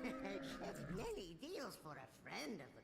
It's many deals for a friend of the...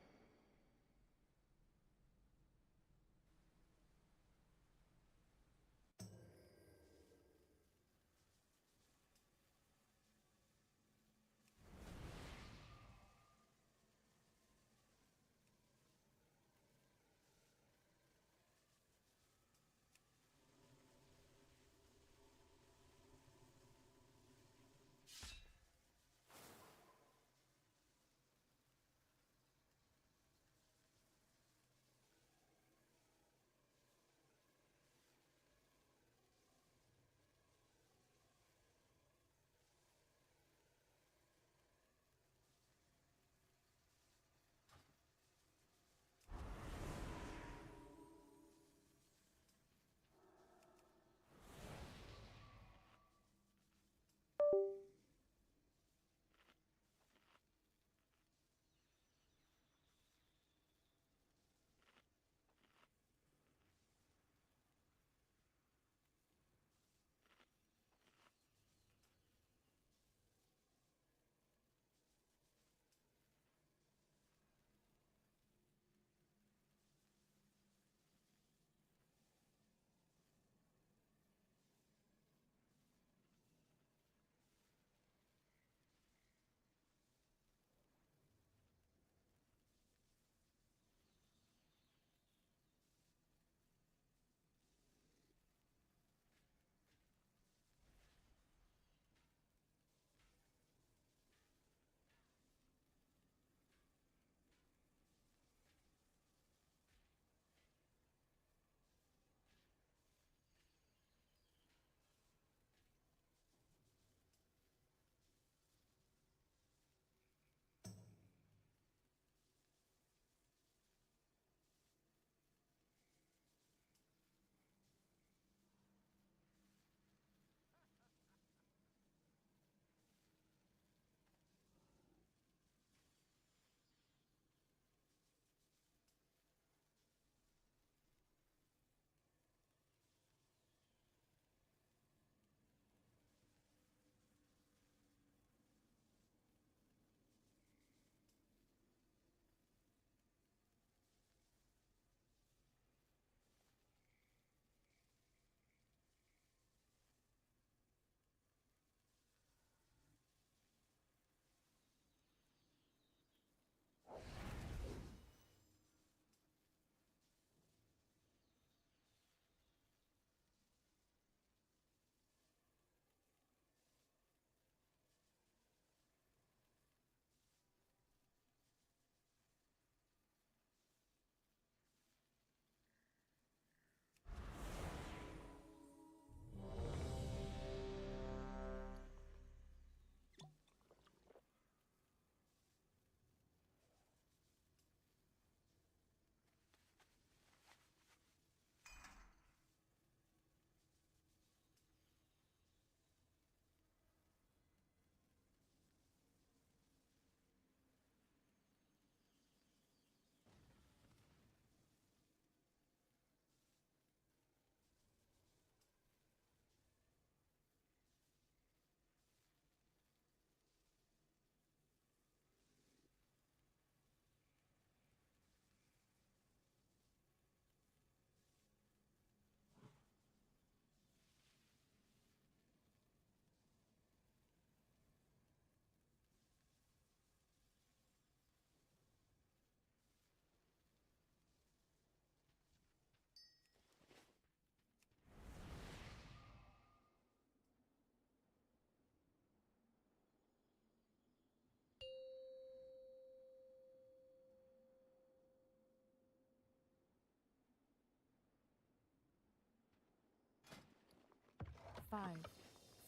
Five,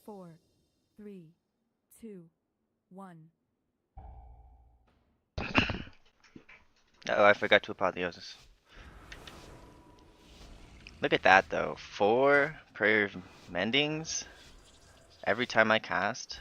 four, three, two, one. Oh, I forgot to apotheosis. Look at that though. 4 prayer mendings every time I cast.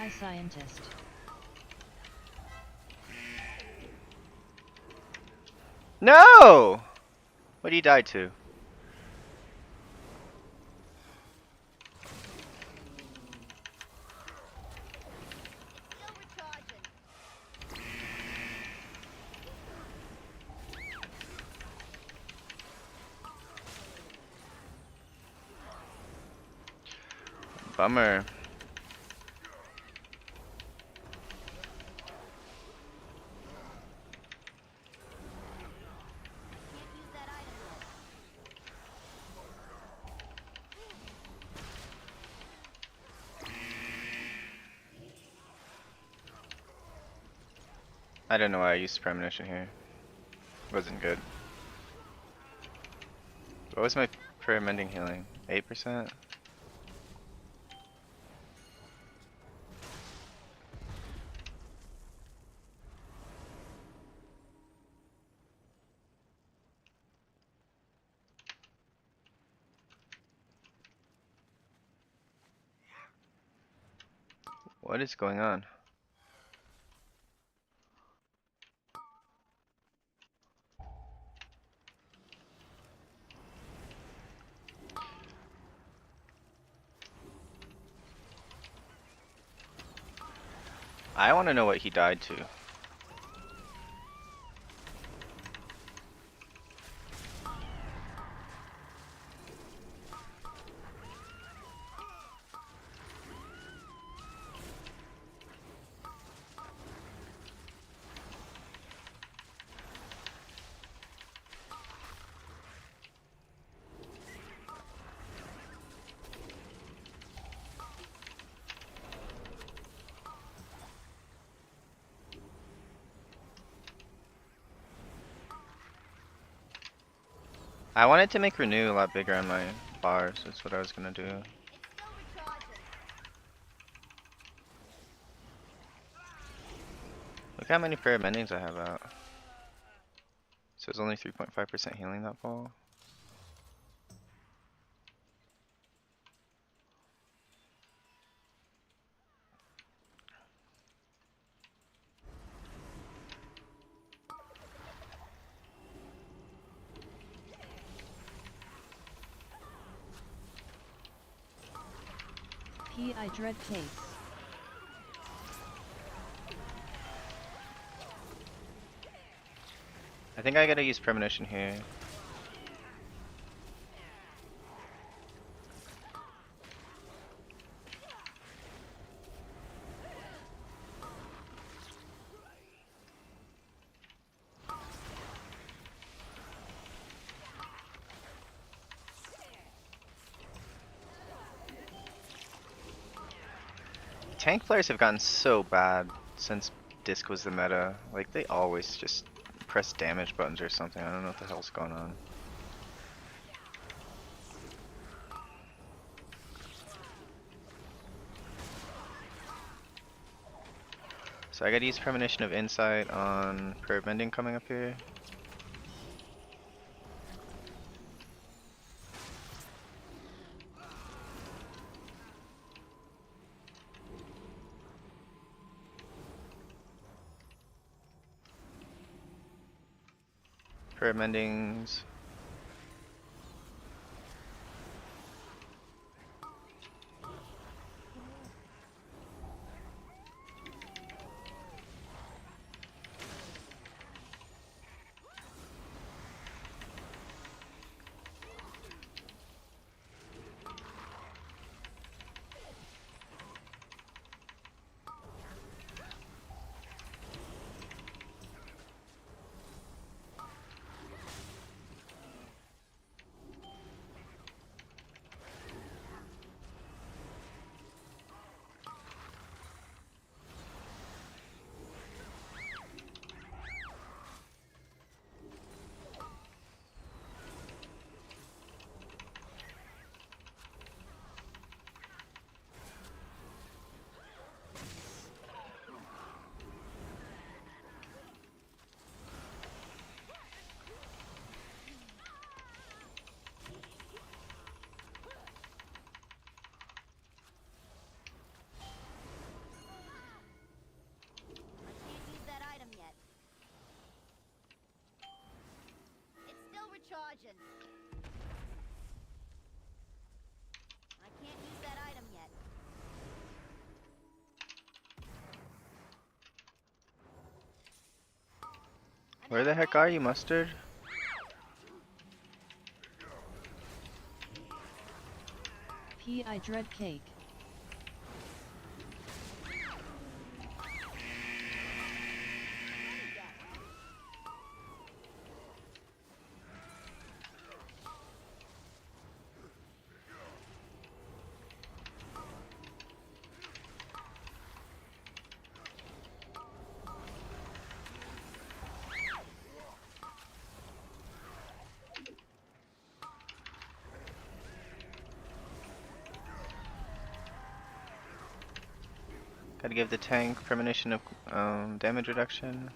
AI scientist. No! What did he die to? Bummer. I don't know why I used premonition here. Wasn't good. What was my prayer mending healing? 8%? What is going on? I want to know what he died to. I wanted to make renew a lot bigger on my bars. That's what I was gonna do. Look how many prayer mendings I have out. So it's only 3.5% healing that fall. I dread case. I think I gotta use premonition here. Tank players have gotten so bad since Disc was the meta. Like, they always just press damage buttons or something. I don't know what the hell's going on. So I gotta use premonition of insight on prayer mending coming up here. Prayer mendings. recharging. I can't use that item yet. Where the heck are you, Mustard? I dread cake. Gotta give the tank premonition of damage reduction.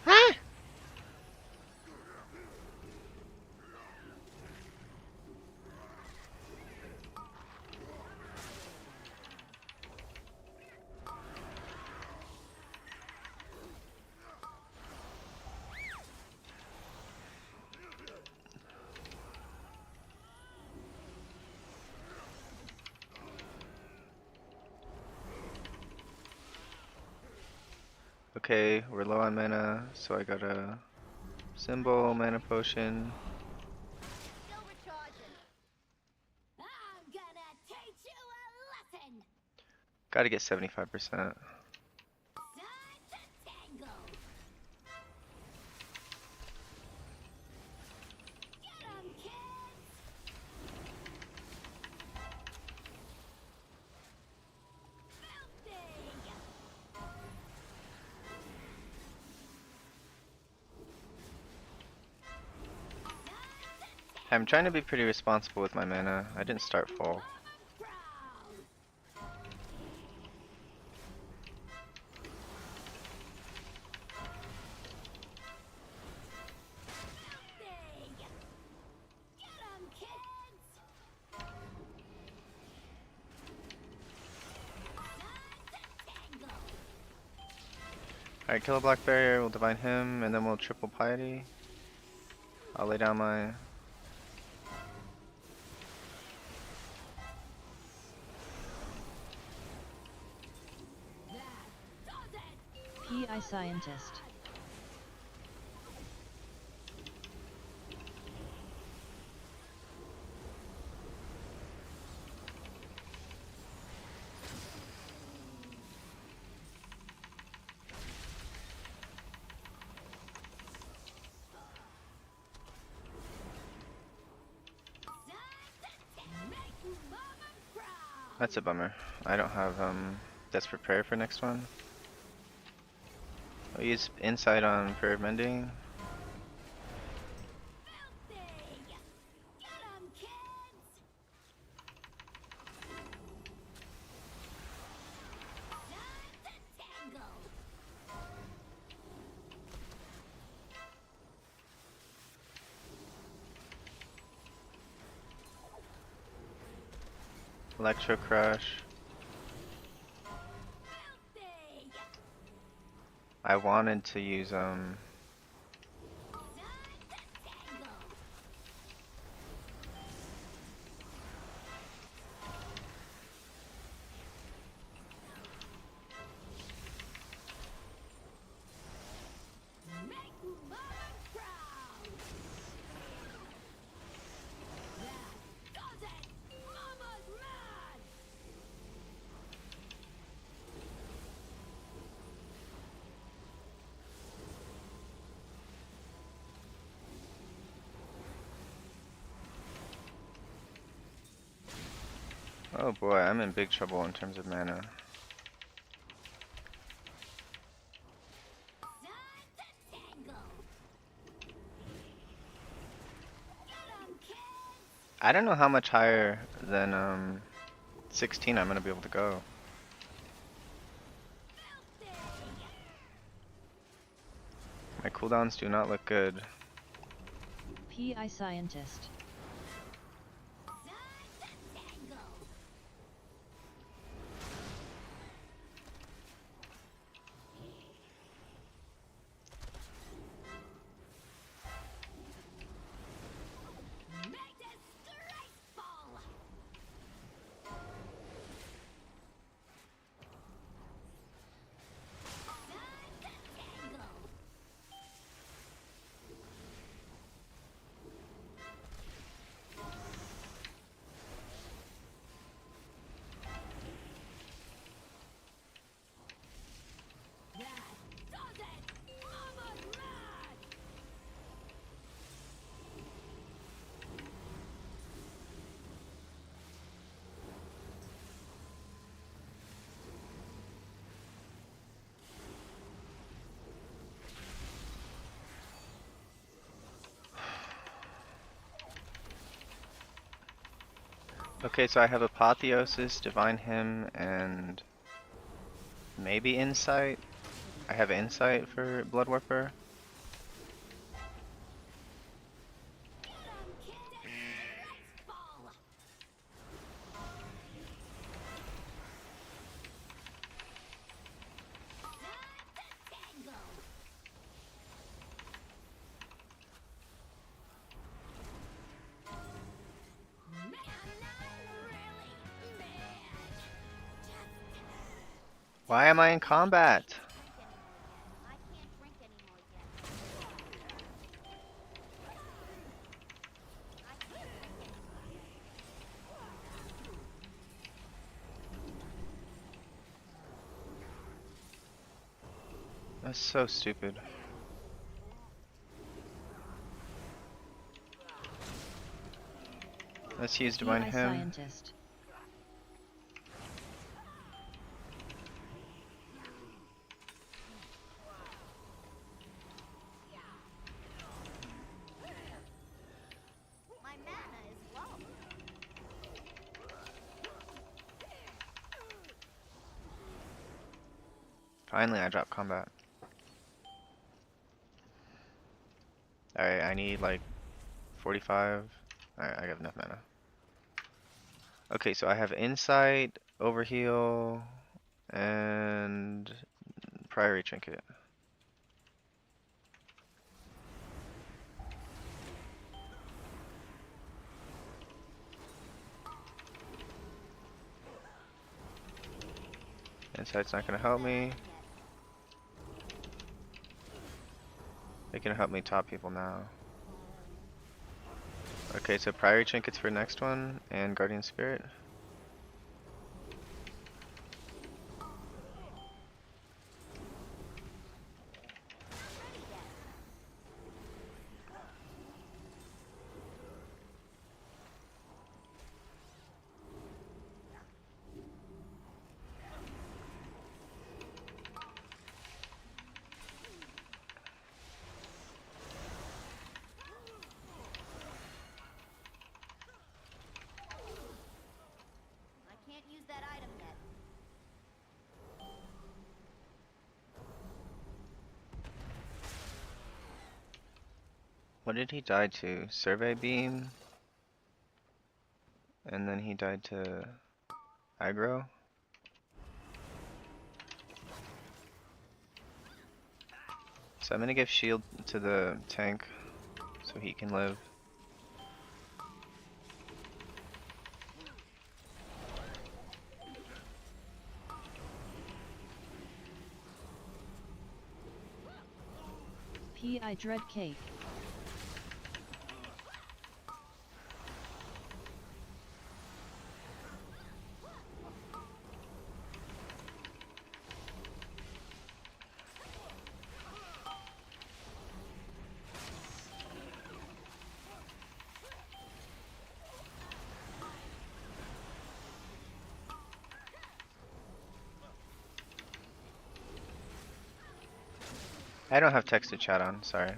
Ah! Okay, we're low on mana, so I got a symbol, mana potion. Still recharging. I'm gonna teach you a lesson. Gotta get 75%. Time to tango. Get 'em, kids. Filthy. I'm trying to be pretty responsible with my mana. I didn't start full. Alright, kill a black barrier, we'll divine him, and then we'll triple piety. I'll lay down my... PI scientist. That's a bummer. I don't have Desperate Prayer for next one. I'll use Insight on Prayer of Mending. Electro Crush. I wanted to use oh boy, I'm in big trouble in terms of mana. I don't know how much higher than 16 I'm gonna be able to go. My cooldowns do not look good. PI scientist. Okay, so I have Apotheosis, Divine Hymn, and maybe Insight. I have Insight for Blood Warper. Get 'em, kid! Let's ball! Time to tangle! Man, I'm really mad! Why am I in combat? I can't drink anymore yet. I can't drink anymore yet. That's so stupid. Let's use Divine PI Hymn. Scientist. My mana is low. Finally, I dropped combat. Alright, I need like 45. Alright, I got enough mana. Okay, so I have Insight, Overheal, and Priory Trinket. Insight's not gonna help me. They can help me top people now. Okay, so Priory Trinkets for next one, and Guardian Spirit. I can't use that item yet. What did he die to? Survey Beam? And then he died to aggro? So I'm gonna give shield to the tank so he can live. PI Dread Cake. I don't have text to chat on, sorry.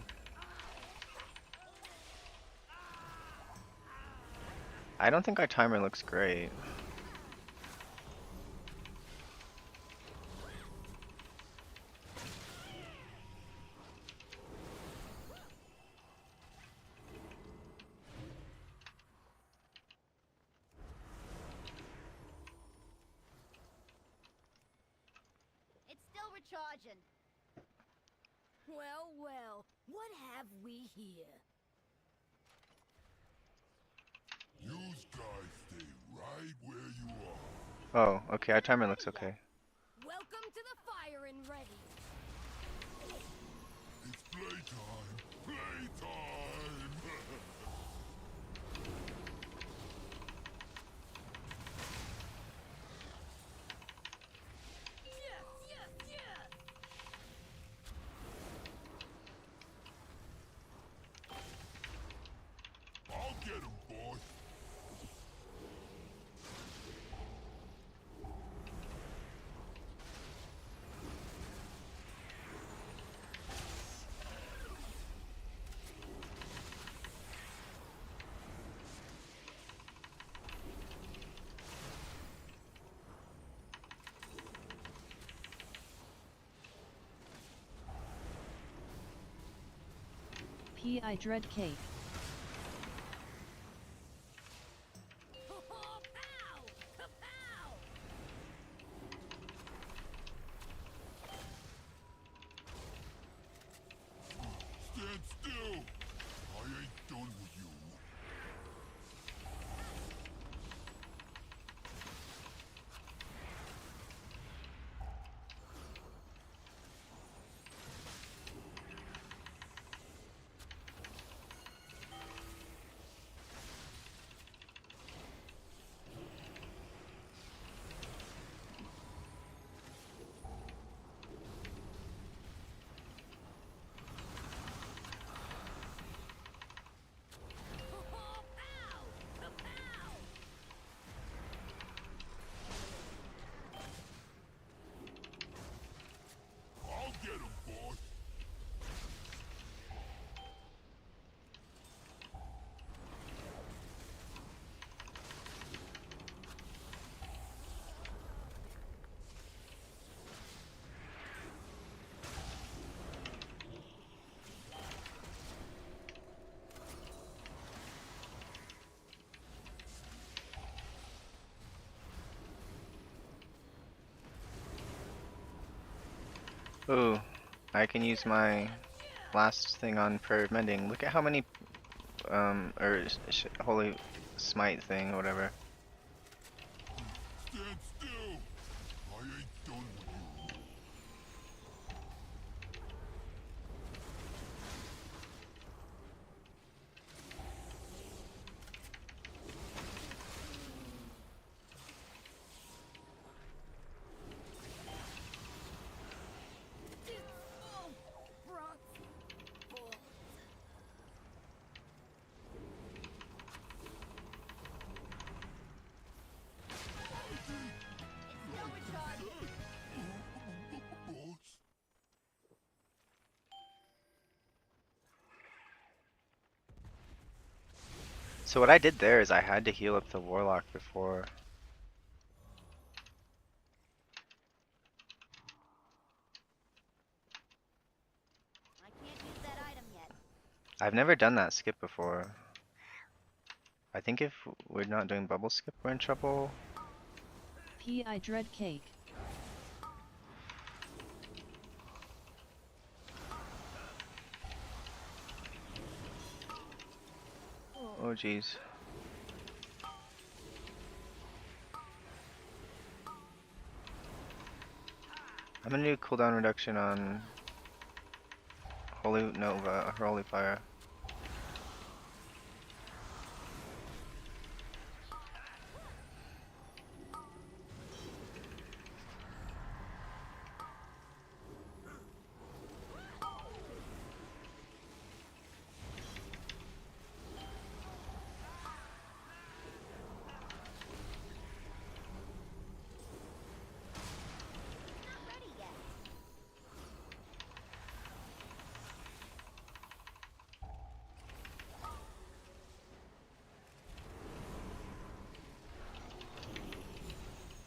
I don't think our timer looks great. It's still recharging. Well, well, what have we here? You guys stay right where you are. Oh, okay, our timer looks okay. Welcome to the fire and ready. It's playtime. Playtime! Yes, yes, yes! I'll get him, boss. P.I. dread cake. Pow! Kapow! Stand still! I ain't done with you. Pow! Kapow! I'll get him, boss. Ooh, I can use my last thing on for mending. Look at how many, or holy smite thing, whatever. Stand still! I ain't done with you. Oh, bronze balls. It's still recharging. Boss? So what I did there is I had to heal up the warlock before. I can't use that item yet. I've never done that skip before. I think if we're not doing bubble skip, we're in trouble. P.I. dread cake. Oh jeez. I'm gonna do cooldown reduction on Holy Nova, Holy Fire. Not ready yet.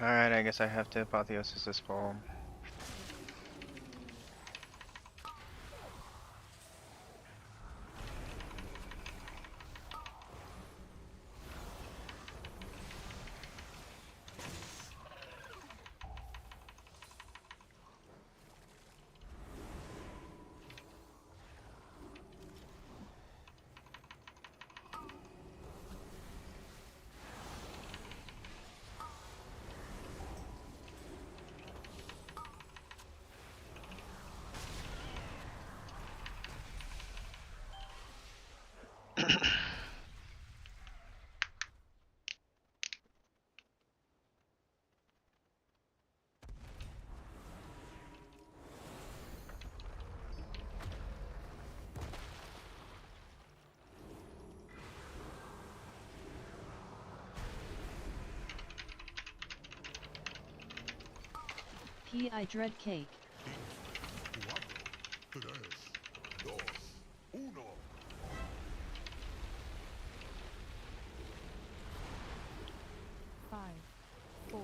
Alright, I guess I have to apotheosis this ball. P.I. dread cake. 4, 3, 2, 1. 5, 4,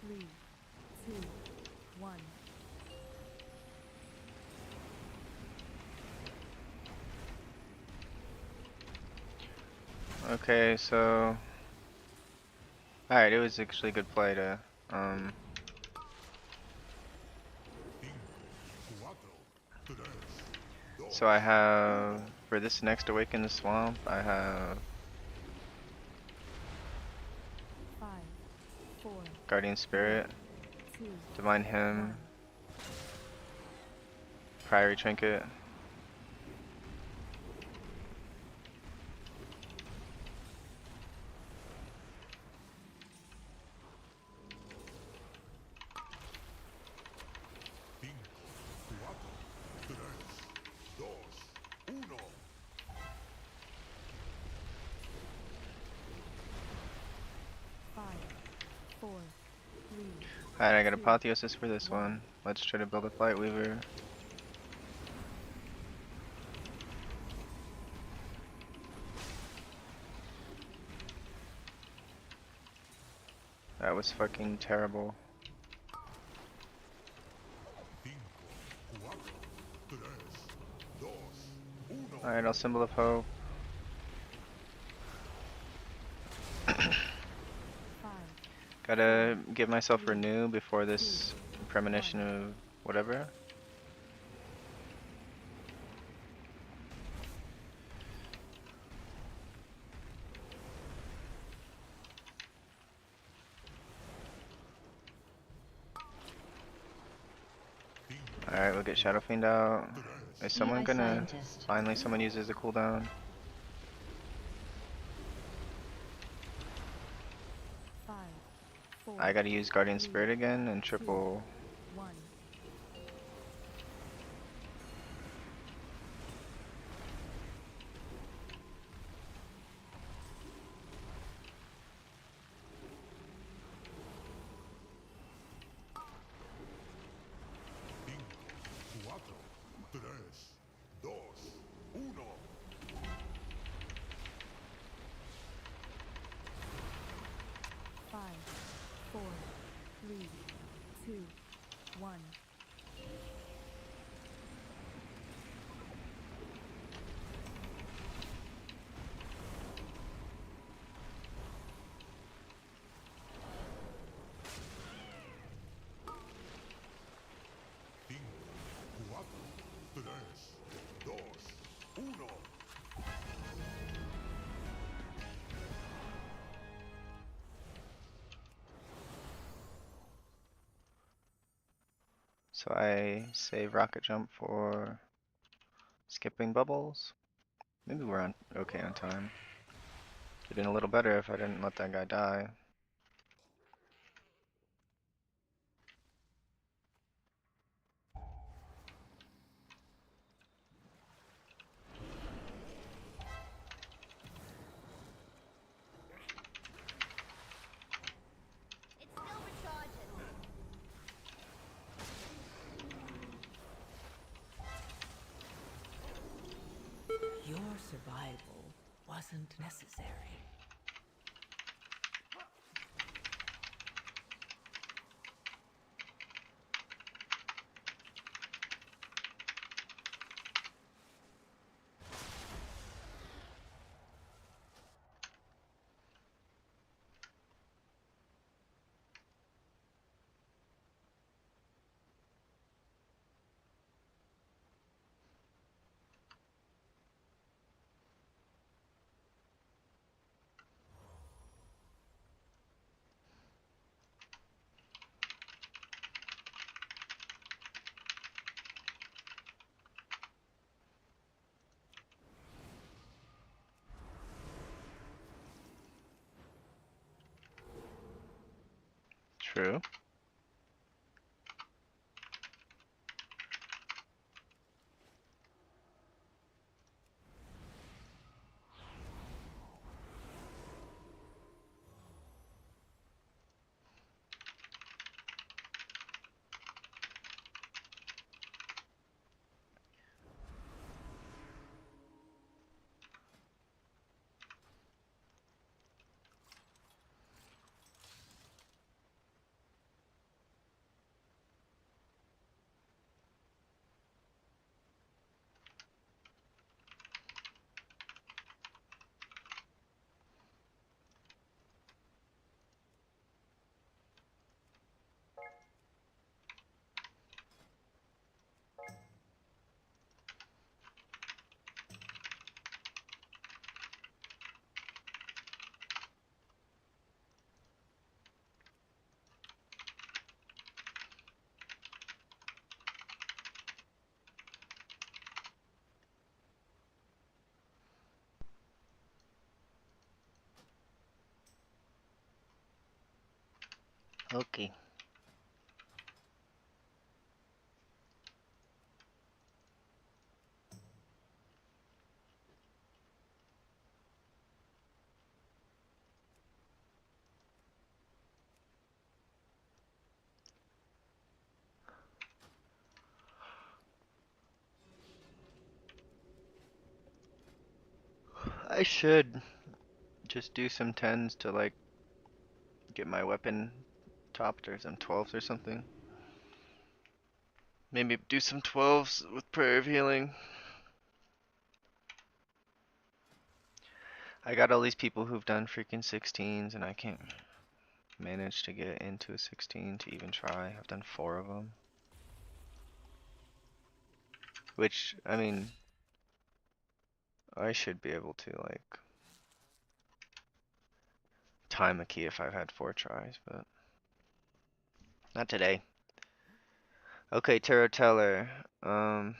3, 2, 1. Okay, so alright, it was actually a good play to so I have for this next Awaken the Swamp, I have 5, 4, Guardian Spirit, 2, Divine 1. Hymn, Priory Trinket. Five, 4, 3. Alright, I got Apotheosis for this one. Let's try to build a Flight Weaver. That was fucking terrible. Alright, I'll Symbol of Hope. 5, Gotta give myself Renew before this Premonition of whatever. Alright, we'll get Shadow Fiend out. Is someone PI gonna... Scientist. Finally someone uses a cooldown? 5, 4, I gotta use Guardian Spirit again and triple... 1. Five, 4, 3, 2, 1. So I save Rocket Jump for skipping bubbles. Maybe we're on okay on time. Could have been a little better if I didn't let that guy die. It's still recharging. Your survival wasn't necessary. True. Okay. I should just do some 10s to like get my weapon topped or some 12s or something. Maybe do some 12s with Prayer of Healing. I got all these people who've done freaking 16s and I can't manage to get into a 16 to even try. I've done 4 of them. Which, I mean, I should be able to like time a key if I've had 4 tries, but not today. Okay, Tarot Teller. Yeah,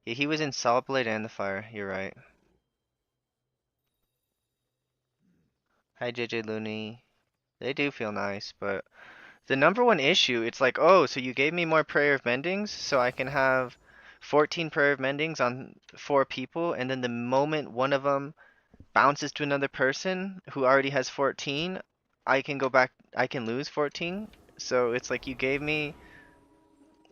he was in Solid Blade and the Fire. You're right. Hi, JJ Looney. They do feel nice, but the number one issue, it's like, oh, so you gave me more Prayer of Mendings, so I can have 14 Prayer of Mendings on 4 people, and then the moment one of them bounces to another person who already has 14, I can go back, I can lose 14. So it's like you gave me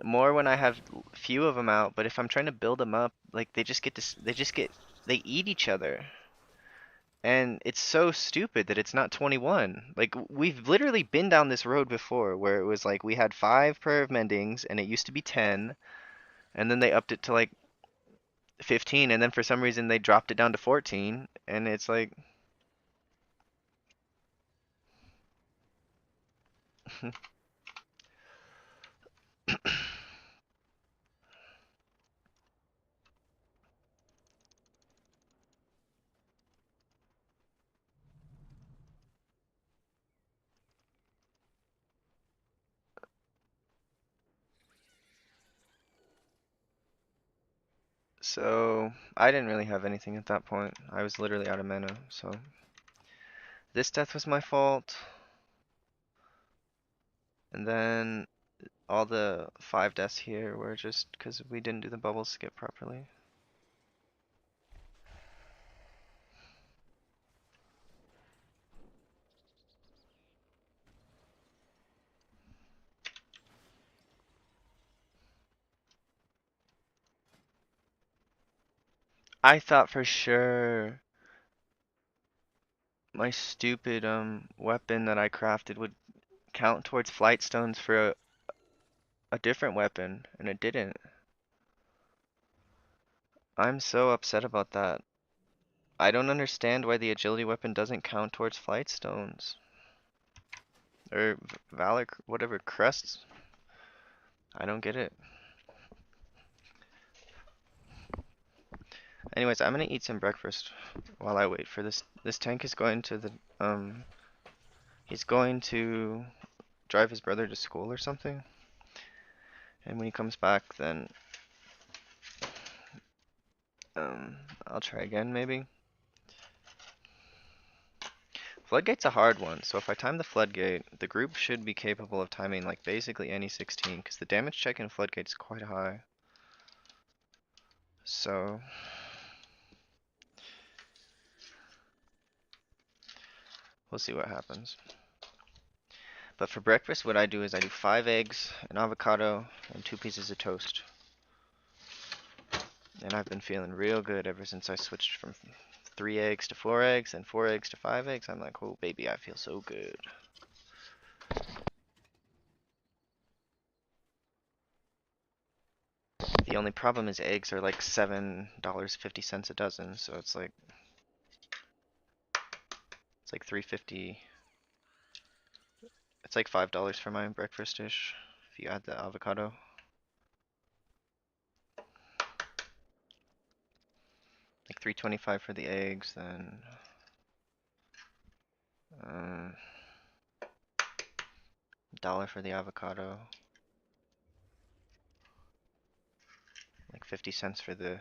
more when I have few of them out, but if I'm trying to build them up, like they just get this, they eat each other. And it's so stupid that it's not 21. Like, we've literally been down this road before where it was like we had 5 Prayer of Mendings and it used to be 10, and then they upped it to like 15, and then for some reason they dropped it down to 14, and it's like. So, I didn't really have anything at that point. I was literally out of mana, so. This death was my fault. And then all the 5 deaths here were just because we didn't do the bubble skip properly. I thought for sure my stupid weapon that I crafted would count towards flight stones for a different weapon, and it didn't. I'm so upset about that. I don't understand why the agility weapon doesn't count towards flight stones. Or Valor, whatever, crests. I don't get it. Anyways, I'm gonna eat some breakfast while I wait for this. This tank is going to the, he's going to drive his brother to school or something. And when he comes back, then, I'll try again maybe. Floodgate's a hard one, so if I time the Floodgate, the group should be capable of timing like basically any 16, because the damage check in Floodgate's quite high. So, we'll see what happens. But for breakfast, what I do is I do 5 eggs, an avocado, and 2 pieces of toast. And I've been feeling real good ever since I switched from 3 eggs to 4 eggs, and 4 eggs to 5 eggs. I'm like, oh baby, I feel so good. The only problem is eggs are like $7.50 a dozen, so it's like $3.50. It's like $5 for my breakfast dish if you add the avocado. Like $3.25 for the eggs, then $1 for the avocado. Like 50 cents for the,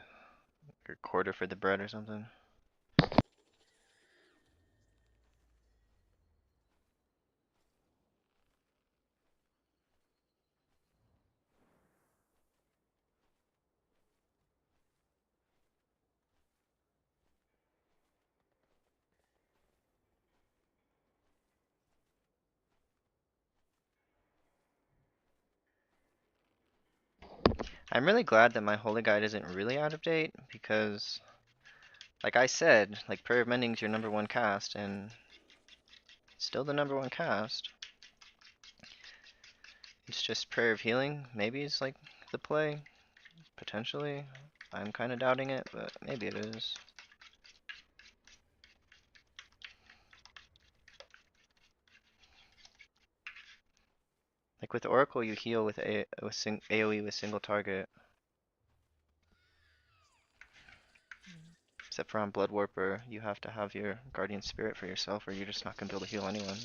or quarter for the bread or something. I'm really glad that my Holy Guide isn't really out of date because, like I said, like Prayer of Mending's your #1 cast, and it's still the #1 cast. It's just Prayer of Healing, maybe it's like the play, potentially. I'm kind of doubting it, but maybe it is. Like with Oracle, you heal with AoE with single target. Except for on Blood Warper, you have to have your Guardian Spirit for yourself, or you're just not gonna be able to heal anyone.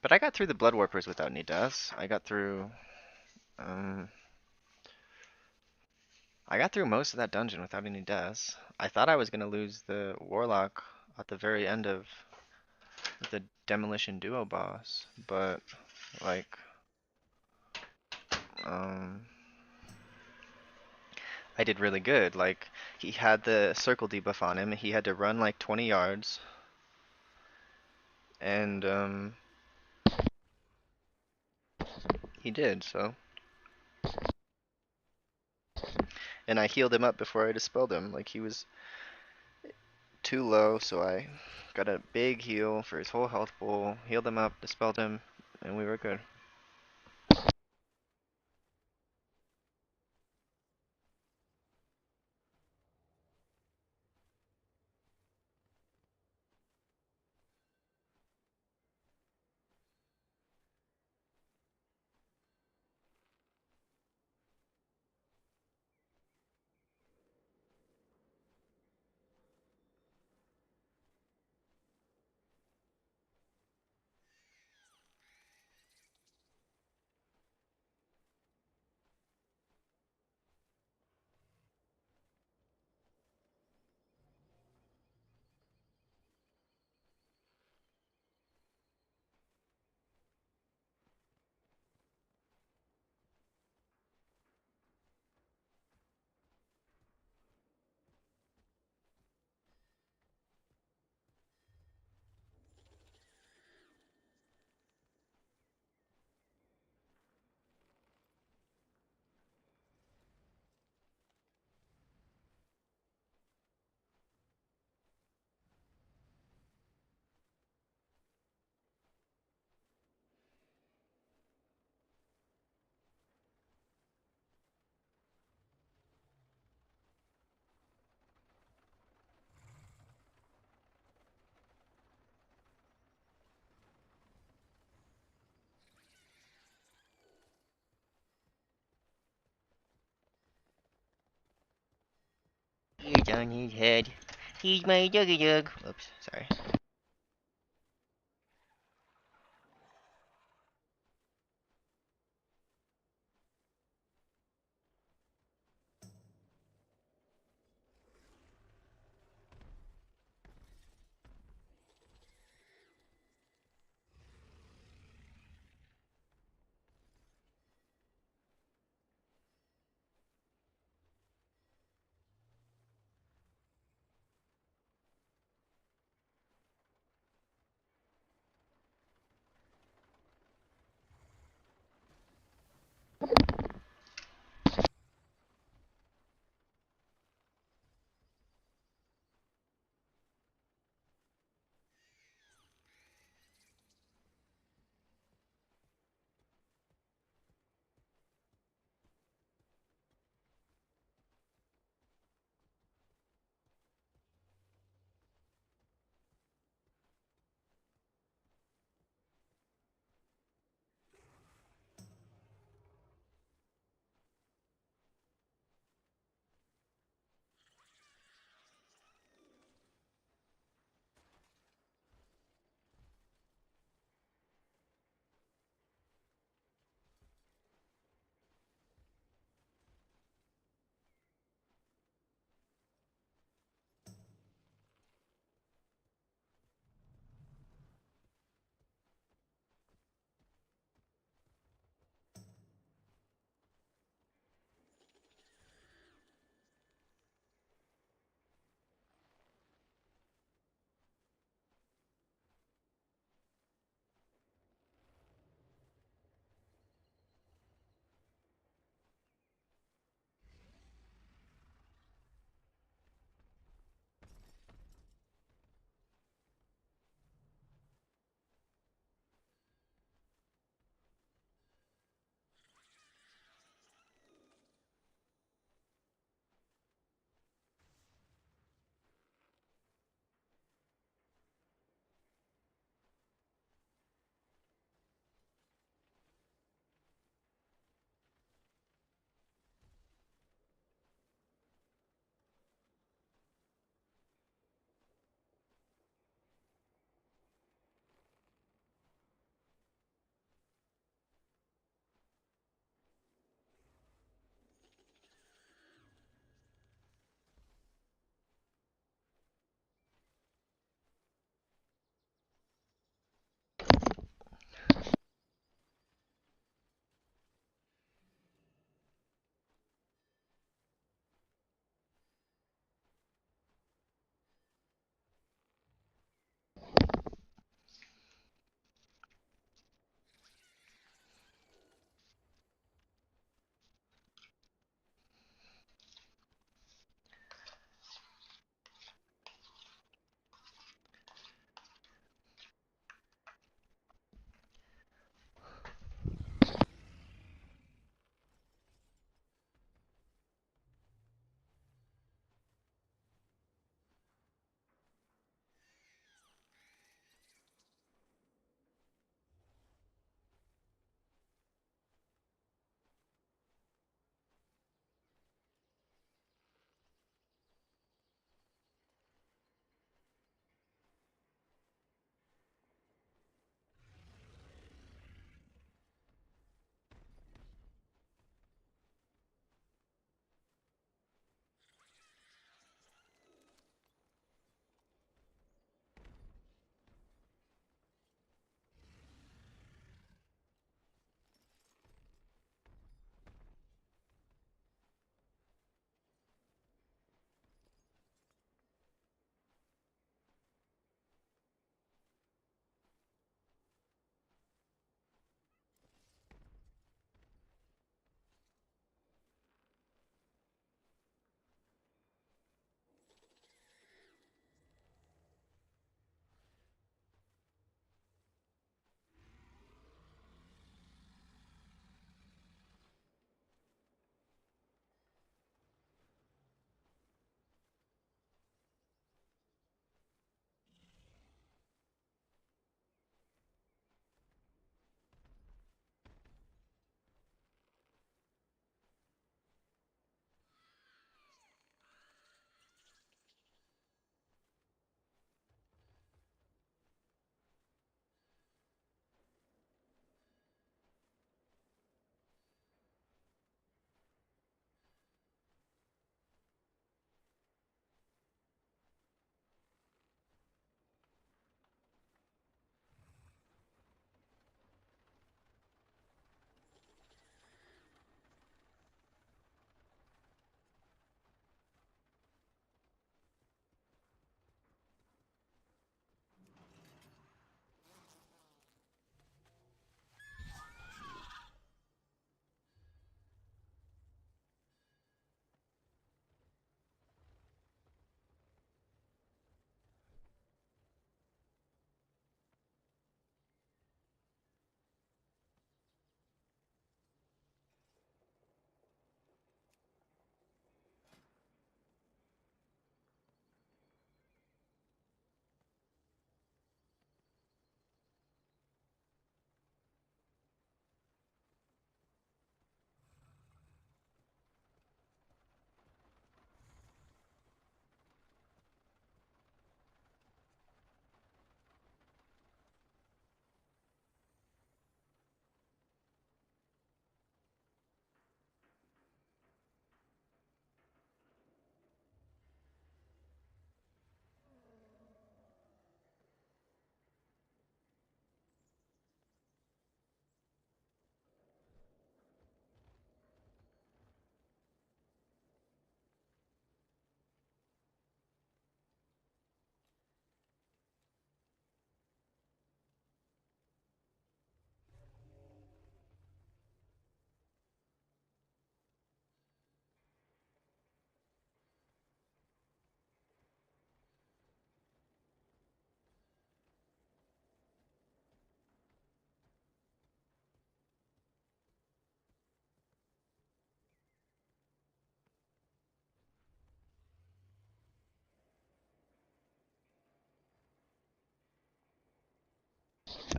But I got through the Blood Warpers without any deaths. Um, I got through most of that dungeon without any deaths. I thought I was gonna lose the Warlock at the very end of the Demolition Duo boss, but like, um, I did really good. Like, he had the circle debuff on him. He had to run like 20 yards, and he did so. And I healed him up before I dispelled him. Like, he was too low, so I got a big heal for his whole health pool, healed him up, dispelled him, and we were good. He's on his head. He's my duggy dug. Oops, sorry.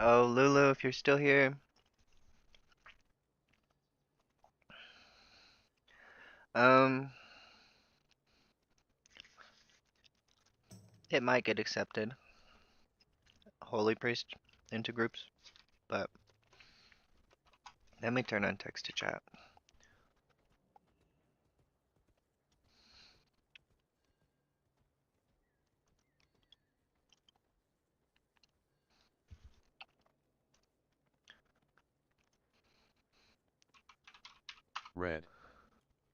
Oh, Lulu, if you're still here. Um, it might get accepted. Holy Priest into groups, but let me turn on text to chat. Red.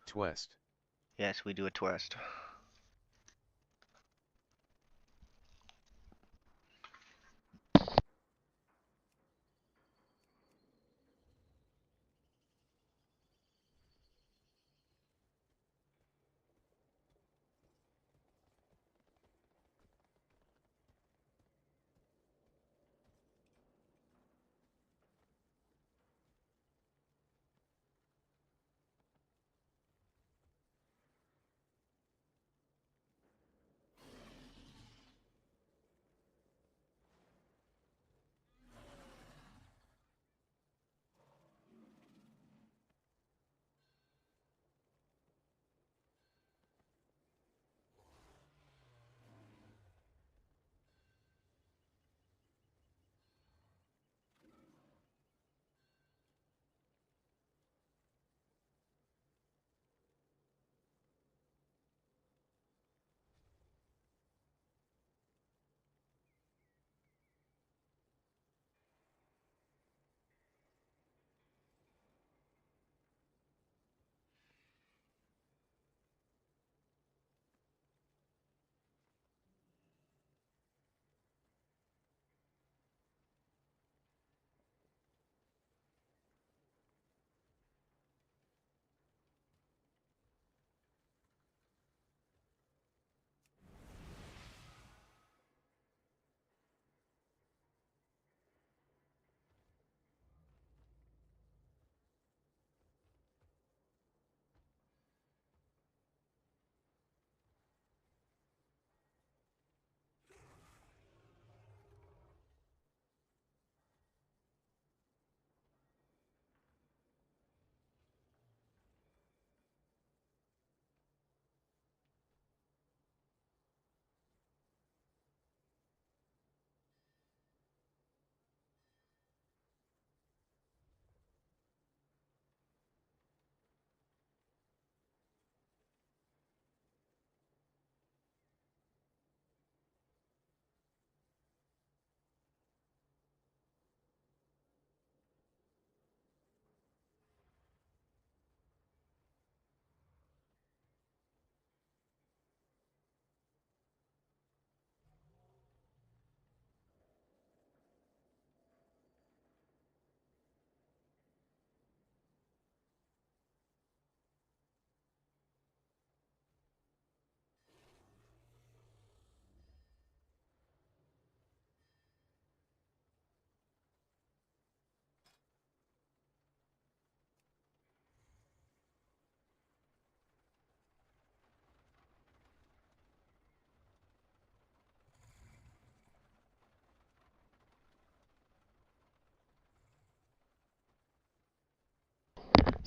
Twist. Yes, we do a twist.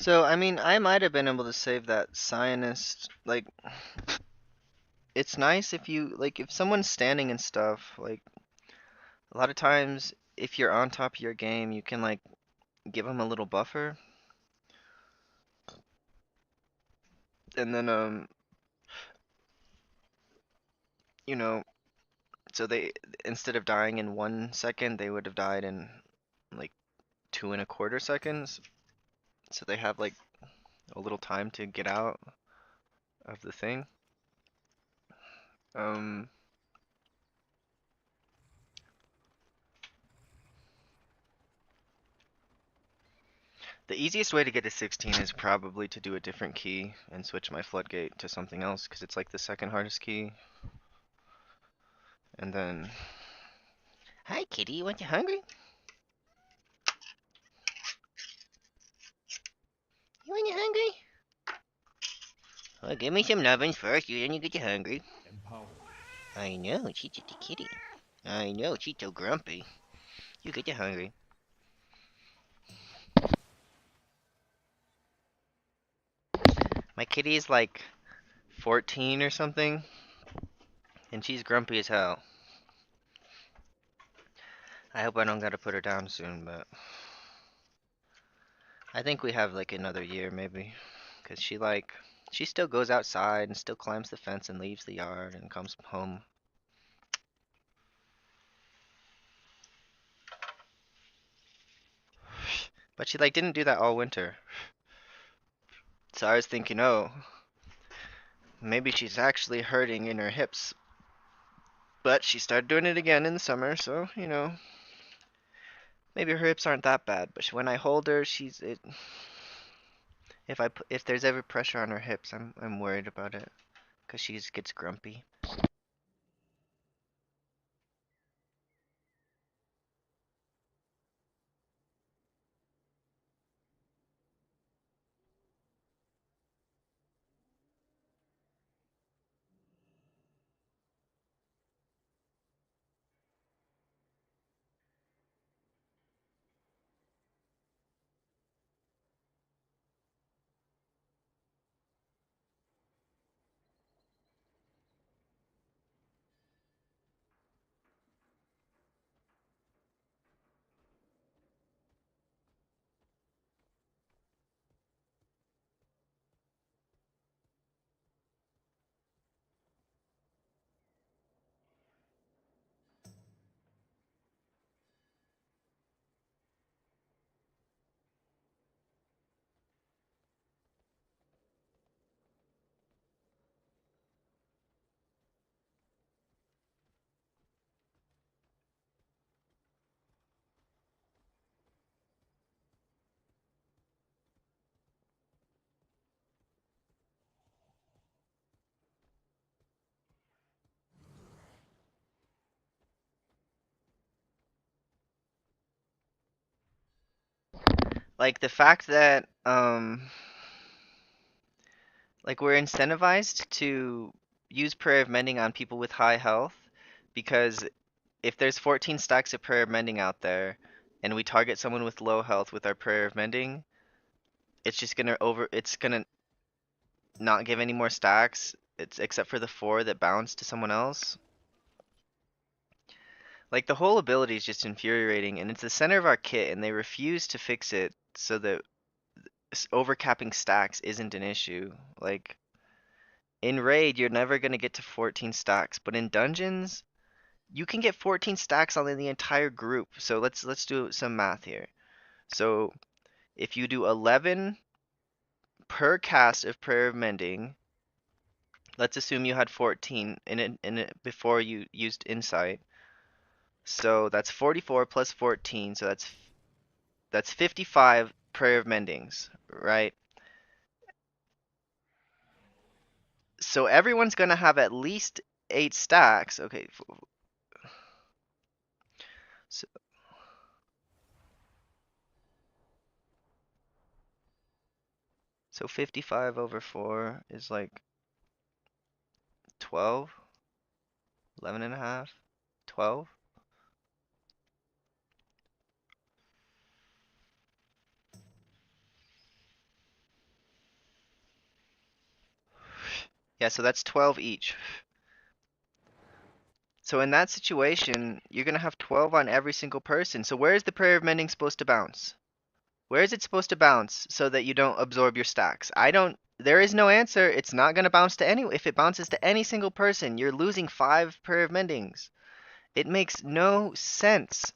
So, I mean, I might have been able to save that Zionist. Like, it's nice if you, like, if someone's standing and stuff, like, a lot of times, if you're on top of your game, you can, like, give them a little buffer. And then, you know, so they, instead of dying in 1 second, they would have died in, like, 2.25 seconds. So they have, like, a little time to get out of the thing. Um, the easiest way to get to 16 is probably to do a different key and switch my floodgate to something else, because it's like the second hardest key. And then... Hi, kitty. You want you hungry? You want you hungry? Well, give me some nubbins first, then you get you hungry. Empowered. I know, she's just a kitty. I know, she's so grumpy. You get hungry. My kitty is like 14 or something, and she's grumpy as hell. I hope I don't gotta put her down soon, but I think we have like another year maybe. Cause she still goes outside and still climbs the fence and leaves the yard and comes home. But she like didn't do that all winter. So I was thinking, oh, maybe she's actually hurting in her hips. But she started doing it again in the summer, so you know, maybe her hips aren't that bad. But when I hold her, if there's ever pressure on her hips, I'm worried about it, cause she just gets grumpy. Like the fact that like we're incentivized to use prayer of mending on people with high health, because if there's 14 stacks of prayer of mending out there and we target someone with low health with our prayer of mending, it's gonna not give any more stacks. It's except for the 4 that bounce to someone else. Like the whole ability is just infuriating, and it's the center of our kit, and they refuse to fix it so that overcapping stacks isn't an issue. Like in raid, you're never gonna get to 14 stacks, but in dungeons, you can get 14 stacks on the entire group. So let's do some math here. So if you do 11 per cast of Prayer of Mending, let's assume you had 14 in it before you used Insight. So that's 44 plus 14, so that's 55 Prayer of Mendings, right? So everyone's gonna have at least 8 stacks. Okay, so, so 55 over 4 is like 12, 11 and a half, 12. Yeah, so that's 12 each. So in that situation, you're gonna have 12 on every single person. So where is the Prayer of Mending supposed to bounce? Where is it supposed to bounce so that you don't absorb your stacks? There is no answer. It's not gonna bounce to any, if it bounces to any single person, you're losing 5 Prayer of Mendings. It makes no sense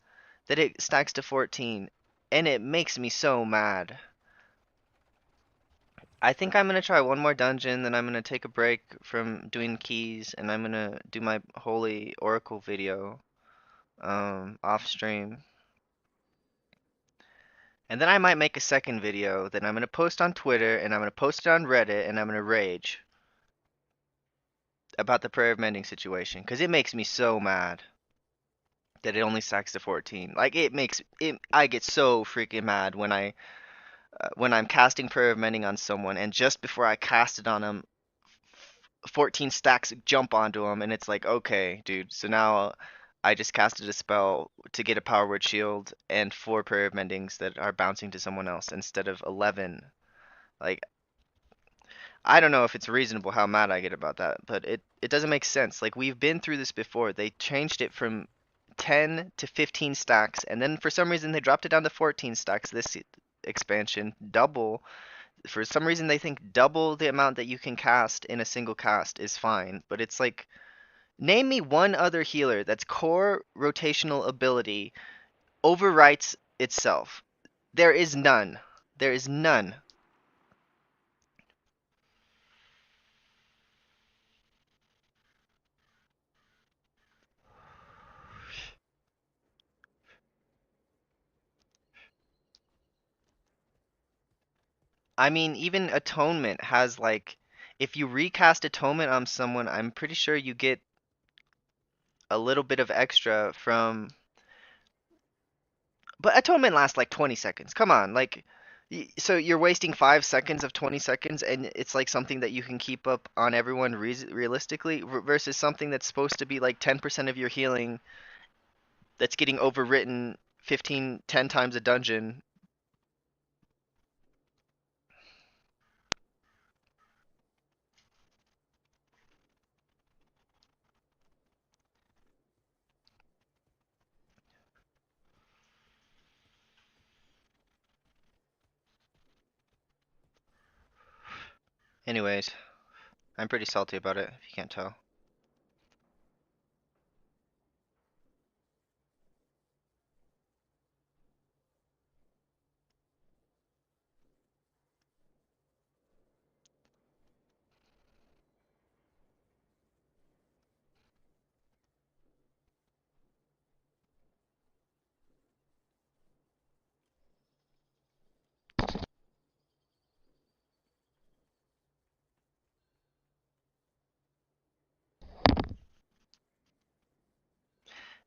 that it stacks to 14, and it makes me so mad. I think I'm gonna try one more dungeon, then I'm gonna take a break from doing keys, and I'm gonna do my Holy Oracle video off stream. And then I might make a second video that I'm gonna post on Twitter, and I'm gonna post it on Reddit, and I'm gonna rage about the Prayer of Mending situation, because it makes me so mad that it only stacks to 14. Like I get so freaking mad when I'm casting Prayer of Mending on someone, and just before I cast it on them, 14 stacks jump onto them, and it's like, okay, dude, so now I just casted a spell to get a power word shield and 4 prayer of mendings that are bouncing to someone else instead of 11. Like, I don't know if it's reasonable how mad I get about that, but it doesn't make sense. Like, we've been through this before. They changed it from 10 to 15 stacks, and then for some reason they dropped it down to 14 stacks this expansion. Double. For some reason they think double the amount that you can cast in a single cast is fine, but it's like, name me one other healer that's core rotational ability overwrites itself. There is none. There is none. I mean, even Atonement has like, if you recast Atonement on someone, I'm pretty sure you get a little bit of extra from. But Atonement lasts like 20 seconds. Come on, like, so you're wasting 5 seconds of 20 seconds, and it's like something that you can keep up on everyone realistically, versus something that's supposed to be like 10% of your healing that's getting overwritten 15, 10 times a dungeon. Anyways, I'm pretty salty about it, if you can't tell.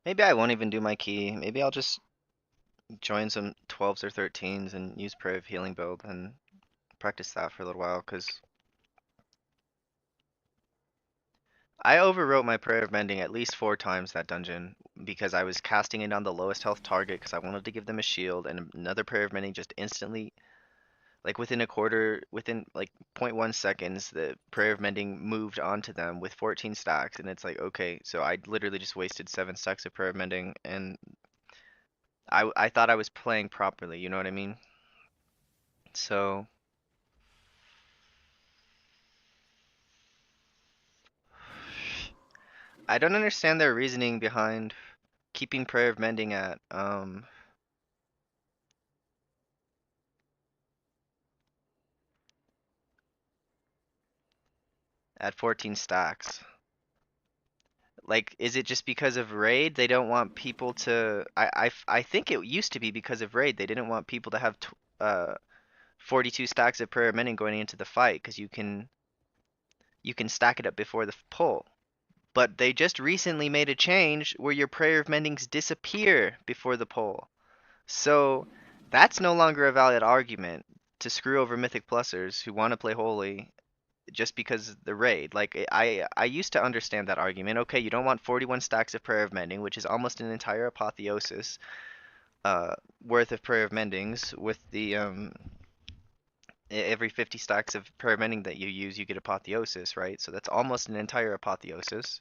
Maybe I won't even do my key. Maybe I'll just join some 12s or 13s and use Prayer of Healing build and practice that for a little while, because I overwrote my Prayer of Mending at least 4 times that dungeon because I was casting it on the lowest health target because I wanted to give them a shield, and another Prayer of Mending just instantly, like within within like 0.1 seconds, the Prayer of Mending moved onto them with 14 stacks, and it's like, okay, so I literally just wasted 7 stacks of Prayer of Mending, and I thought I was playing properly, you know what I mean? So I don't understand their reasoning behind keeping Prayer of Mending at 14 stacks. Like, is it just because of raid? They don't want people to. I think it used to be because of raid. They didn't want people to have 42 stacks of prayer mending going into the fight because you can stack it up before the pull. But they just recently made a change where your prayer of mendings disappear before the pull. So that's no longer a valid argument to screw over Mythic Plusers who want to play holy just because the raid. Like, I used to understand that argument. Okay, you don't want 41 stacks of Prayer of Mending, which is almost an entire apotheosis worth of Prayer of Mendings with the every 50 stacks of Prayer of Mending that you use, you get apotheosis, right? So that's almost an entire apotheosis.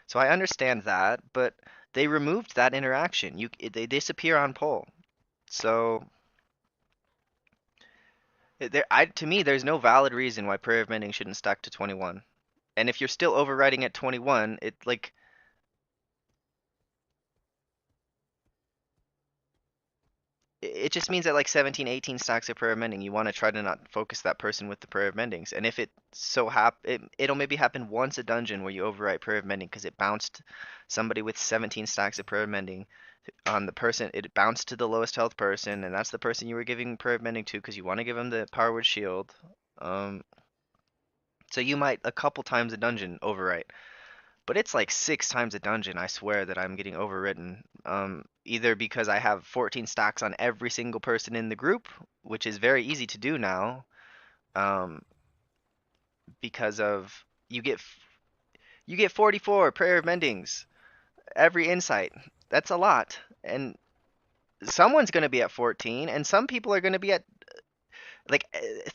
So I understand that, but they removed that interaction. They disappear on pull. So to me, there's no valid reason why Prayer of Mending shouldn't stack to 21. And if you're still overriding at 21, it just means that like 17, 18 stacks of prayer of mending, you want to try to not focus that person with the prayer of mendings. And if it'll maybe happen once a dungeon where you overwrite prayer of mending because it bounced somebody with 17 stacks of prayer of mending on the person. It bounced to the lowest health person, and that's the person you were giving prayer of mending to because you want to give them the power word shield. So you might a couple times a dungeon overwrite. But it's like 6 times a dungeon, I swear, that I'm getting overwritten. Either because I have 14 stacks on every single person in the group, which is very easy to do now, um, because of you get 44 prayer of mendings, every insight. That's a lot. And someone's going to be at 14, and some people are going to be at like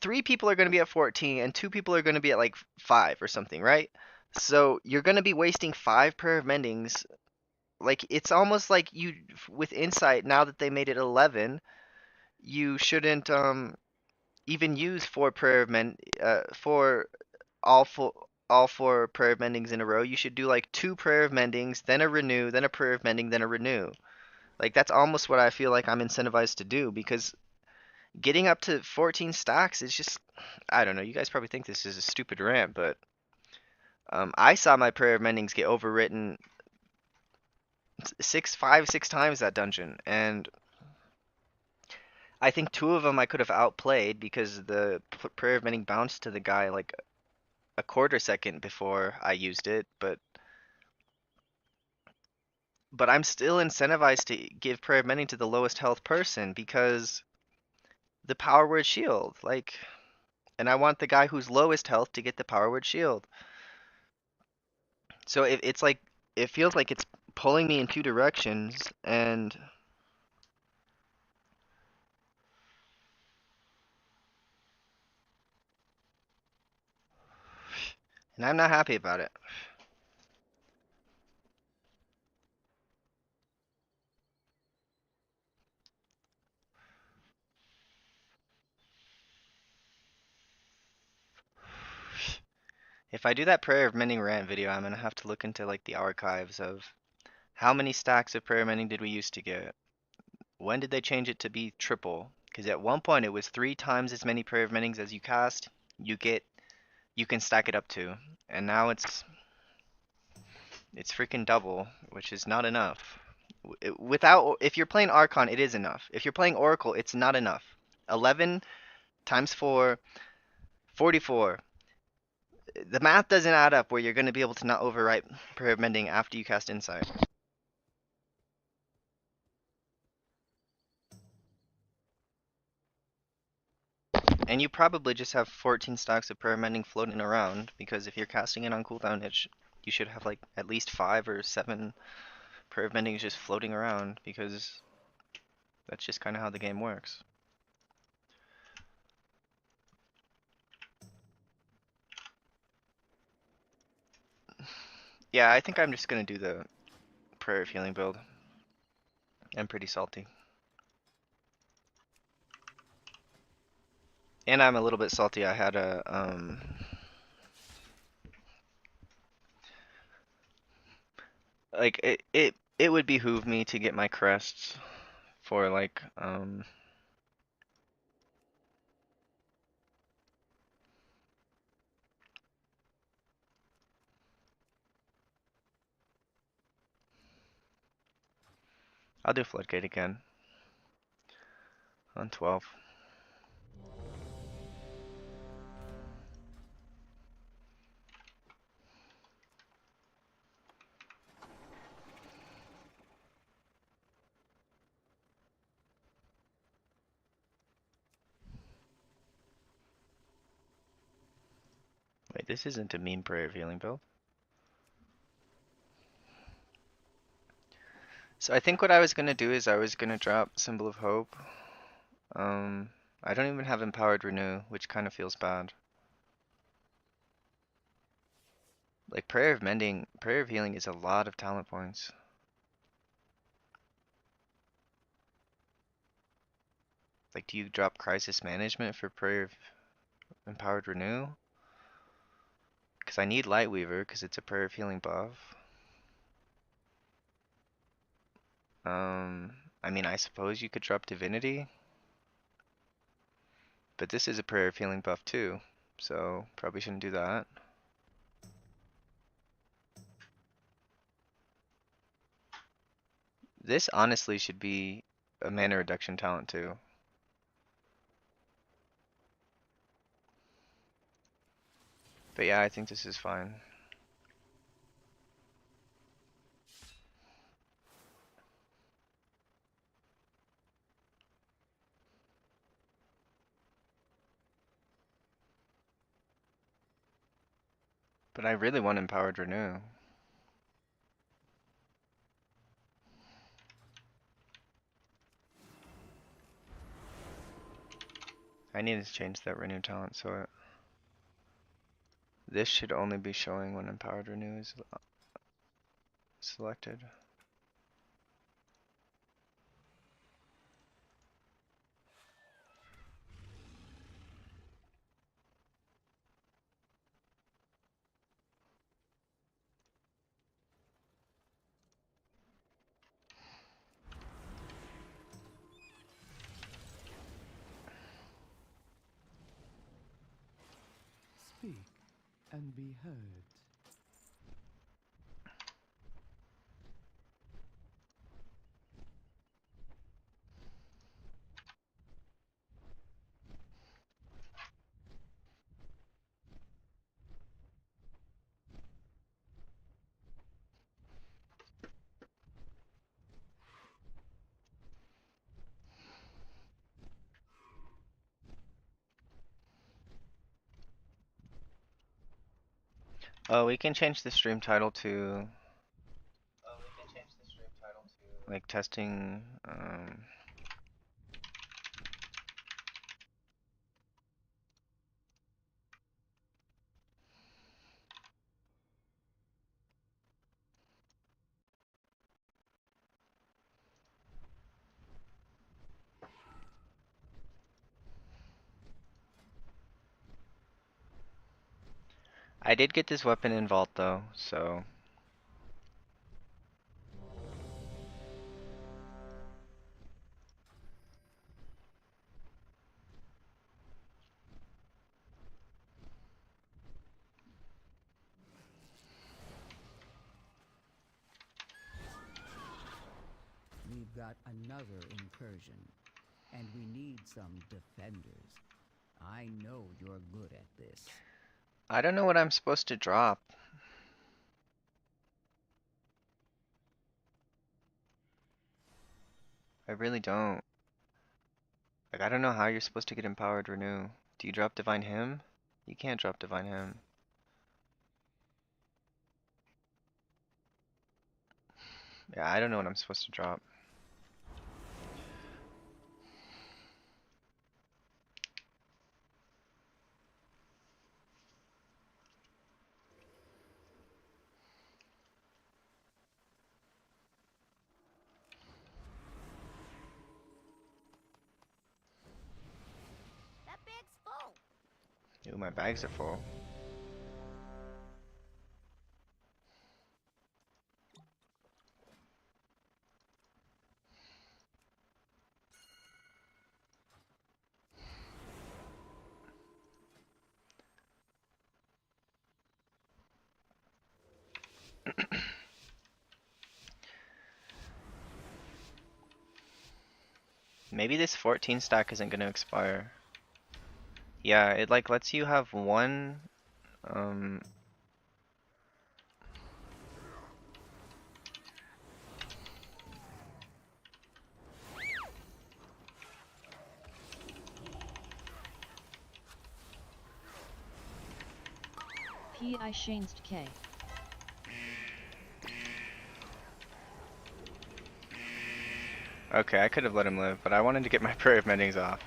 3 people are going to be at 14, and 2 people are going to be at like 5 or something, right? So you're going to be wasting 5 prayer of mendings. Like it's almost like you with insight now that they made it 11, you shouldn't even use 4 prayer of mend for all 4 prayer of mendings in a row. You should do like 2 prayer of mendings, then a renew, then a prayer of mending, then a renew. Like that's almost what I feel like I'm incentivized to do because getting up to 14 stacks is just I don't know. You guys probably think this is a stupid rant, but I saw my prayer of mendings get overwritten 6 times that dungeon, and I think 2 of them I could have outplayed because the prayer of mending bounced to the guy like a quarter second before I used it, but I'm still incentivized to give prayer of mending to the lowest health person because the power word shield, like, and I want the guy who's lowest health to get the power word shield. So it's like it feels like it's pulling me in 2 directions, and I'm not happy about it. If I do that prayer of mending rant video, I'm gonna have to look into like the archives of how many stacks of prayer mending did we used to get? When did they change it to be triple? Because at one point it was 3 times as many prayer of mendings as you cast, you can stack it up to, and now it's freaking double, which is not enough. Without if you're playing Archon, it is enough. If you're playing Oracle, it's not enough. 11 times 4, 44. The math doesn't add up where you're going to be able to not overwrite prayer of mending after you cast Insight. And you probably just have 14 stacks of prayer mending floating around because if you're casting it on cooldown, you should have like at least 5 or 7 prayer mendings just floating around because that's just kind of how the game works. Yeah, I think I'm just gonna do the prayer of healing build. I'm pretty salty. And I'm a little bit salty. I had a like it would behoove me to get my crests for like I'll do Floodgate again on 12. Wait, this isn't a meme prayer of healing build. So I think what I was gonna do is I was gonna drop Symbol of Hope. I don't even have Empowered Renew, which kind of feels bad. Like Prayer of Mending, Prayer of Healing is a lot of talent points. Like, do you drop Crisis Management for Prayer of Empowered Renew? Because I need Lightweaver, because it's a Prayer of Healing buff. I mean, I suppose you could drop Divinity. But this is a Prayer of Healing buff too, so probably shouldn't do that. This honestly should be a mana reduction talent too. But yeah, I think this is fine. But I really want Empowered Renew. I need to change that renew talent so this should only be showing when empowered renew is selected. Speak and be heard. Oh, we can change the stream title to like testing. I did get this weapon in vault though, so We've got another incursion, and we need some defenders. I know you're good at this. I don't know what I'm supposed to drop. I really don't. Like, I don't know how you're supposed to get empowered renew. Do you drop divine hymn? You can't drop divine hymn. Yeah, I don't know what I'm supposed to drop. That bag's full. Ooh, my bags are full. Maybe this 14 stack isn't gonna expire. Yeah, it like lets you have one um Pi Shanst K. okay, I could have let him live, but I wanted to get my prayer of mendings off.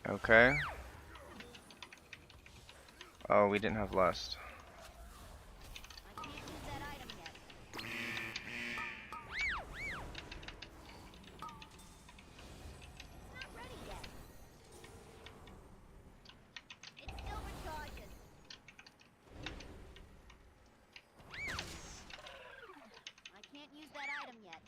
Okay. Oh, we didn't have lust. I can't use that item yet. It's not ready yet. It still recharges. I can't use that item yet.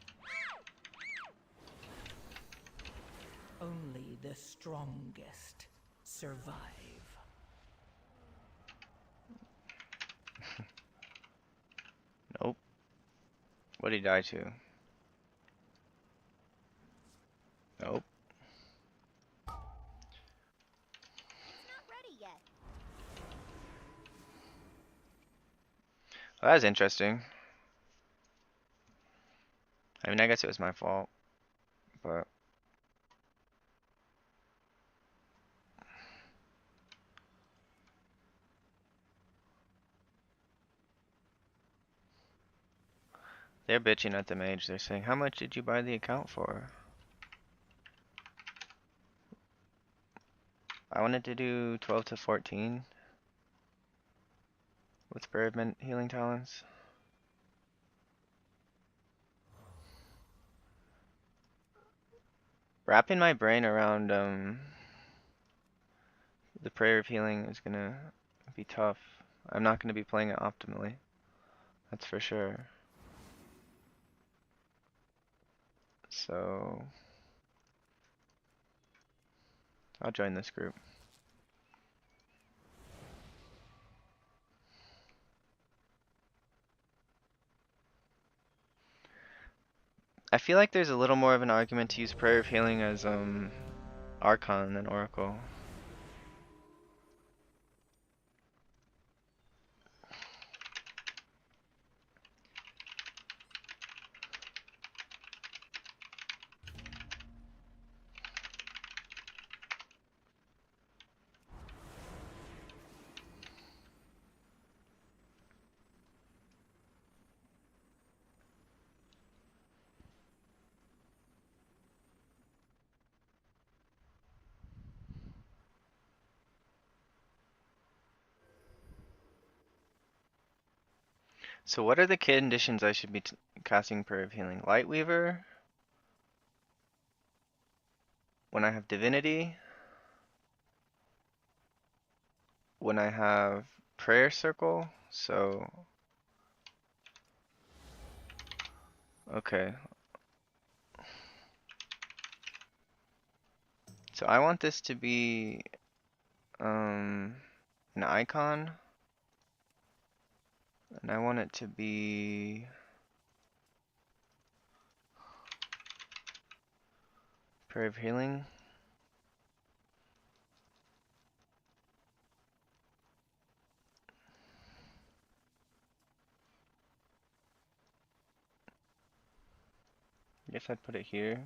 Only the strongest survive. Nope. What did he die to? Nope. It's not ready yet. Well, that was interesting. I mean, I guess it was my fault, but they're bitching at the mage. They're saying, "How much did you buy the account for?" I wanted to do 12 to 14 with Bereavement Healing Talents. Wrapping my brain around the Prayer of Healing is gonna be tough. I'm not gonna be playing it optimally. That's for sure. So I'll join this group. I feel like there's a little more of an argument to use Prayer of Healing as Archon than Oracle. So what are the conditions I should be casting Prayer of Healing? Lightweaver? When I have Divinity? When I have Prayer Circle? So, okay. So I want this to be an icon, and I want it to be Prayer of Healing. I guess I'd put it here.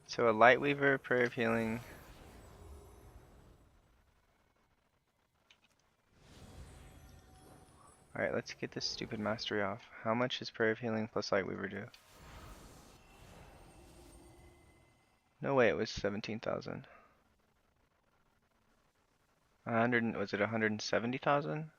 So a Lightweaver, Prayer of Healing. Alright, let's get this stupid mastery off. How much does Prayer of Healing plus Lightweaver do? No way, it was 17,000. 100, was it 170,000?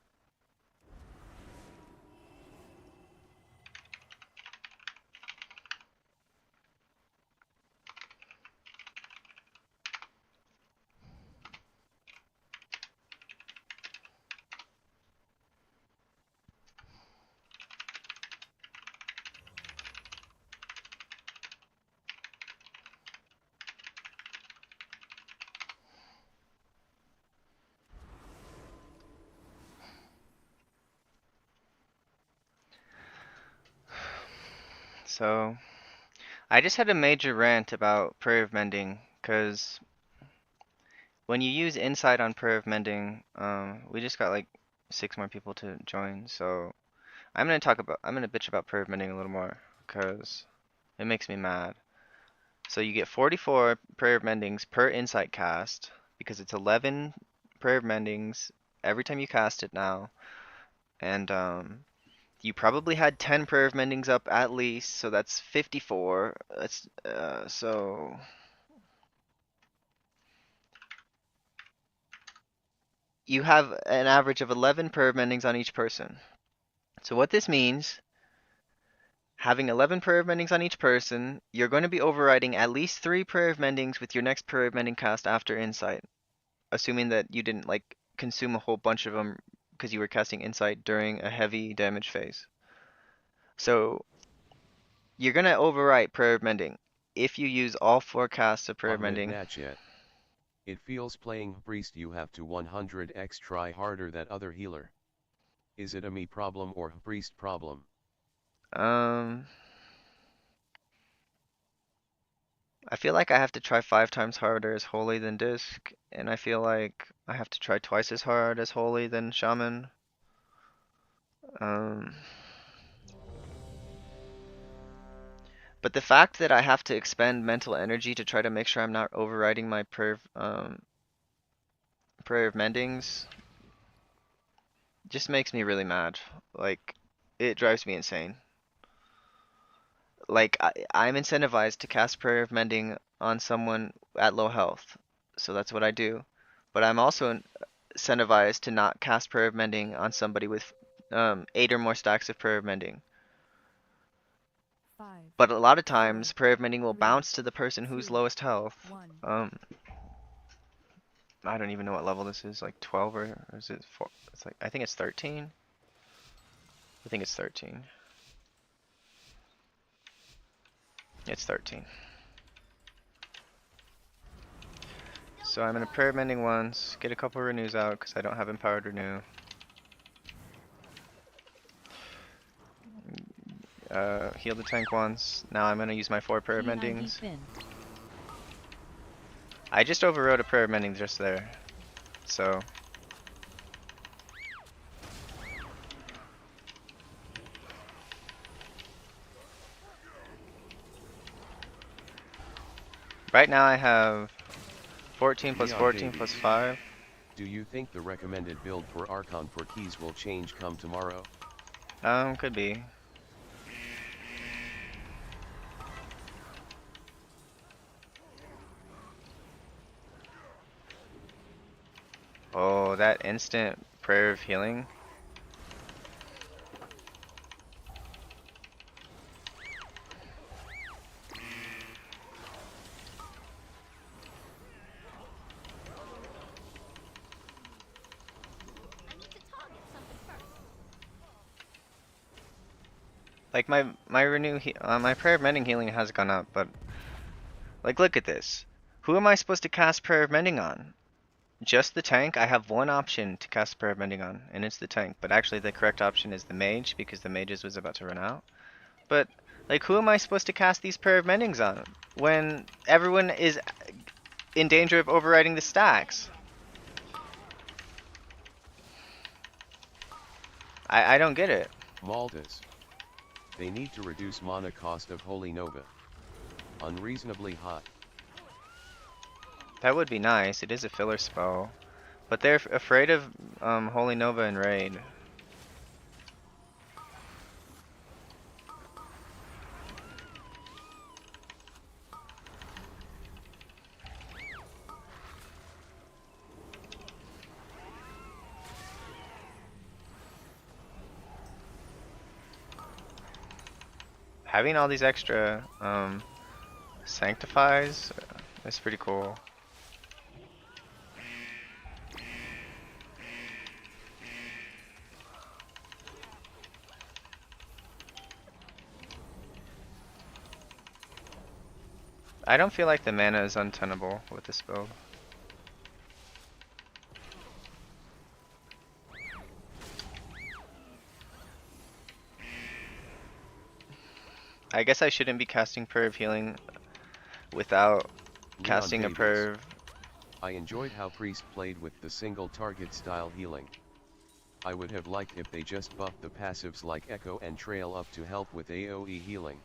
So, I just had a major rant about Prayer of Mending, because when you use Insight on Prayer of Mending, we just got like 6 more people to join, so I'm gonna bitch about Prayer of Mending a little more, because it makes me mad. So you get 44 Prayer of Mendings per Insight cast, because it's 11 Prayer of Mendings every time you cast it now, and you probably had 10 Prayer of Mendings up at least, so that's 54. That's so you have an average of 11 Prayer of Mendings on each person. So what this means, having 11 Prayer of Mendings on each person, you're going to be overriding at least 3 Prayer of Mendings with your next Prayer of Mending cast after Insight, assuming that you didn't like consume a whole bunch of them because you were casting Insight during a heavy damage phase. So you're gonna overwrite Prayer of Mending if you use all 4 casts of Prayer of Ahmed Mending. Natchet. It feels playing priest you have to 100x try harder that other healer. Is it a me problem or priest problem? I feel like I have to try 5 times harder as holy than disc, and I feel like I have to try twice as hard as holy than shaman. Um, but the fact that I have to expend mental energy to try to make sure I'm not overriding my prayer of mendings just makes me really mad. Like, it drives me insane. Like, I'm incentivized to cast prayer of mending on someone at low health, so that's what I do. But I'm also incentivized to not cast prayer of mending on somebody with 8 or more stacks of prayer of mending. 5, But a lot of 4, times, prayer of mending will 3, bounce to the person who's 2, lowest health. 1. I don't even know what level this is, like 12 or is it 4? It's like, I think it's 13. I think it's 13. It's 13. So I'm gonna prayer mending once, get a couple renews out because I don't have empowered renew. Heal the tank once. Now I'm gonna use my 4 prayer PID mendings. Finn. I just overrode a prayer mending just there. So right now I have 14 plus Leon 14 Davies. plus 5. Do you think the recommended build for Archon for keys will change come tomorrow? Could be. Oh, that instant prayer of healing. I need to target something first. Like my prayer of mending healing has gone up, but like look at this. Who am I supposed to cast prayer of mending on? Just the tank? I have one option to cast prayer of mending on, and it's the tank. But actually the correct option is the mage because the mages was about to run out. But like who am I supposed to cast these prayer of mendings on when everyone is in danger of overriding the stacks? I don't get it. Maldas. They need to reduce mana cost of Holy Nova. Unreasonably high. That would be nice. It is a filler spell. But they're afraid of Holy Nova and Raid. Having all these extra sanctifies is pretty cool. I don't feel like the mana is untenable with this build. I guess I shouldn't be casting Prayer of Healing without Leon casting a Davies. Prayer of... I enjoyed how Priest played with the single target style healing. I would have liked if they just buffed the passives like Echo and Trail up to help with AoE healing.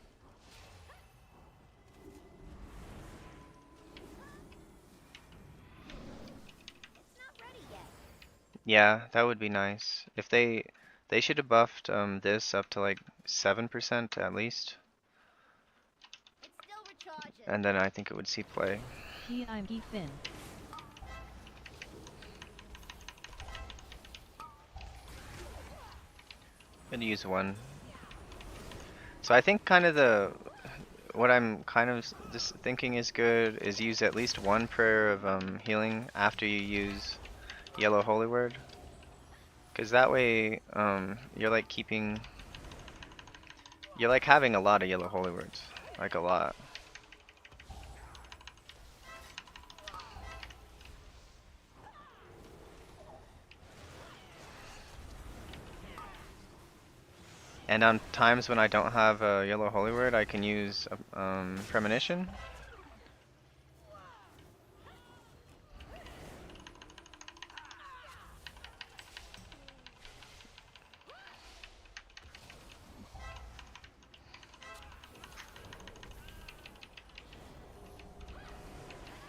It's not ready yet. Yeah, that would be nice. If they should have buffed this up to like 7% at least, It still recharges. and then I think it would see play. PID Finn. Gonna use one. So I think kind of what I'm kind of just thinking is good is use at least one prayer of healing after you use Yellow Holy Word. Cause that way you're like having a lot of Yellow Holy Words. Like a lot. And on times when I don't have a yellow holy word, I can use premonition.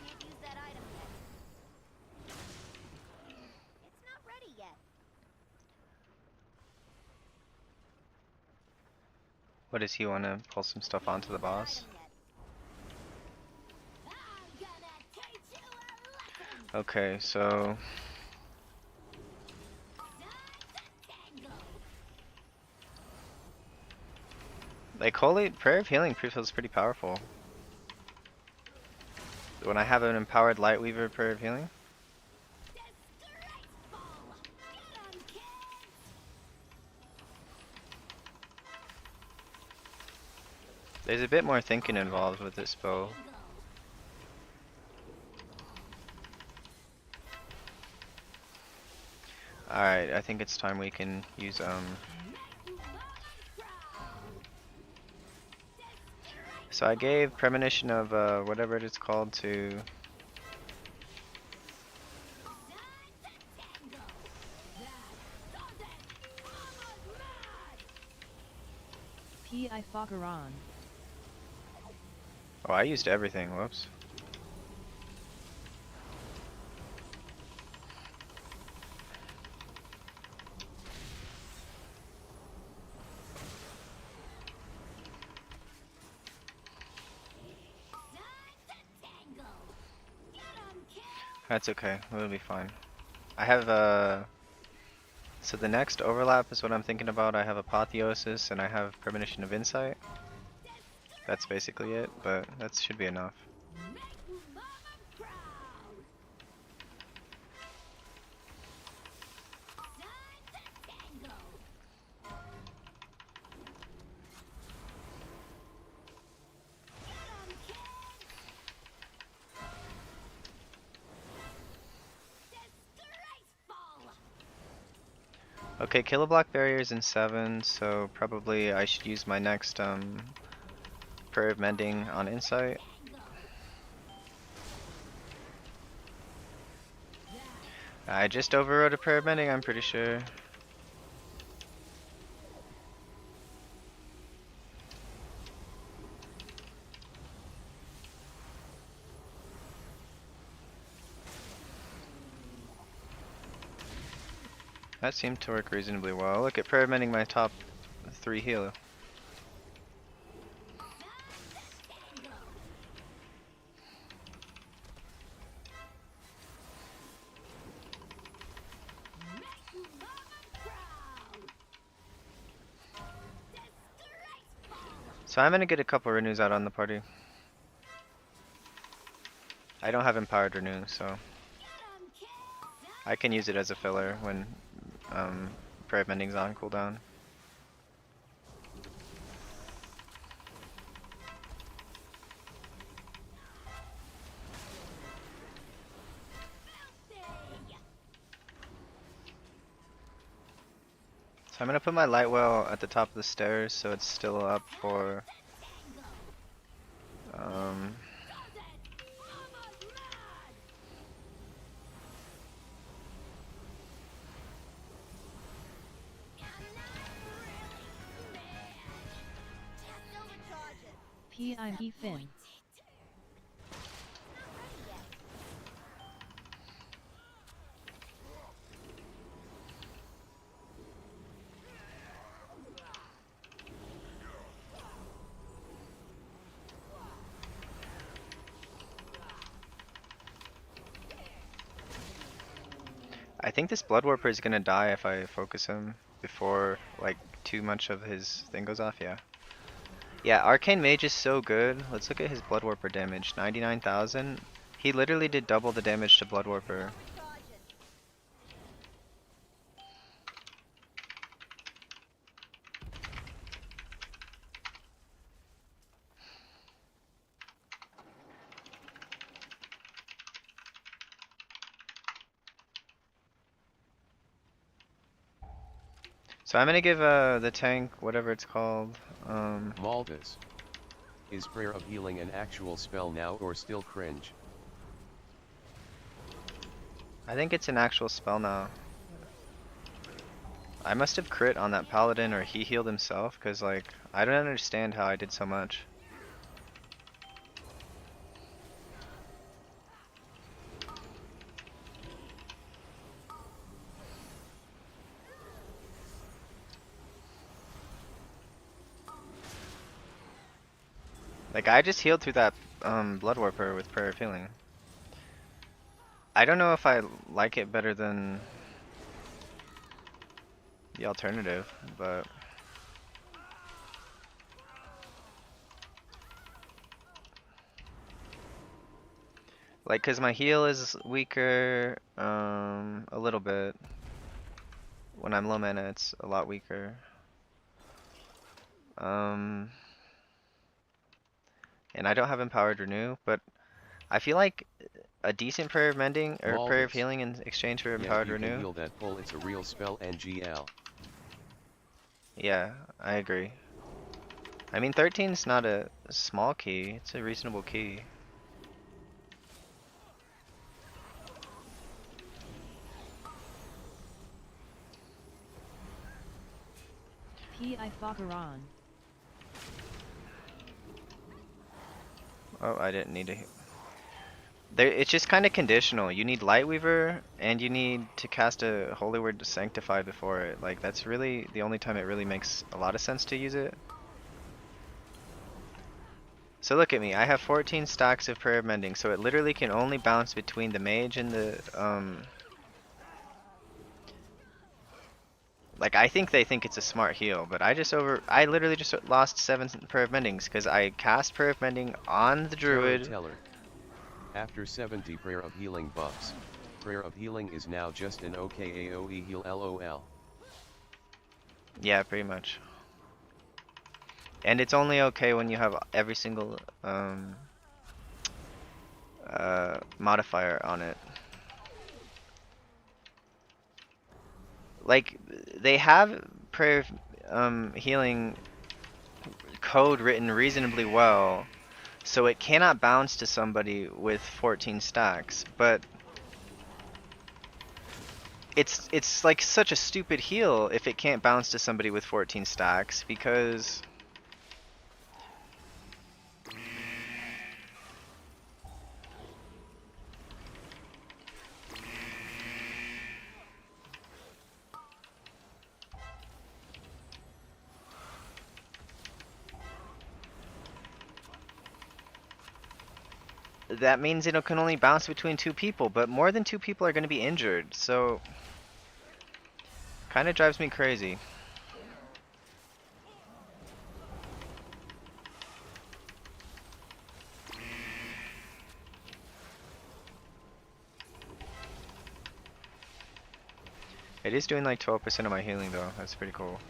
Can't use that item yet. It's not ready yet. What does he want to pull some stuff onto the boss? I'm gonna teach you a lesson. Okay, so like holy prayer of healing feels pretty powerful. When I have an empowered Lightweaver prayer of healing. There's a bit more thinking involved with this spell. Alright, I think it's time we can use so I gave premonition of whatever it is called to P.I. Fakaran. oh, I used everything, whoops. That's okay, we'll be fine. I have so the next overlap is what I'm thinking about. I have Apotheosis and I have Premonition of Insight. That's basically it, but that should be enough. Okay, kill a block barriers in 7, so probably I should use my next prayer of mending on Insight. I just overrode a prayer of mending, I'm pretty sure. That seemed to work reasonably well. Look at prayer of mending my top 3 heal. So I'm gonna get a couple renews out on the party. I don't have empowered renew, so I can use it as a filler when prayer of mending's on cooldown. So I'm gonna put my light well at the top of the stairs so it's still up for P.I. Fin. I think this Blood Warper is gonna die if I focus him before like too much of his thing goes off, yeah. Yeah, Arcane Mage is so good. Let's look at his Blood Warper damage. 99,000. He literally did double the damage to Blood Warper. So I'm gonna give the tank whatever it's called. Maldus. Is Prayer of Healing an actual spell now or still cringe? I think it's an actual spell now. I must have crit on that paladin or he healed himself, cause like I don't understand how I did so much. Like I just healed through that blood warper with prayer of healing. I don't know if I like it better than the alternative, but like cause my heal is weaker a little bit. When I'm low mana it's a lot weaker. And I don't have empowered renew, but I feel like a decent prayer of mending or prayer of Maldus. healing in exchange for Yeah, empowered you can renew. heal that pull, it's a real spell NGL. Yeah, I agree. I mean 13 is not a small key, it's a reasonable key. Pi Fakaran. Oh, I didn't need to. It's just kind of conditional. You need Lightweaver, and you need to cast a Holy Word to Sanctify before it. Like, that's really the only time it really makes a lot of sense to use it. So look at me, I have 14 stacks of Prayer of Mending, so it literally can only bounce between the mage and the, like, I think they think it's a smart heal, but I literally just lost 7 Prayer of Mendings, because I cast Prayer of Mending on the Druid. Teller. After 70 Prayer of Healing buffs, Prayer of Healing is now just an okay AoE heal LOL. Yeah, pretty much. And it's only okay when you have every single modifier on it. Like they have prayer healing code written reasonably well, so it cannot bounce to somebody with 14 stacks, but it's like such a stupid heal if it can't bounce to somebody with 14 stacks, because that means it can only bounce between 2 people, but more than 2 people are going to be injured, so kind of drives me crazy. It is doing like 12% of my healing though, that's pretty cool.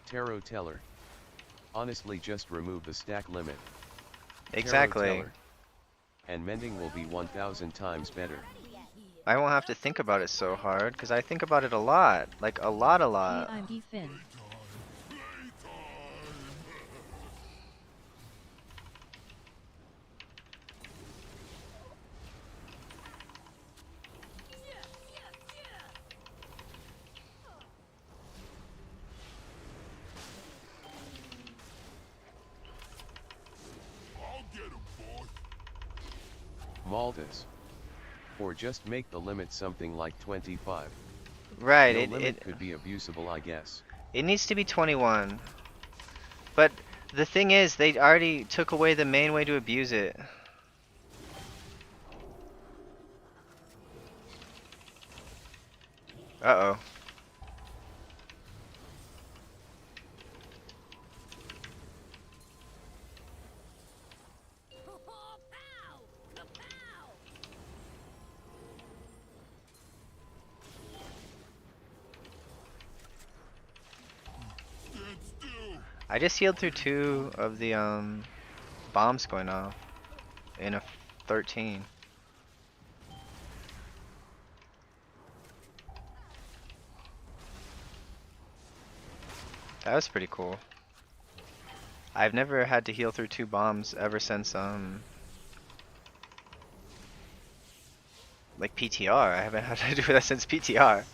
Tarot Teller. Honestly just remove the stack limit. Exactly. Tarot Teller. And mending will be 1000 times better. I won't have to think about it so hard, because I think about it a lot. Like, a lot. I'm Finn. I'll get him, boy. Maldus. Or just make the limit something like 25. Right, No limit could be abusable, I guess. it needs to be 21. But the thing is, they already took away the main way to abuse it. Uh-oh. Stand still. I just healed through 2 of the bombs going off in a 13. That was pretty cool. I've never had to heal through 2 bombs ever since like PTR. I haven't had to do that since PTR.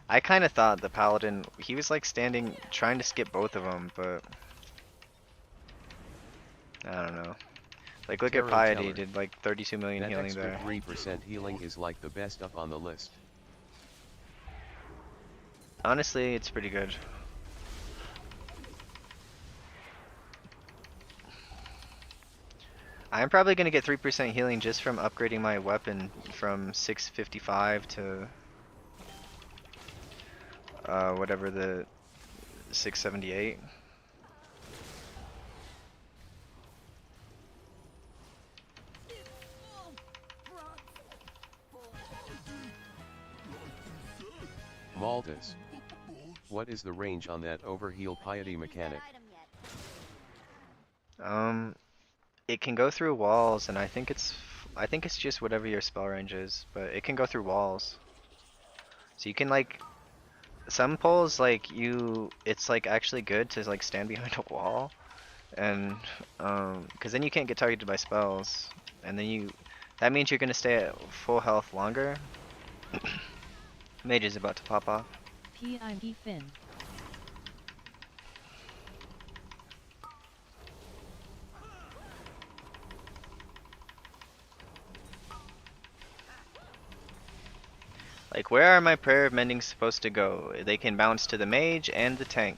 I kind of thought the paladin, he was like standing trying to skip both of them, but I don't know. Like look at Tarot Piety, Teller. did like 32 million That healing extra there. 3% healing is like the best up on the list. Honestly, it's pretty good. I'm probably gonna get 3% healing just from upgrading my weapon from 655 to whatever the 678. Maltus. What is the range on that overheal piety mechanic? It can go through walls, and I think it's just whatever your spell range is, but it can go through walls. So you can like some pulls like it's like actually good to like stand behind a wall, and because then you can't get targeted by spells, and then that means you're gonna stay at full health longer. Mage is about to pop off. PID Finn. Like, where are my prayer of mending supposed to go? They can bounce to the mage and the tank.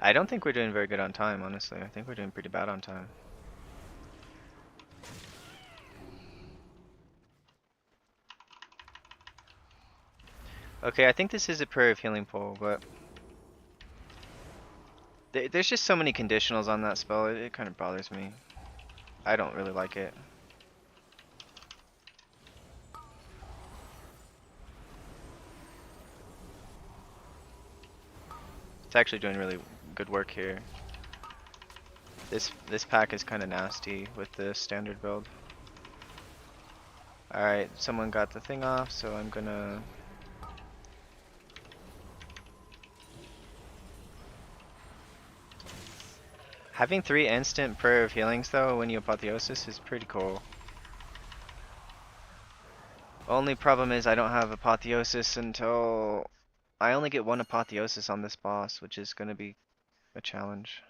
I don't think we're doing very good on time, honestly. I think we're doing pretty bad on time. Okay, I think this is a prayer of healing pull, but there's just so many conditionals on that spell, it kind of bothers me. I don't really like it. It's actually doing really good work here. This pack is kind of nasty with the standard build. Alright, someone got the thing off, so I'm gonna... Having 3 instant prayer of healings though when you apotheosis is pretty cool. Only problem is I don't have apotheosis until... I only get 1 apotheosis on this boss, which is gonna be a challenge.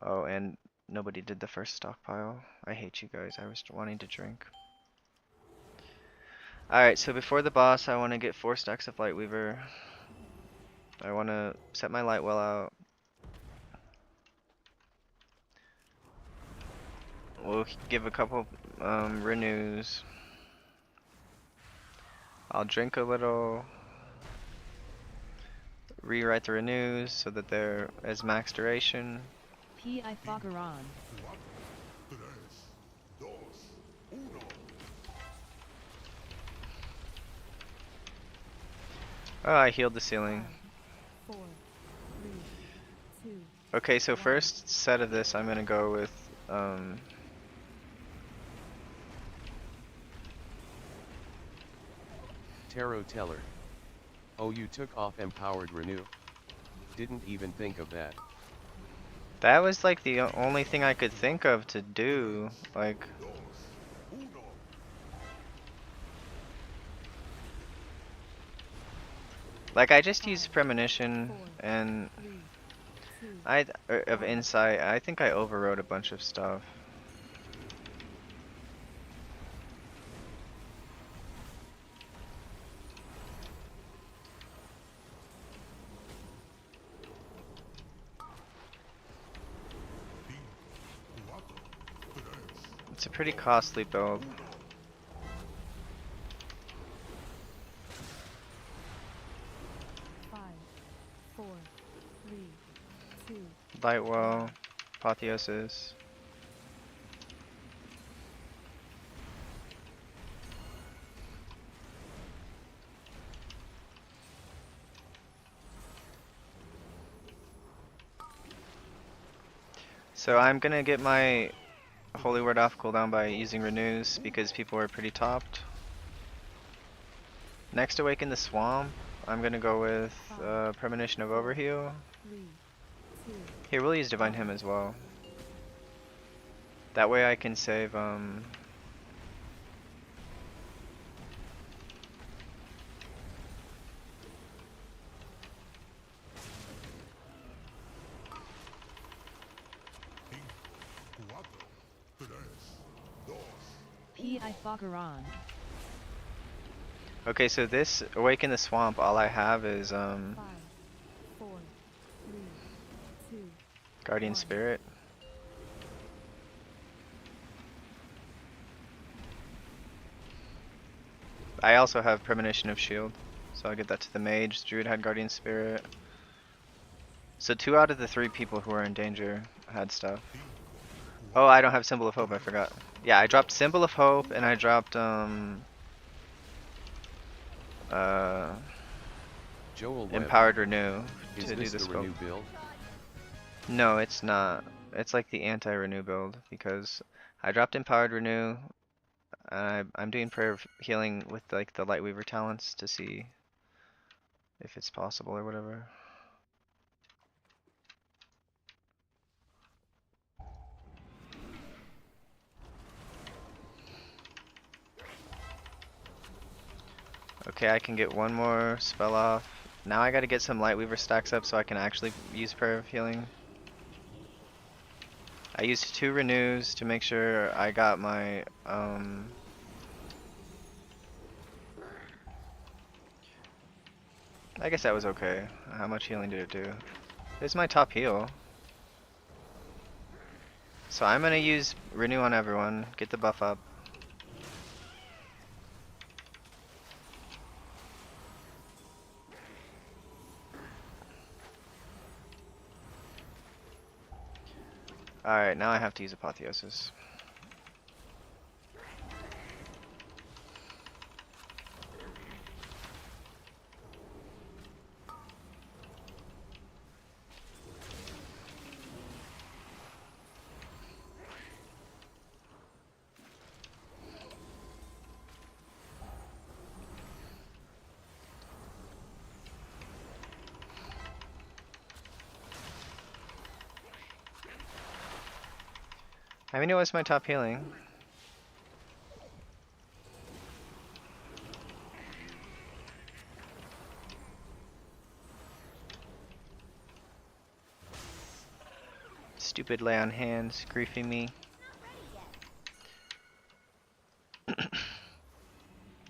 Oh, and nobody did the first stockpile. I hate you guys, I was wanting to drink. Alright, so before the boss I want to get 4 stacks of Lightweaver. I want to set my light well out. We'll give a couple renews. I'll drink a little. Rewrite the renews so that they're as max duration. PI Fogaron. 4, 3, 2, 1. Oh, I healed the ceiling. 4, 3, 2. Okay, so first set of this I'm gonna go with Tarot Teller. Oh, you took off empowered renew. Didn't even think of that. that was like the only thing I could think of to do, like I just used premonition and 3, 2. of insight. I think I overrode a bunch of stuff. It's a pretty costly build. Five, 4, 3, 2. Lightwell, apotheosis. So I'm gonna get my Holy Word off cooldown by using Renews because people are pretty topped. Next Awaken the Swamp, I'm gonna go with Premonition of Overheal. 3, 2, Here, we'll use Divine Hymn as well. That way I can save, P.I. Fogaron. Okay, so this Awaken the Swamp, all I have is, 5, 4, 3, 2. Guardian Spirit. I also have Premonition of Shield, so I'll get that to the Mage. Druid had Guardian Spirit. So 2 out of the 3 people who are in danger had stuff. Oh, I don't have Symbol of Hope, I forgot. Yeah, I dropped Symbol of Hope, and I dropped, Joel Webb, Empowered Renew is to do this the the spell. renew build? No, it's not. It's like the anti-renew build because I dropped Empowered Renew. I'm doing Prayer of Healing with like the Lightweaver talents to see if it's possible or whatever. Okay, I can get one more spell off. Now I gotta get some Lightweaver stacks up so I can actually use Prayer of Healing. I used 2 renews to make sure I got my I guess that was okay. How much healing did it do? It's my top heal. So I'm gonna use renew on everyone, get the buff up. Alright, now I have to use Apotheosis. I mean, it was my top healing. Stupid lay on hands, griefing me.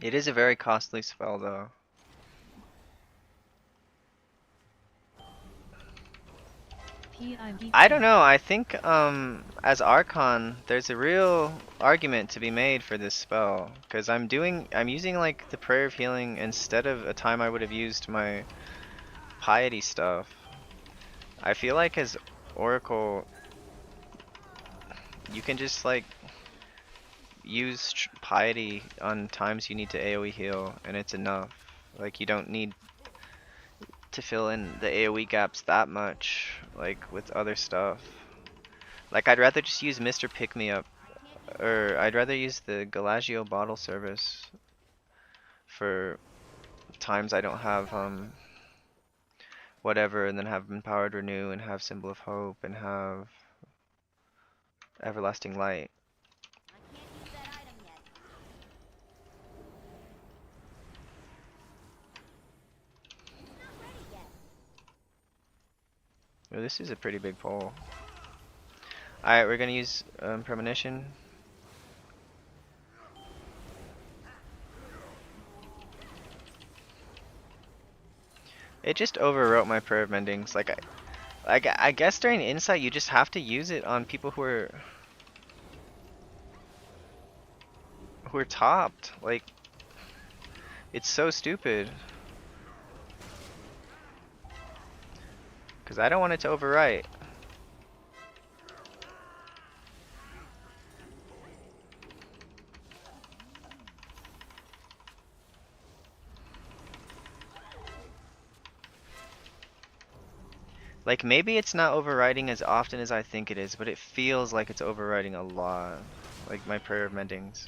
It is a very costly spell though. P.I.D. I don't know, I think as Archon, there's a real argument to be made for this spell. Because I'm using like the Prayer of Healing instead of a time I would have used my Piety stuff. I feel like as Oracle, you can just like use Piety on times you need to AoE heal and it's enough. Like you don't need to fill in the AoE gaps that much, like with other stuff. Like I'd rather just use Mr. Pick Me Up, or I'd rather use the Galagio bottle service for times I don't have whatever, and then have Empowered Renew and have Symbol of Hope and have Everlasting Light. I can't use that item yet. It's not ready yet. Oh, this is a pretty big pull. Alright, we're gonna use Premonition. It just overwrote my Prayer of Mendings. I guess during Insight you just have to use it on people who are topped. Like, it's so stupid. Cause I don't want it to overwrite. Like, maybe it's not overriding as often as I think it is, but it feels like it's overriding a lot. Like my prayer of mendings.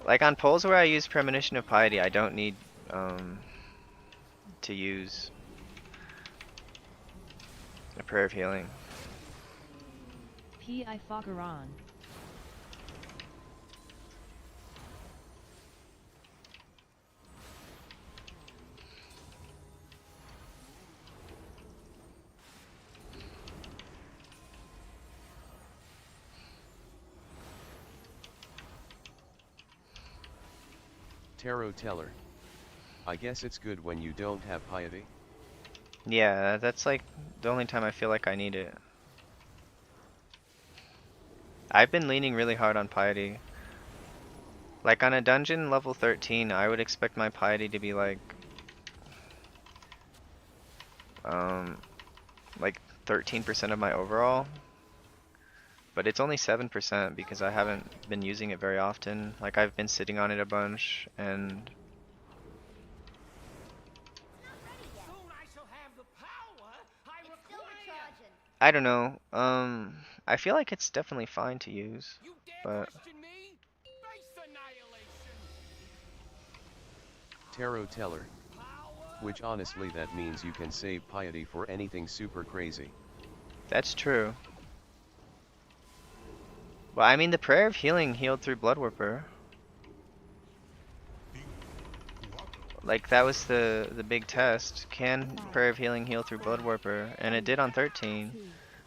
Like on polls where I use premonition of piety, I don't need to use a prayer of healing. Pi Fagaran. Tarot teller. I guess it's good when you don't have piety. Yeah, that's like the only time I feel like I need it. I've been leaning really hard on piety. Like on a dungeon level 13, I would expect my piety to be like 13% of my overall. But it's only 7% because I haven't been using it very often. Like I've been sitting on it a bunch and I don't know. I feel like it's definitely fine to use, but Tarot teller. Which honestly that means you can save piety for anything super crazy. that's true. Well, I mean the prayer of healing healed through Bloodwarper. Like that was the big test. Can prayer of healing heal through Bloodwarper? And it did on 13.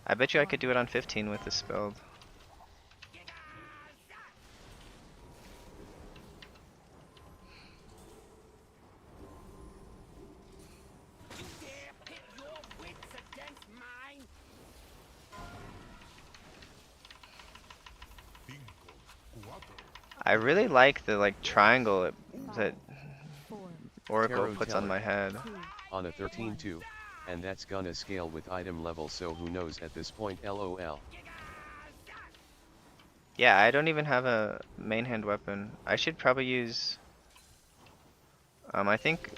I bet you I could do it on 15 with this build. I really like the like triangle that Oracle Tarot puts on teller. my head. On a 13-2, and that's gonna scale with item level, so who knows at this point, lol. Yeah, I don't even have a main hand weapon. I should probably use I think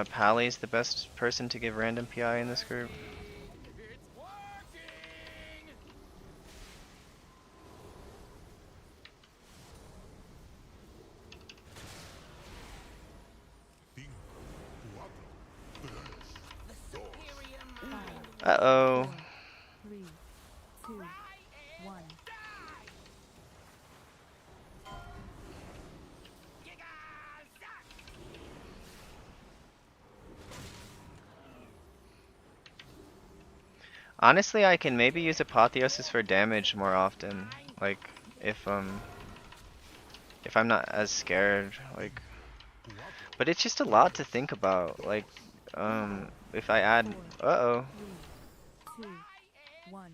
Pally's the best person to give random PI in this group. Uh-oh. 3, 2, 1. Honestly, I can maybe use Apotheosis for damage more often. Like, if I'm not as scared, like. But it's just a lot to think about. Like, if I add, uh-oh. 3, 2, 1.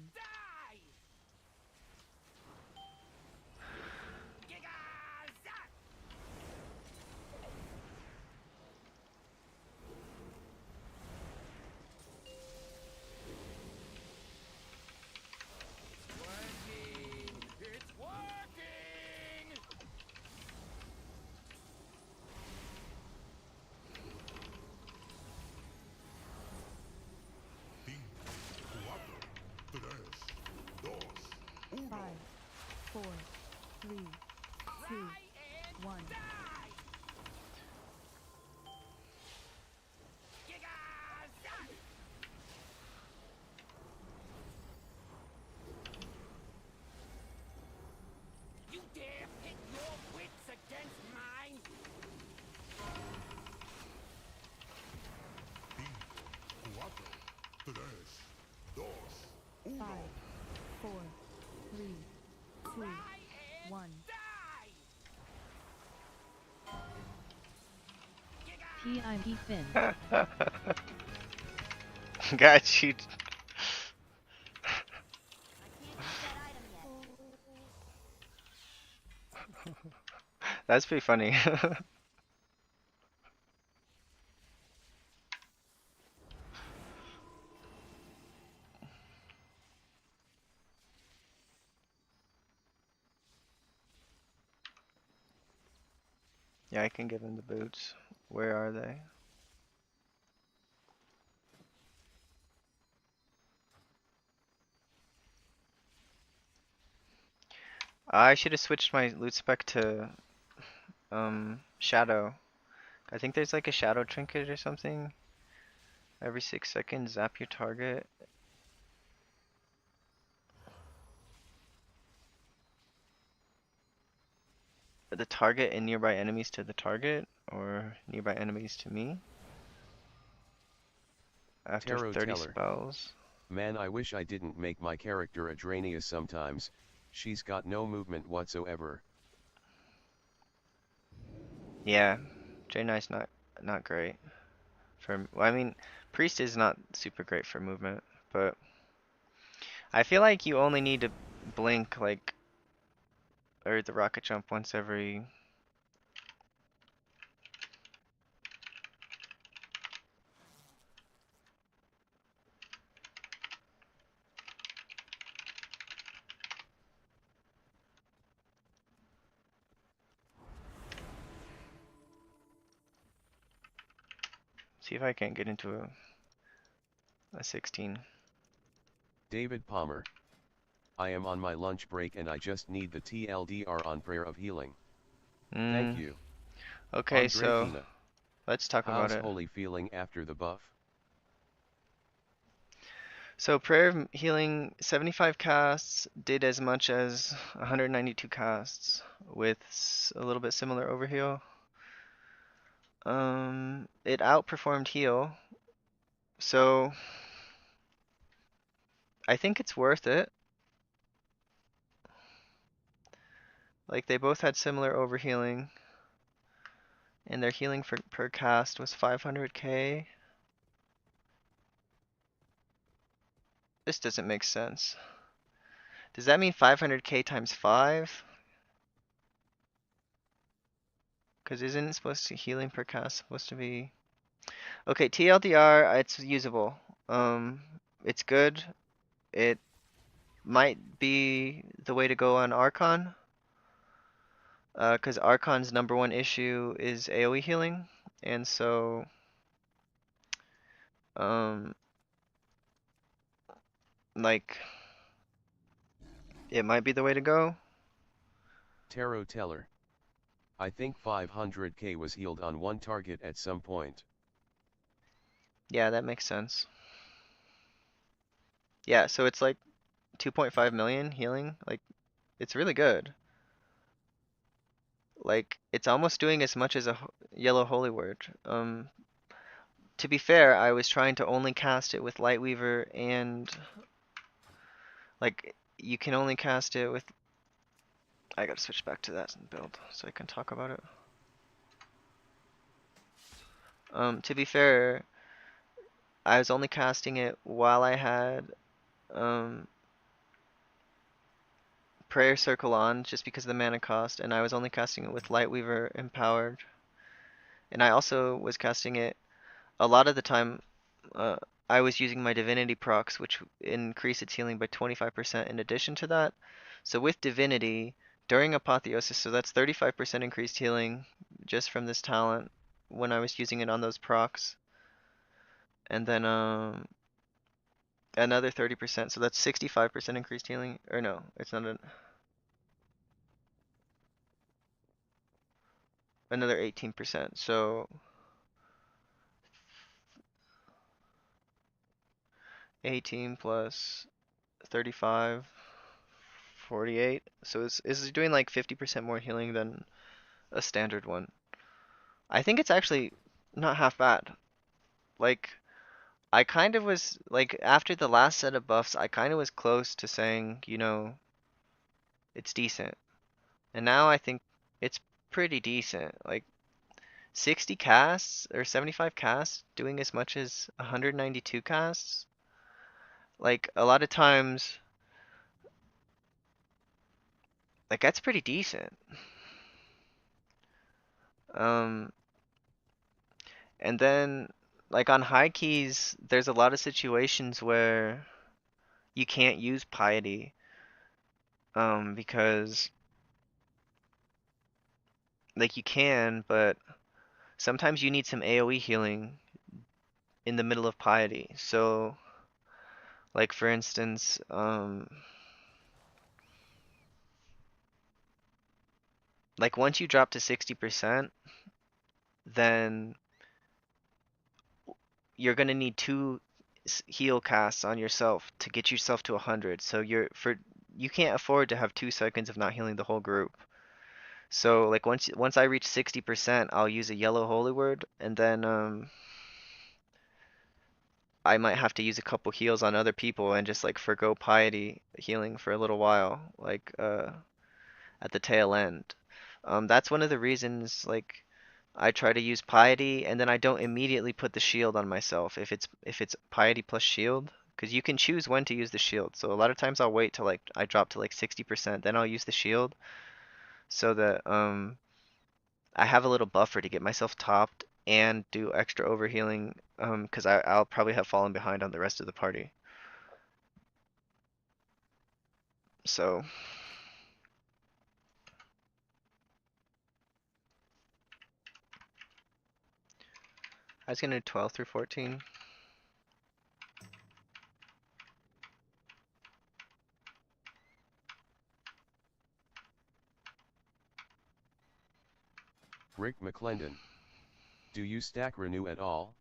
Five, 4, 3, 2, 1. Five, 4, 3, 2, 1. P.I.P. Finn. Got you. That's pretty funny. Yeah, I can give him the boots. Where are they? I should have switched my loot spec to shadow. I think there's like a shadow trinket or something. Every 6 seconds, zap your target. The target and nearby enemies to the target, or nearby enemies to me. After Tarot 30 teller. spells. Man, I wish I didn't make my character a Drania sometimes. She's got no movement whatsoever. Yeah, J9's not great for. Well, I mean, priest is not super great for movement, but I feel like you only need to blink like or the rocket jump once every. See if I can't get into a 16. David Palmer. I am on my lunch break and I just need the TLDR on Prayer of Healing. Thank you. Okay, so Andreina. let's talk about How's it. Holy feeling after the buff? So prayer of healing 75 casts did as much as 192 casts with a little bit similar overheal. It outperformed heal, so I think it's worth it. Like they both had similar overhealing, and their healing for per cast was 500k. This doesn't make sense. Does that mean 500k times 5? Because isn't it supposed to healing per cast supposed to be? Okay, TLDR, it's usable. It's good. It might be the way to go on Archon. Because Archon's #1 issue is AoE healing, and so like it might be the way to go. Tarot teller. I think 500k was healed on one target at some point. Yeah, that makes sense. Yeah, so it's like 2.5 million healing. Like it's really good. Like it's almost doing as much as a yellow holy word. To be fair, I was trying to only cast it with Lightweaver and like you can only cast it with. I gotta switch back to that build so I can talk about it. To be fair, I was only casting it while I had Prayer Circle on just because of the mana cost, and I was only casting it with Lightweaver empowered. And I also was casting it a lot of the time. Uh, I was using my Divinity procs, which increase its healing by 25% in addition to that. So with Divinity, during Apotheosis, so that's 35% increased healing just from this talent when I was using it on those procs. And then another 30%, so that's 65% increased healing. Or no, it's not another 18%. So 18 plus 35, 48. So it's doing like 50% more healing than a standard one. I think it's actually not half bad. Like, I kind of was, like, after the last set of buffs, I kind of was close to saying, you know, it's decent. And now I think it's pretty decent. Like, 60 casts or 75 casts doing as much as 192 casts. Like, a lot of times, like, that's pretty decent. Um, and then, like, on high keys, there's a lot of situations where you can't use piety. Because like you can, but sometimes you need some AoE healing in the middle of piety. So, like for instance, like once you drop to 60%, then you're gonna need two heal casts on yourself to get yourself to 100. So you can't afford to have 2 seconds of not healing the whole group. So like once I reach 60%, I'll use a yellow holy word, and then I might have to use a couple heals on other people and just like forgo piety healing for a little while, like at the tail end. That's one of the reasons like I try to use piety and then I don't immediately put the shield on myself if it's piety plus shield, because you can choose when to use the shield. So a lot of times I'll wait till like I drop to like 60%, then I'll use the shield so that I have a little buffer to get myself topped and do extra overhealing, because I'll probably have fallen behind on the rest of the party. So I was gonna do 12 through 14. Rick McClendon. Do you stack renew at all?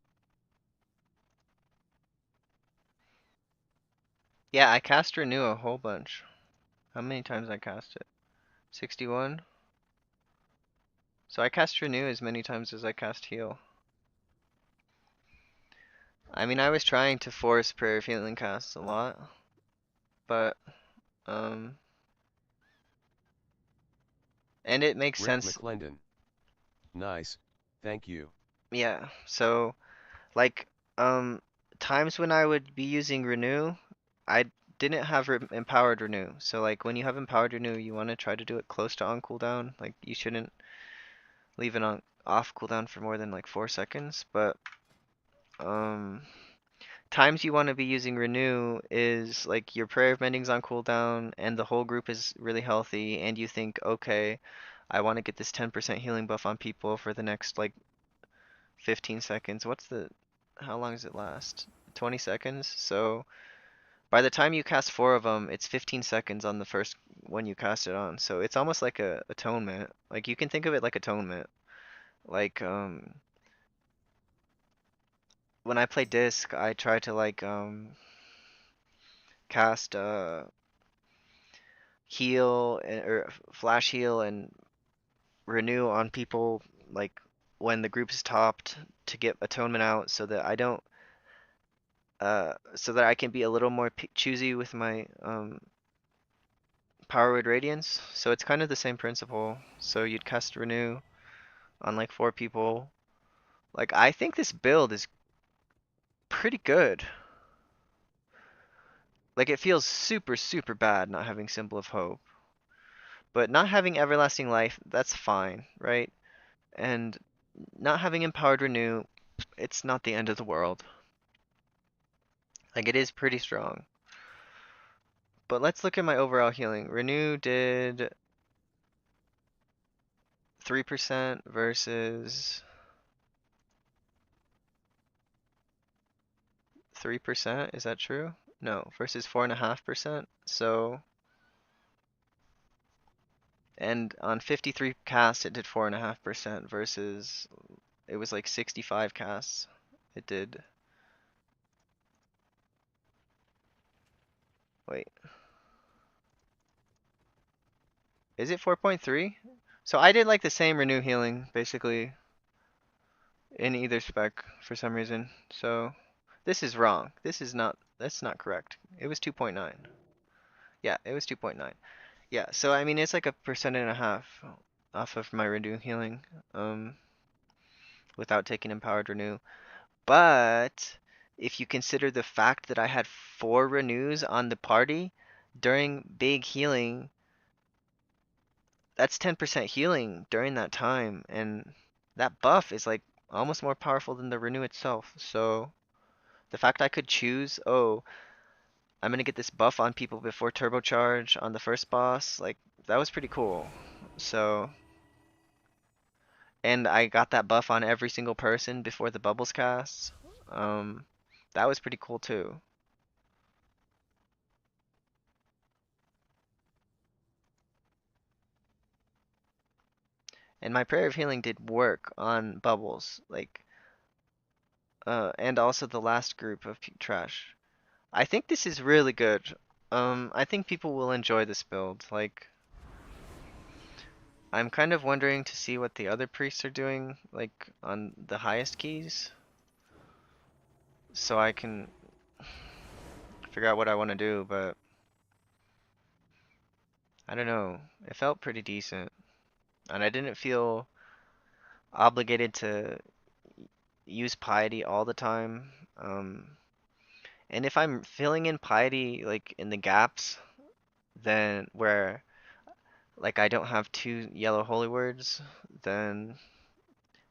Yeah, I cast renew a whole bunch. How many times I cast it? 61? So I cast renew as many times as I cast heal. I mean, I was trying to force prayer of healing casts a lot, but um and it makes Rick sense. McClendon. Nice, thank you. Yeah, so like times when I would be using renew, I didn't have empowered renew. So like when you have empowered renew, you want to try to do it close to on cooldown. Like you shouldn't leave it on off cooldown for more than like 4 seconds, but um times you want to be using renew is like your prayer of mending's on cooldown and the whole group is really healthy and you think, okay, I want to get this 10% healing buff on people for the next like 15 seconds. How long does it last? 20 seconds. So by the time you cast 4 of them, it's 15 seconds on the first one you cast it on. So it's almost like a atonement. Like you can think of it like atonement. Like when I play disc, I try to like cast heal or flash heal and renew on people like when the group is topped to get atonement out so that I don't so that I can be a little more choosy with my power word radiance. So it's kind of the same principle. So you'd cast renew on like 4 people. Like I think this build is pretty good. Like it feels super super bad not having symbol of hope. But not having everlasting life, that's fine, right? And not having empowered renew, it's not the end of the world. Like it is pretty strong. But let's look at my overall healing. Renew did 3% versus 3%. Is that true? No, versus 4.5%. So, and on 53 casts, it did 4.5% versus it was like 65 casts. It did. Wait. Is it 4.3? So I did like the same renew healing basically in either spec for some reason. So this is wrong. That's not correct. It was 2.9. Yeah, it was 2.9. Yeah, so I mean it's like a percent and a half off of my renew healing without taking empowered renew. But if you consider the fact that I had 4 renews on the party during big healing, that's 10% healing during that time, and that buff is like almost more powerful than the renew itself. So the fact I could choose, oh, I'm gonna get this buff on people before turbocharge on the first boss, like that was pretty cool. So, and I got that buff on every single person before the bubbles cast. Um, that was pretty cool too. And my prayer of healing did work on bubbles, like, and also the last group of trash. I think this is really good. I think people will enjoy this build. Like, I'm kind of wondering to see what the other priests are doing, like, on the highest keys, so I can figure out what I want to do, but I don't know. It felt pretty decent, and I didn't feel obligated to use piety all the time. And if I'm filling in piety, like, in the gaps, then where, like, I don't have 2 yellow holy words, then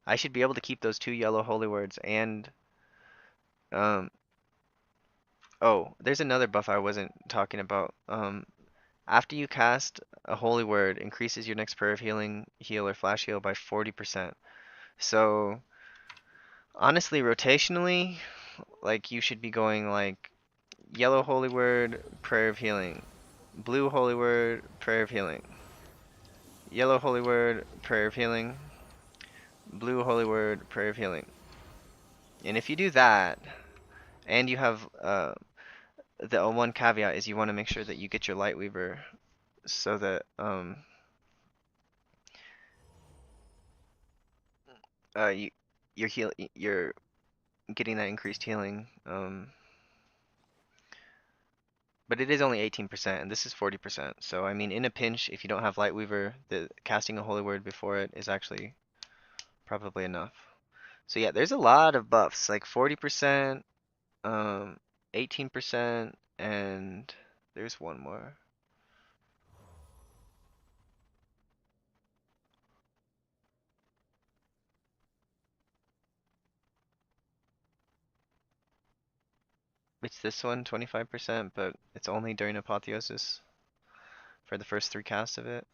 I should be able to keep those 2 yellow holy words and, um, oh, there's another buff I wasn't talking about. After you cast a holy word, increases your next prayer of healing, heal, or flash heal by 40%. So, honestly, rotationally, like, you should be going, like, yellow holy word, prayer of healing. Blue holy word, prayer of healing. Yellow holy word, prayer of healing. Blue holy word, prayer of healing. And if you do that, and you have, the one caveat is you want to make sure that you get your Lightweaver so that, you, you're getting that increased healing. But it is only 18%, and this is 40%. So, I mean, in a pinch, if you don't have Lightweaver, the casting a holy word before it is actually probably enough. So yeah, there's a lot of buffs, like 40%, 18%, and there's one more. It's this one, 25%, but it's only during Apotheosis for the first 3 casts of it.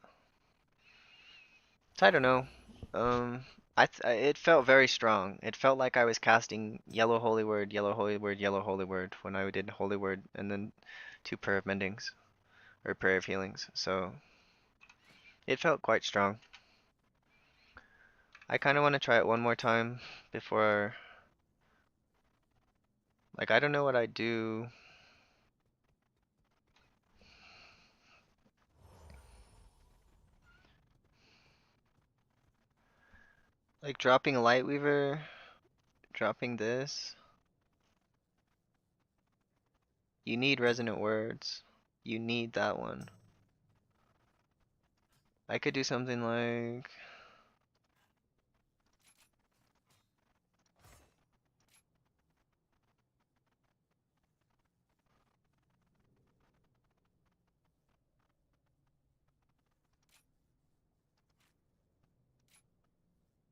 So I don't know. It felt very strong. It felt like I was casting yellow holy word, yellow holy word, yellow holy word when I did holy word and then 2 prayer of mendings or prayer of healings. So it felt quite strong. I kind of want to try it one more time before, like, I don't know what I do. Like dropping a Lightweaver, dropping this. You need resonant words. You need that one. I could do something like,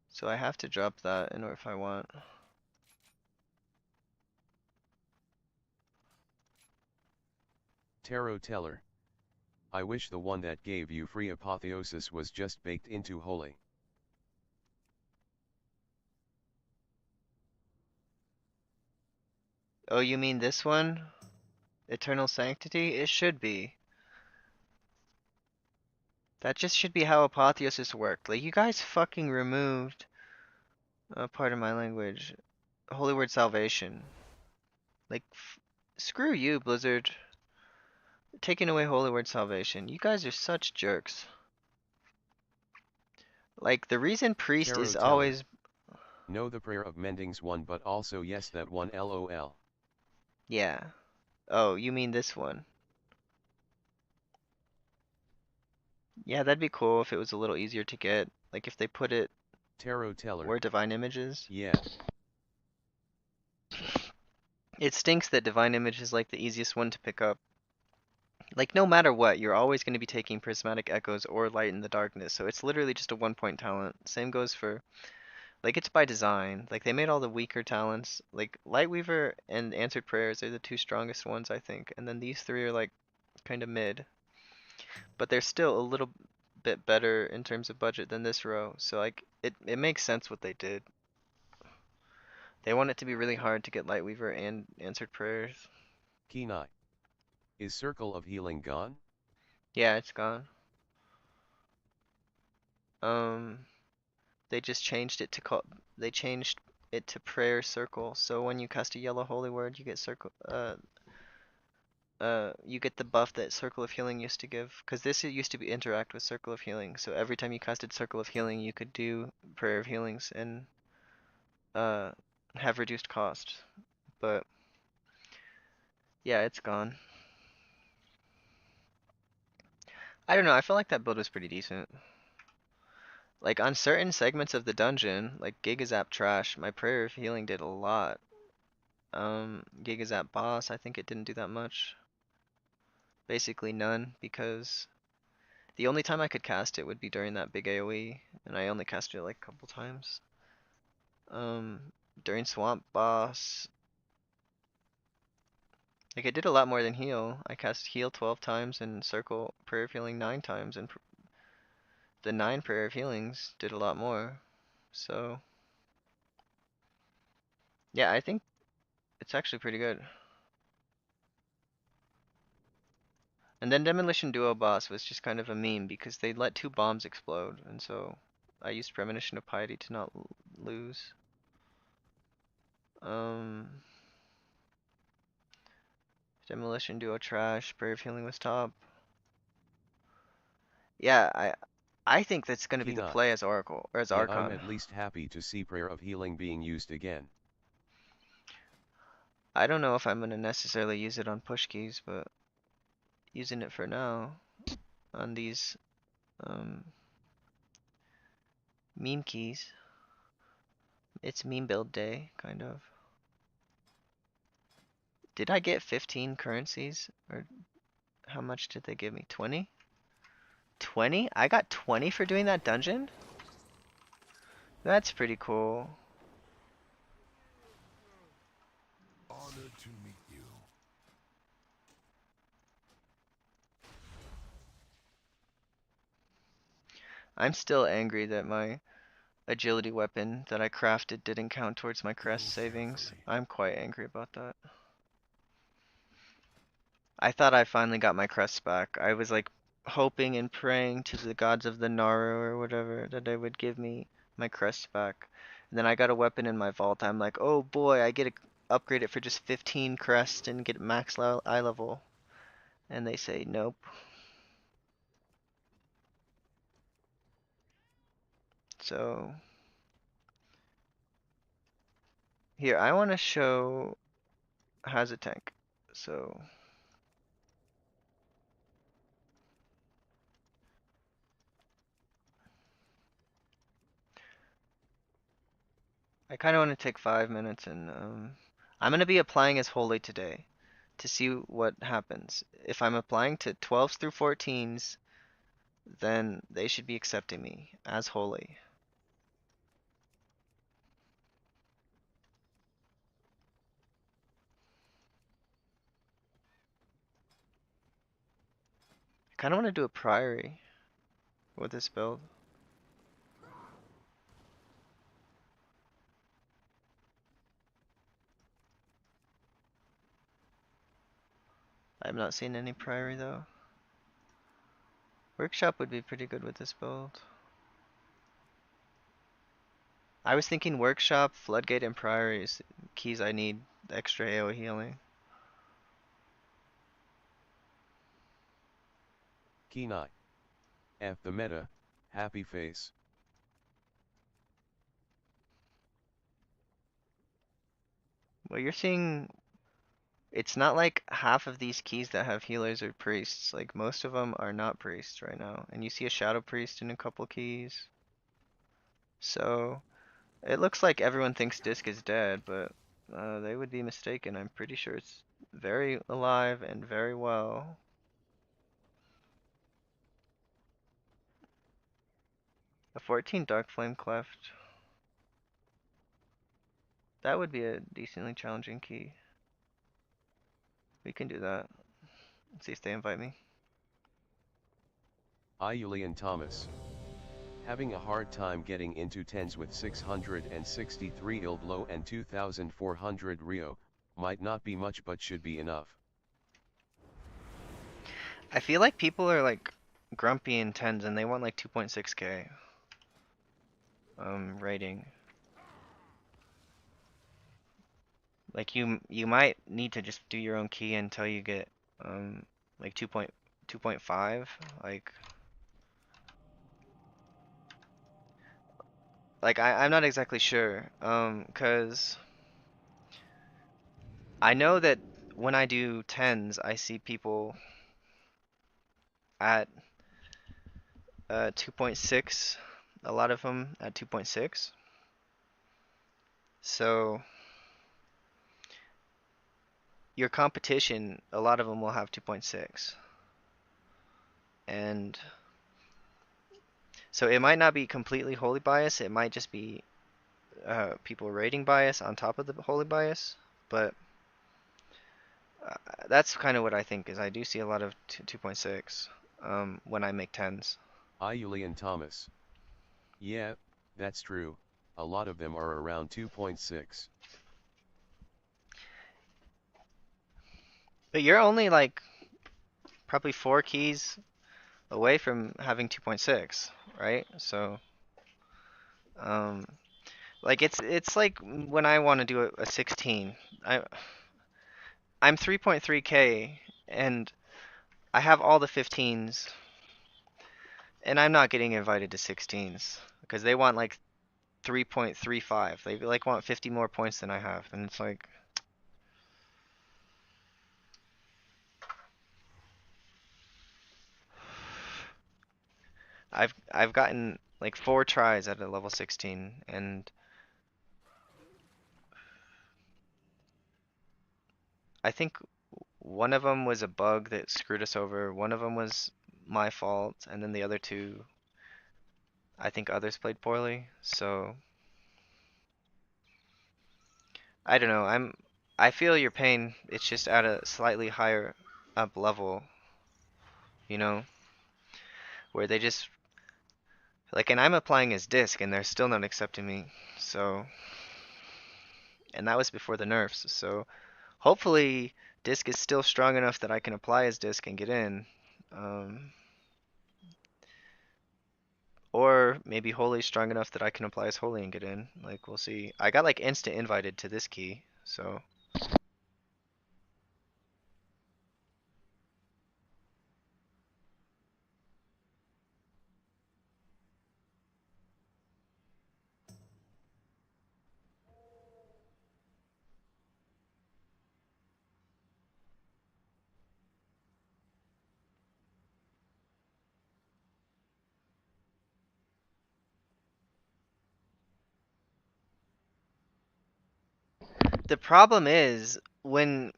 so I have to drop that in order if I want. Tarot Teller. I wish the one that gave you free apotheosis was just baked into holy. Oh, you mean this one? Eternal Sanctity? It should be. That just should be how apotheosis worked. Like, you guys fucking removed, pardon my language, Holy Word Salvation. Like, screw you, Blizzard. Taking away Holy Word Salvation. You guys are such jerks. Like, the reason Priest Tarot is Teller. always... No, the prayer of mendings one, but also yes, that one, lol. Yeah. Oh, you mean this one. Yeah, that'd be cool if it was a little easier to get. Like, if they put it Tarot Teller. where Divine Image is. Yeah. It stinks that Divine Image is like the easiest one to pick up. Like, no matter what, you're always going to be taking Prismatic Echoes or Light in the Darkness, so it's literally just a 1-point talent. Same goes for, like, it's by design. Like, they made all the weaker talents. Like, Lightweaver and Answered Prayers are the 2 strongest ones, I think, and then these 3 are, like, kind of mid. But they're still a little bit better in terms of budget than this row, so, like, it makes sense what they did. They want it to be really hard to get Lightweaver and Answered Prayers. Kenai. Is Circle of Healing gone? Yeah, it's gone. They just changed it to call. They changed it to prayer circle. So when you cast a yellow holy word, you get circle. You get the buff that Circle of Healing used to give. Because this used to be interact with Circle of Healing. So every time you casted Circle of Healing, you could do Prayer of Healings and have reduced cost. But yeah, it's gone. I don't know. I feel like that build was pretty decent. Like on certain segments of the dungeon, like Gigazap Trash, my Prayer of Healing did a lot. Gigazap Boss, I think it didn't do that much. Basically none, because the only time I could cast it would be during that big AoE, and I only casted it like a couple times. During Swamp Boss, like it did a lot more than heal. I cast heal 12 times and Circle Prayer of Healing 9 times, and the 9 Prayer of Healings did a lot more. So, yeah, I think it's actually pretty good. And then Demolition Duo Boss was just kind of a meme because they let 2 bombs explode, and so I used Premonition of Piety to not lose. Demolition Duo trash, Prayer of Healing was top. Yeah, I think that's gonna be the Keenot. play as Oracle, or as Yeah, Archon. I'm at least happy to see Prayer of Healing being used again. I don't know if I'm gonna necessarily use it on push keys, but using it for now on these meme keys. It's meme build day, kind of. Did I get 15 currencies? Or how much did they give me? 20? 20? I got 20 for doing that dungeon? That's pretty cool. Honored to meet you. I'm still angry that my agility weapon that I crafted didn't count towards my crest Go savings. carefully. I'm quite angry about that. I thought I finally got my crests back. I was like hoping and praying to the gods of the Naru or whatever that they would give me my crests back. And then I got a weapon in my vault. I'm like, oh boy, I get to upgrade it for just 15 crests and get max eye level. And they say nope. So here, I want to show has a tank. So I kind of want to take 5 minutes and I'm going to be applying as holy today to see what happens. If I'm applying to 12s through 14s, then they should be accepting me as holy. I kind of want to do a priory with this build. I'm not seeing any priory though. Workshop would be pretty good with this build. I was thinking workshop, floodgate, and priory is keys I need extra AoE healing. Keenot. F the meta, happy face. Well, you're seeing it's not like half of these keys that have healers are priests. Like most of them are not priests right now. And you see a shadow priest in a couple keys. So it looks like everyone thinks Disc is dead, but they would be mistaken. I'm pretty sure it's very alive and very well. A 14 Dark Flame Cleft. That would be a decently challenging key. We can do that. Let's see if they invite me. Julian Thomas. Having a hard time getting into 10s with 663 ILD low and 2400 Rio, might not be much but should be enough. I feel like people are like grumpy in 10s and they want like 2.6k. rating. Like you might need to just do your own key until you get like 2.5. Like I'm not exactly sure. 'Cause I know that when I do tens, I see people at 2.6. A lot of them at 2.6. So your competition, a lot of them will have 2.6. And so it might not be completely holy bias, it might just be people rating bias on top of the holy bias, but that's kind of what I think is I do see a lot of 2.6 when I make tens. Julian Thomas. Yeah, that's true, a lot of them are around 2.6. But you're only like probably 4 keys away from having 2.6, right? So um like it's like when I want to do a 16. I'm 3.3k and I have all the 15s and I'm not getting invited to 16s because they want like 3.35. They like want 50 more points than I have, and it's like I've gotten like 4 tries at a level 16, and I think one of them was a bug that screwed us over. One of them was my fault, and then the other two, I think others played poorly. So I don't know. I feel your pain. It's just at a slightly higher up level, you know, where they just like, and I'm applying as disc, and they're still not accepting me. So, and that was before the nerfs. So hopefully disc is still strong enough that I can apply as disc and get in. Um, or maybe holy is strong enough that I can apply as holy and get in. Like, we'll see. I got like instant invited to this key, so. The problem is when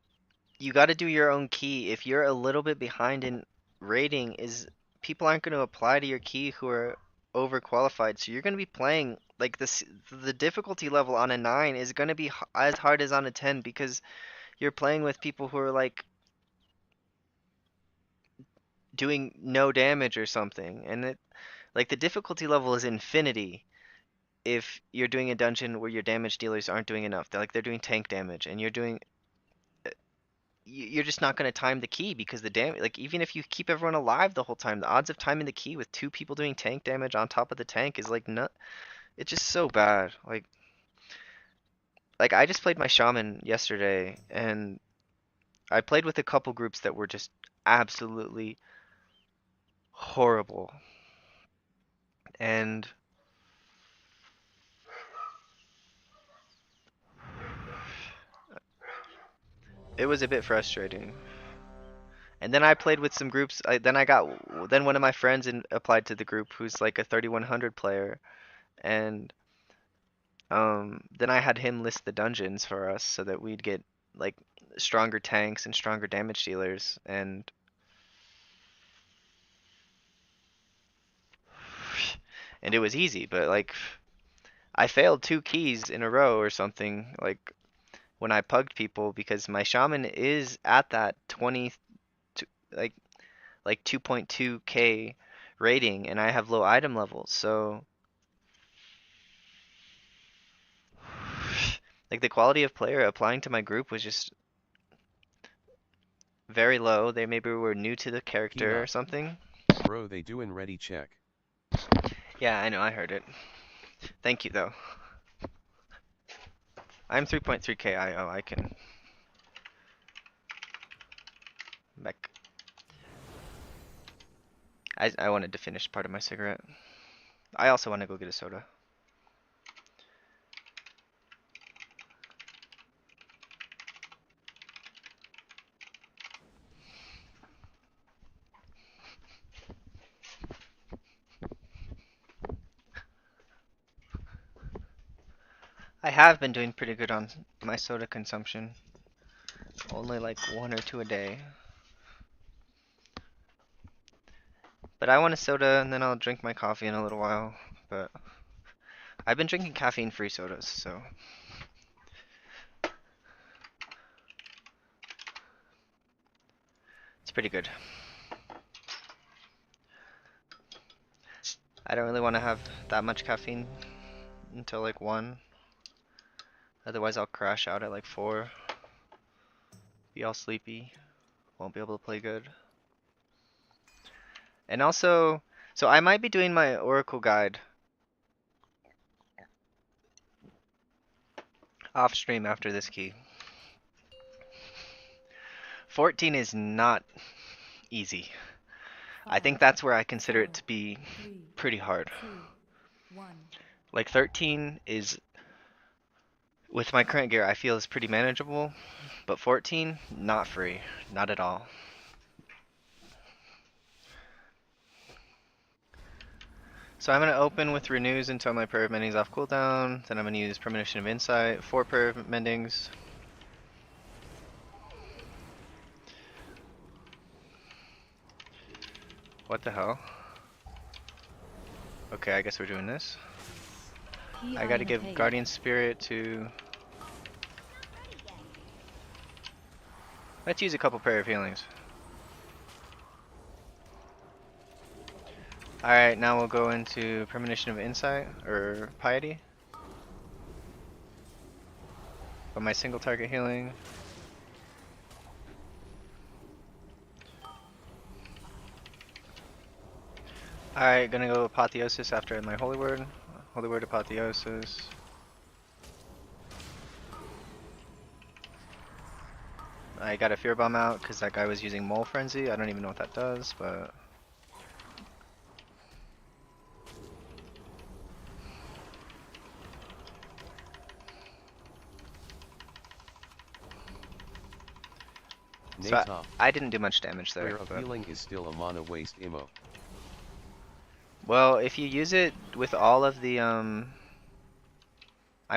you got to do your own key, if you're a little bit behind in rating, is people aren't going to apply to your key who are overqualified. So you're going to be playing like this. The difficulty level on a 9 is going to be as hard as on a 10 because you're playing with people who are like doing no damage or something, and it like the difficulty level is infinity if you're doing a dungeon where your damage dealers aren't doing enough. They're doing tank damage, and you're just not going to time the key because the damage, like even if you keep everyone alive the whole time, the odds of timing the key with 2 people doing tank damage on top of the tank is like not. It's just so bad. Like I just played my shaman yesterday, and I played with a couple groups that were just absolutely horrible, and it was a bit frustrating. And then I played with some groups. Then one of my friends applied to the group who's like a 3100 player, and then I had him list the dungeons for us so that we'd get like stronger tanks and stronger damage dealers, and it was easy. But like I failed 2 keys in a row or something like when I pugged people because my shaman is at that 20 like 2.2k rating, and I have low item levels, so like the quality of player applying to my group was just very low. They maybe were new to the character or Peanut. something. Bro, they doin' ready check. Yeah, I know, I heard it. Thank you though. I'm 3.3k IO. I can back. I wanted to finish part of my cigarette. I also want to go get a soda. I have been doing pretty good on my soda consumption. Only like 1 or 2 a day. But I want a soda and then I'll drink my coffee in a little while. But I've been drinking caffeine-free sodas, so it's pretty good. I don't really want to have that much caffeine until like 1. Otherwise I'll crash out at like 4. Be all sleepy. Won't be able to play good. And also, so I might be doing my Oracle guide off stream after this key. 14 is not easy. I think that's where I consider it to be pretty hard. Like 13 is, with my current gear, I feel is pretty manageable, but 14, not free, not at all. So I'm going to open with Renews until my prayer of mendings off cooldown, then I'm going to use Premonition of Insight, 4 prayer of mendings. What the hell? Okay, I guess we're doing this. I gotta give Guardian Spirit to... Let's use a couple prayer of healings. Alright, now we'll go into Premonition of Insight, or Piety. For my single target healing. Alright, gonna go Apotheosis after my Holy Word. Holy Word Apotheosis. I got a Fear Bomb out because that guy was using Mole Frenzy. I don't even know what that does, but... So I didn't do much damage there. Prayer of Healing is still a mana waste immo. Well, if you use it with all of the I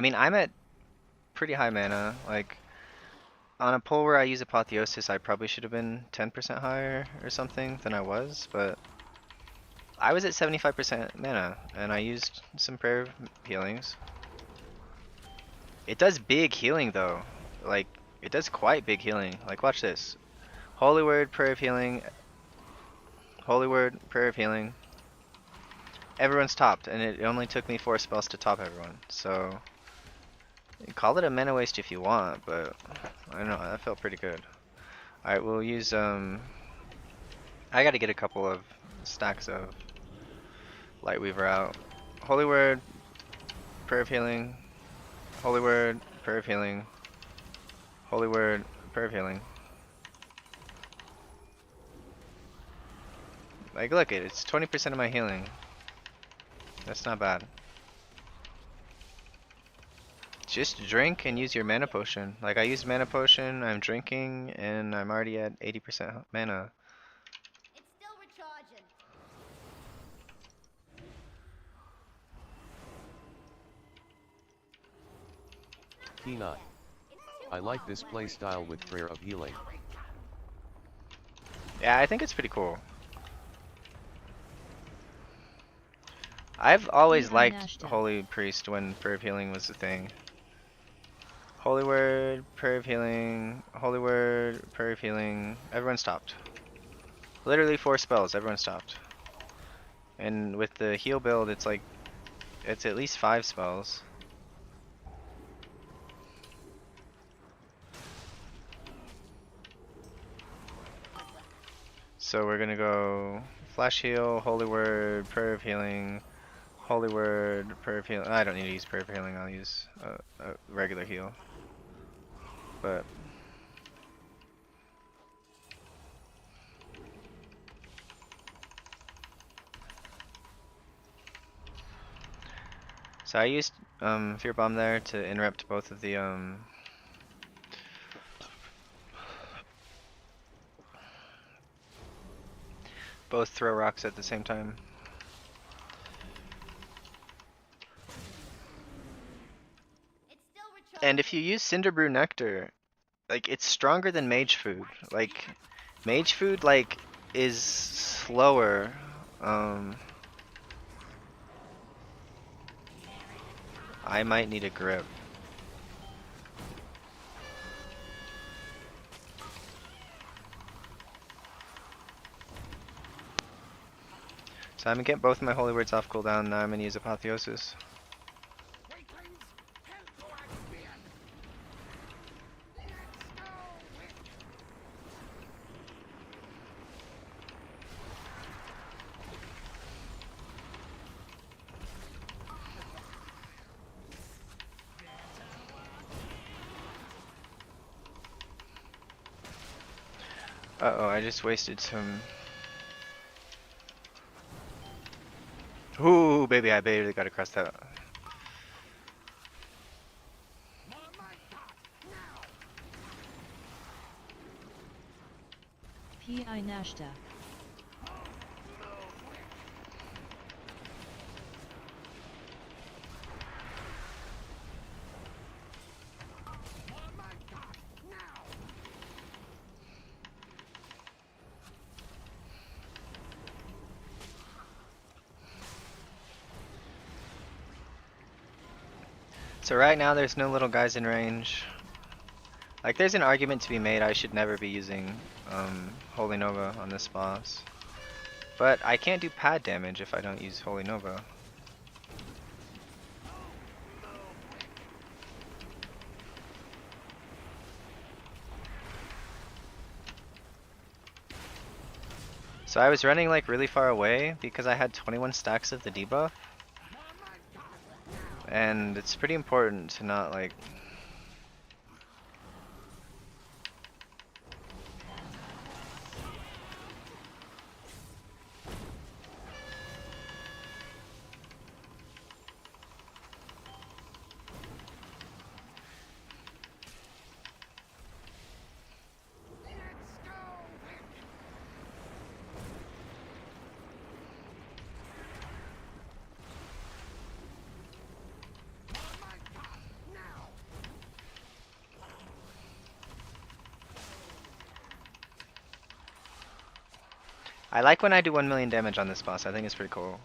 mean, I'm at pretty high mana. Like on a pull where I use Apotheosis, I probably should have been 10% higher or something than I was, but I was at 75% mana and I used some prayer healings. It does big healing though. Like it does quite big healing. Like watch this. Holy Word, prayer of healing. Holy Word, prayer of healing. Everyone's topped, and it only took me 4 spells to top everyone, so call it a mana waste if you want, but I don't know, that felt pretty good. Alright, we'll use, I gotta get a couple of stacks of Lightweaver out. Holy Word, prayer of healing. Holy Word, prayer of healing. Holy Word, prayer of healing. Like, look, it's 20% of my healing. That's not bad. Just drink and use your mana potion. Like I used mana potion, I'm drinking, and I'm already at 80% mana. It's still recharging. P9. I like this playstyle with Prayer of Healing. Yeah, I think it's pretty cool. I've always liked Holy Priest when Prayer of Healing was a thing. Holy Word, Prayer of Healing, Holy Word, Prayer of Healing. Everyone stopped. Literally 4 spells, everyone stopped. And with the heal build, it's like, it's at least 5 spells. So we're gonna go Flash Heal, Holy Word, Prayer of Healing, Holy word, prayer of healing. I don't need to use prayer of healing. I'll use a regular heal. But so I used Fear Bomb there to interrupt both of the both throw rocks at the same time. It's still And recharging. if you use Cinderbrew Nectar, like it's stronger than Mage Food. Like Mage Food like is slower. I might need a grip. So I'm gonna get both my holy words off cooldown. Now I'm gonna use Apotheosis. Uh-oh, I just wasted some... Ooh, baby, I barely got across that. Pi Nashta. So right now there's no little guys in range. Like there's an argument to be made I should never be using Holy Nova on this boss. But I can't do pad damage if I don't use Holy Nova. So I was running like really far away because I had 21 stacks of the debuff. And it's pretty important to not like... I like when I do 1 million damage on this boss. I think it's pretty cool.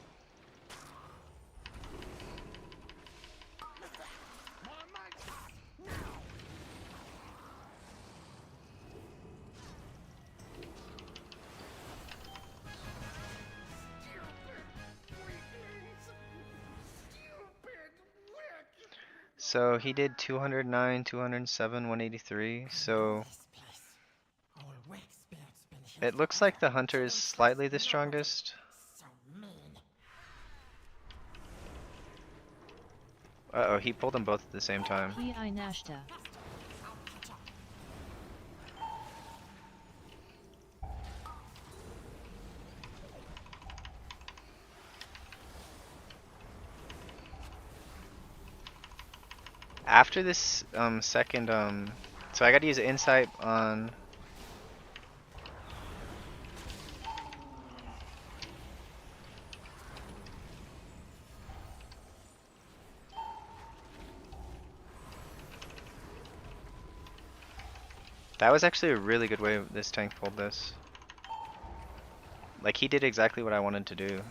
So he did 209, 207, 183. So it looks like the hunter is slightly the strongest. Uh-oh, he pulled them both at the same time. Pi Nashta. After this second so I gotta use insight on... That was actually a really good way this tank pulled this. Like he did exactly what I wanted to do.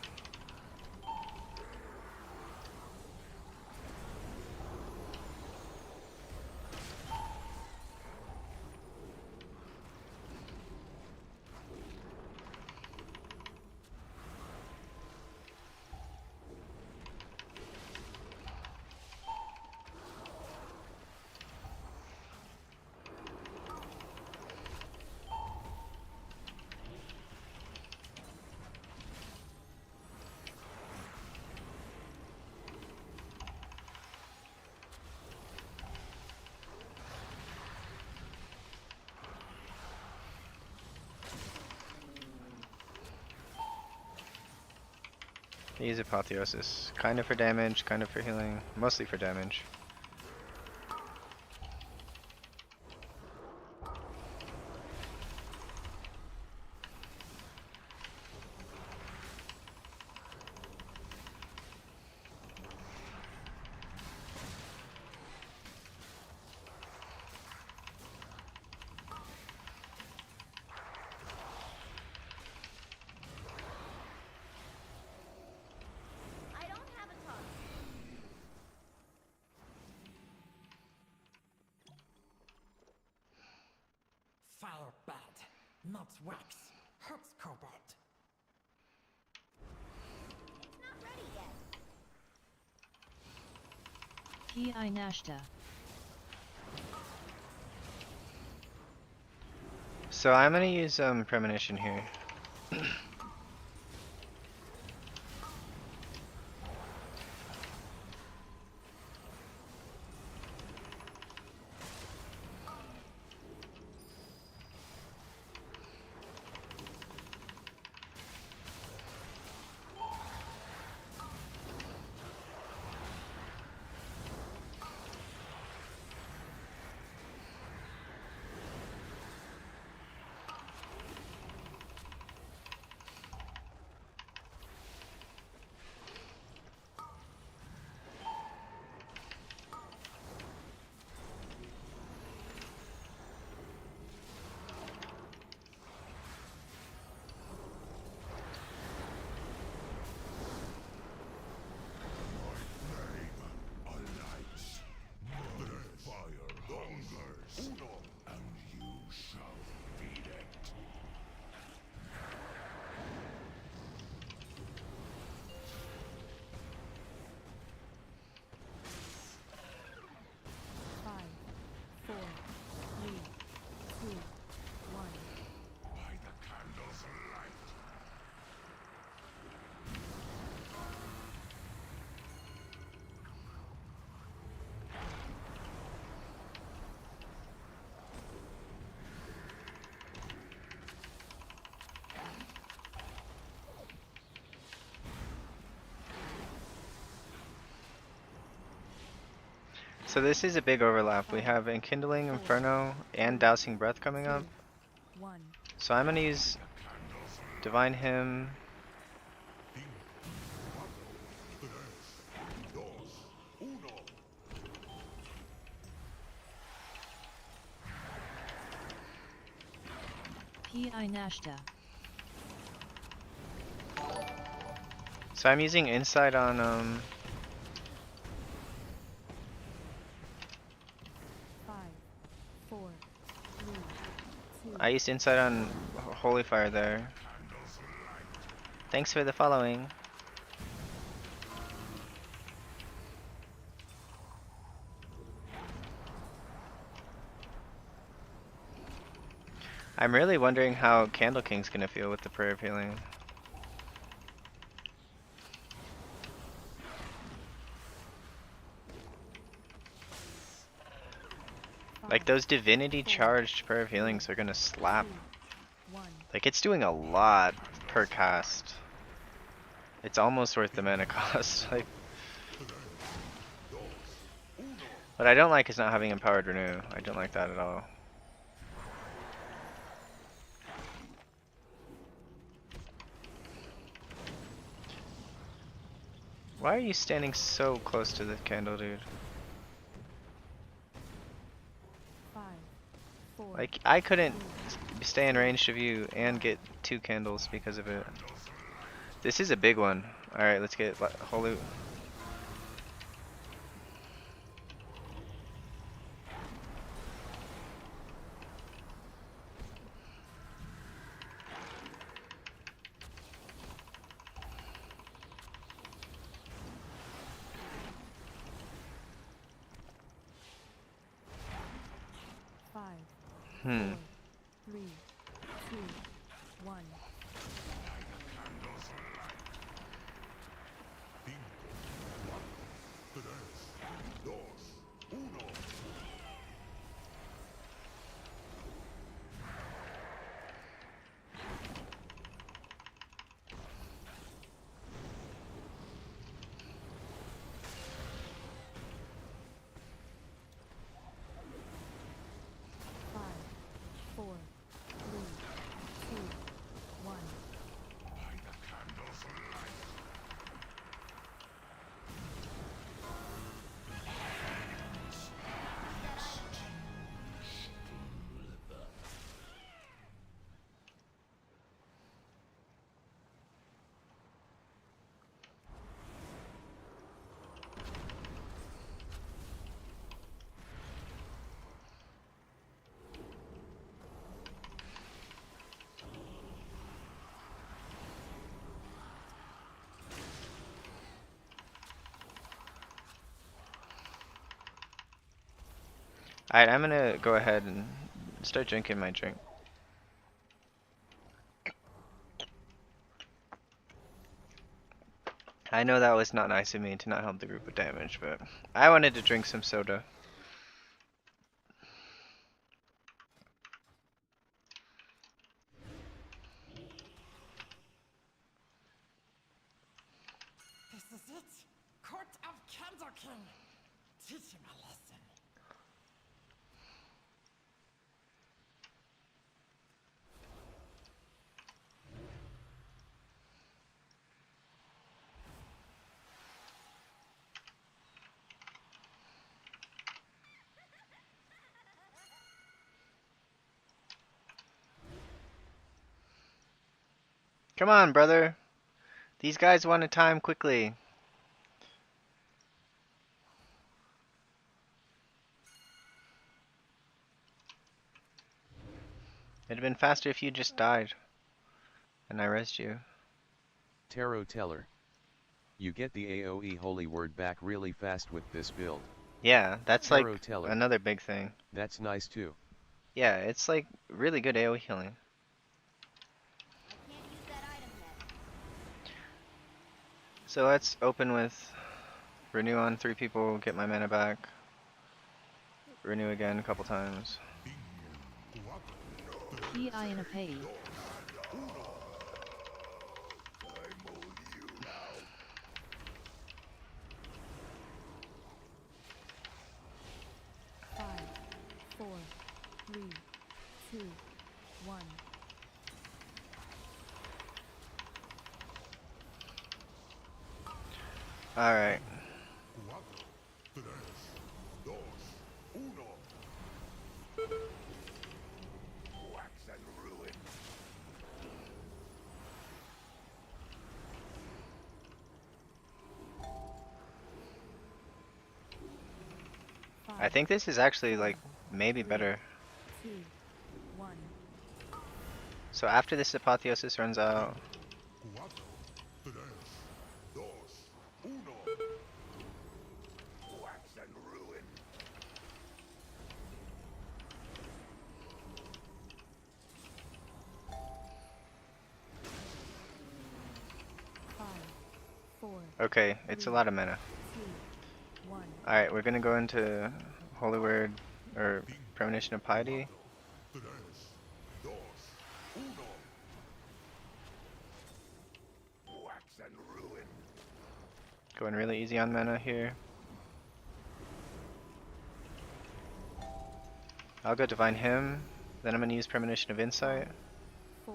Use Apotheosis. Kind of for damage, kind of for healing. Mostly for damage. I don't have a toss. Fire bad, not wax. Hurts cobalt. It's not ready yet. Pi Nashta. So I'm gonna use Premonition here. Five, four, three, two, one. By the candles light. So this is a big overlap. We have Enkindling, Inferno, and Dousing Breath coming up. One. So I'm gonna use Divine Hymn. Pi Nashta. So I'm using Insight on Five, four, three, two. I used Insight on Holy Fire there. Thanks for the following. I'm really wondering how Candle King's gonna feel with the Prayer of Healing. Like those divinity charged Prayer of Healings are gonna slap. One. Like it's doing a lot per cast. It's almost worth the mana cost. Like, what I don't like is not having Empowered Renew. I don't like that at all. Why are you standing so close to the candle, dude? Five, four, Like, I couldn't stay in range of you and get 2 candles because of it. This is a big one. Alright, let's get Holy. five, Hmm. four, three, two, one. Alright, I'm gonna go ahead and start drinking my drink. I know that was not nice of me to not help the group with damage, but I wanted to drink some soda. This is it. Court of Candor King. Teach him a lesson. Come on, brother. These guys want to time quickly. It'd have been faster if you just died. And I rezzed you. Tarot Teller. You get the AoE holy word back really fast with this build. Yeah, that's like Tarot Teller. another big thing. That's nice too. Yeah, it's like really good AoE healing. I can't use that item yet. So let's open with renew on 3 people, get my mana back. Renew again a couple times. PI in a pay. Five, 4, 3, 2, 1. Alright. I think this is actually like maybe better. 2, 1. So after this apotheosis runs out, Five, 4, okay, it's a lot of mana. 2, 1. Alright, we're gonna go into Holy Word or Premonition of Piety. Going really easy on mana here. I'll go Divine Hymn, then I'm gonna use Premonition of Insight 4,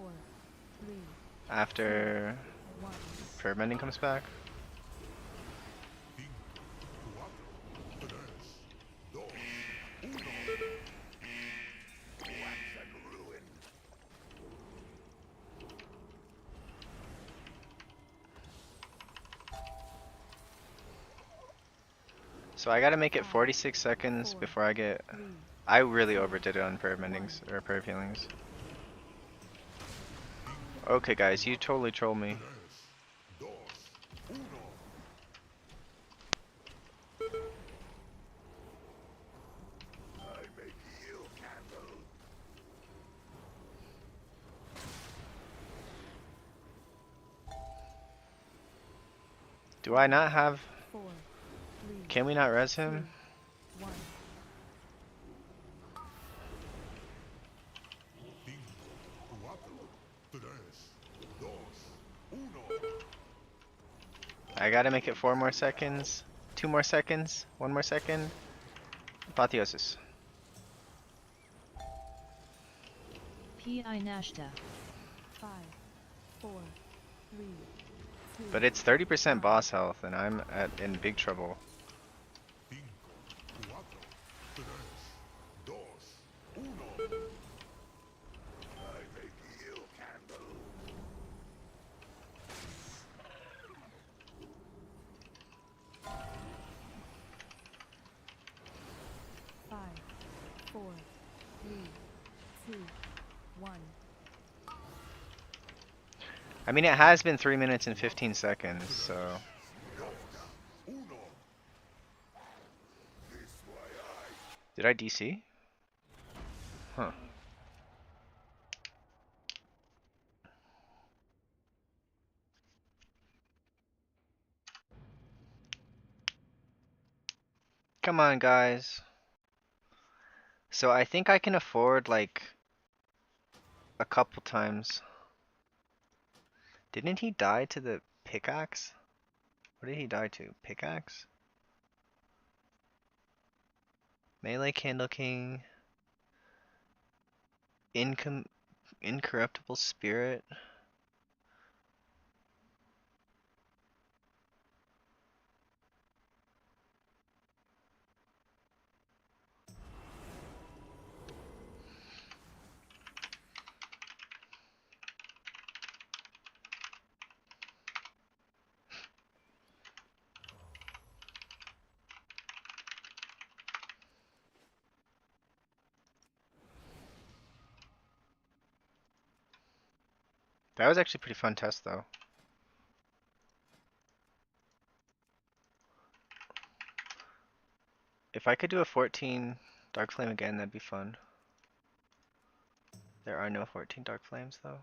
3, after 1. Prayer of Mending comes back. So I gotta make it 46 seconds before I get... I really overdid it on Prayer of Mendings, or Prayer of Healings. Okay guys, you totally trolled me. Do I not have... 4, 3, Can we not res him? 1. I gotta make it 4 more seconds. 2 more seconds. 1 more second. Apotheosis. PI Nashta. 5, 4, 3, 2. But it's 30% boss health, and I'm in big trouble. Five, 4, 3, 2, 1. I mean, it has been 3 minutes and 15 seconds, so... Did I DC? Huh. Come on, guys. So I think I can afford like a couple times. Didn't he die to the pickaxe? What did he die to? Pickaxe? Melee Candle King. Incorruptible Spirit. That was actually a pretty fun test though. If I could do a 14 Dark Flame again, that'd be fun. There are no 14 Dark Flames though.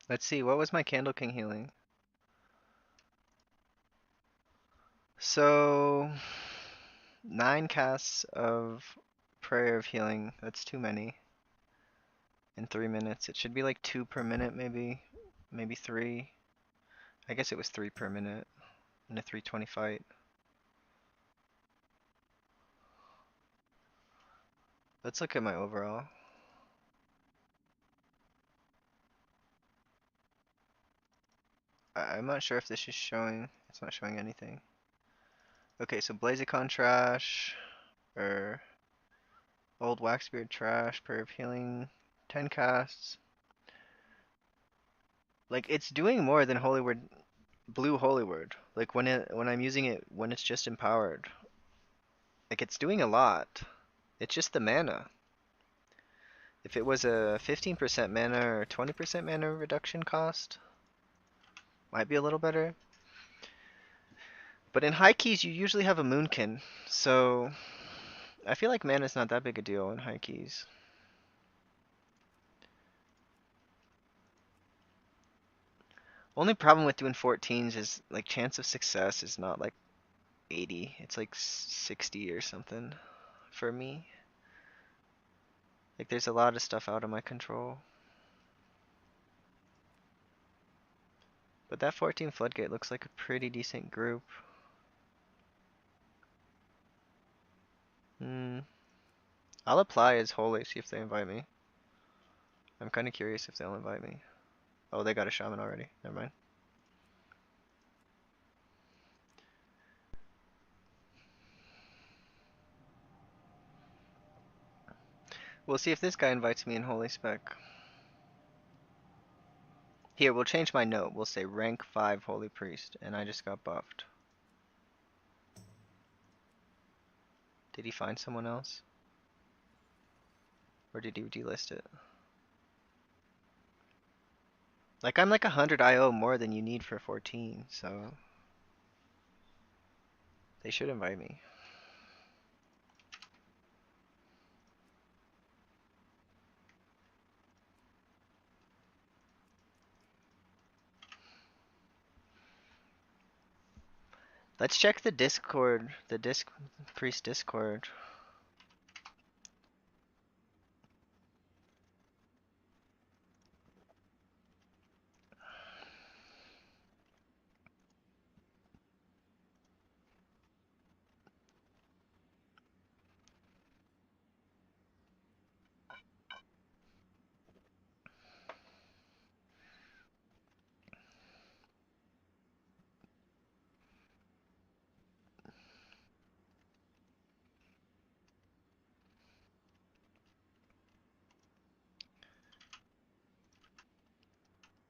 Let's see, what was my Candle King healing? So 9 casts of Prayer of Healing, that's too many. In 3 minutes. It should be like 2 per minute maybe. Maybe 3. I guess it was 3 per minute in a 320 fight. Let's look at my overall. I'm not sure if this is showing. It's not showing anything. Okay, so Blazicon trash, or Old Waxbeard trash, Prayer of Healing, 10 casts. Like it's doing more than Holy Word, Blue Holy Word. Like when I'm using it when it's just empowered. Like it's doing a lot. It's just the mana. If it was a 15% mana or 20% mana reduction cost, might be a little better. But in high keys, you usually have a Moonkin, so I feel like mana's not that big a deal in high keys. Only problem with doing 14s is like chance of success is not like 80, it's like 60 or something for me. Like there's a lot of stuff out of my control. But that 14 Floodgate looks like a pretty decent group. I'll apply as Holy, see if they invite me. I'm kind of curious if they'll invite me. Oh, they got a Shaman already. Never mind. We'll see if this guy invites me in Holy Spec. Here, we'll change my note. We'll say rank 5 Holy Priest, and I just got buffed. Did he find someone else? Or did he delist it? Like, I'm like 100 IO more than you need for 14, so... They should invite me. Let's check the Discord, the Priest Discord.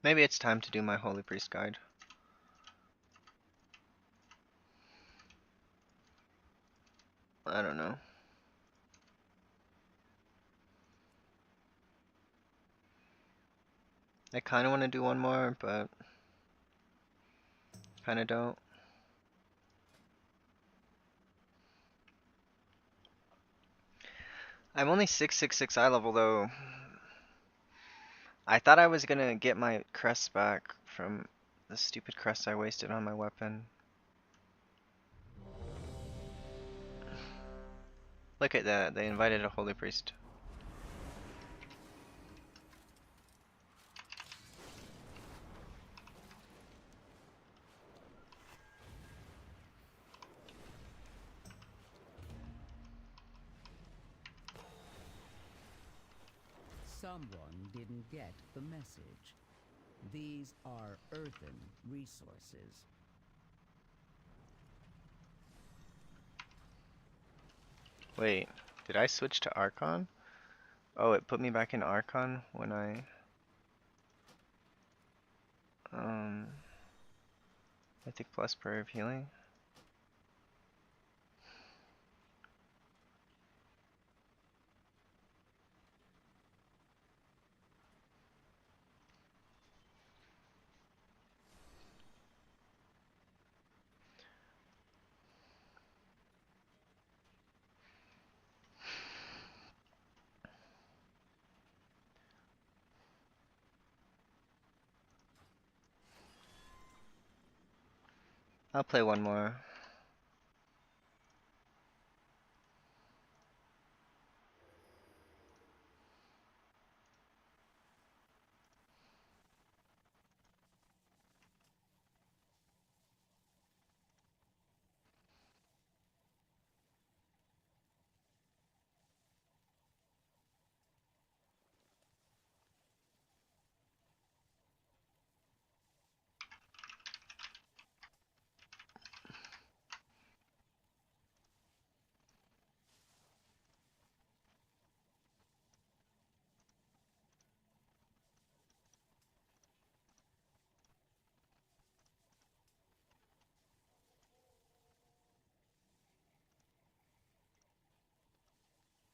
Maybe it's time to do my Holy Priest guide. I don't know. I kind of want to do one more, but kind of don't. I'm only 666 eye level though. I thought I was gonna get my crest back from the stupid crest I wasted on my weapon. Look at that, they invited a holy priest. Someone didn't get the message. These are earthen resources. Wait, did I switch to Archon? Oh, it put me back in Archon when I Mythic plus prayer of healing. I'll play one more.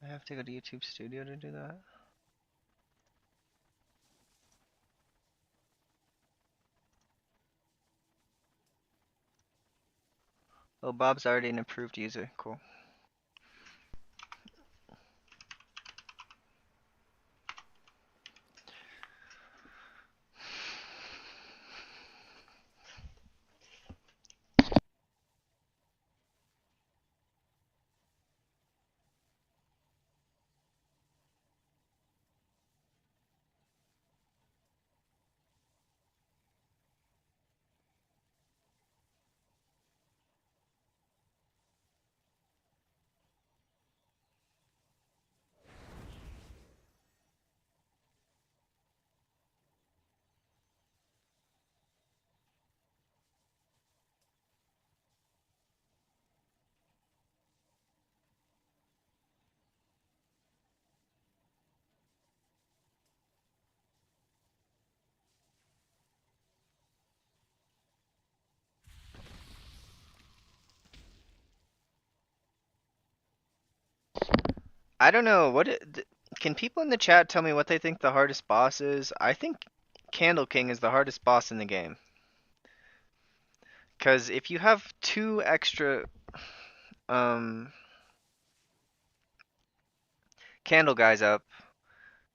I have to go to YouTube Studio to do that. Oh, Bob's already an approved user. Cool. I don't know, can people in the chat tell me what they think the hardest boss is? I think Candle King is the hardest boss in the game. Because if you have 2 extra candle guys up,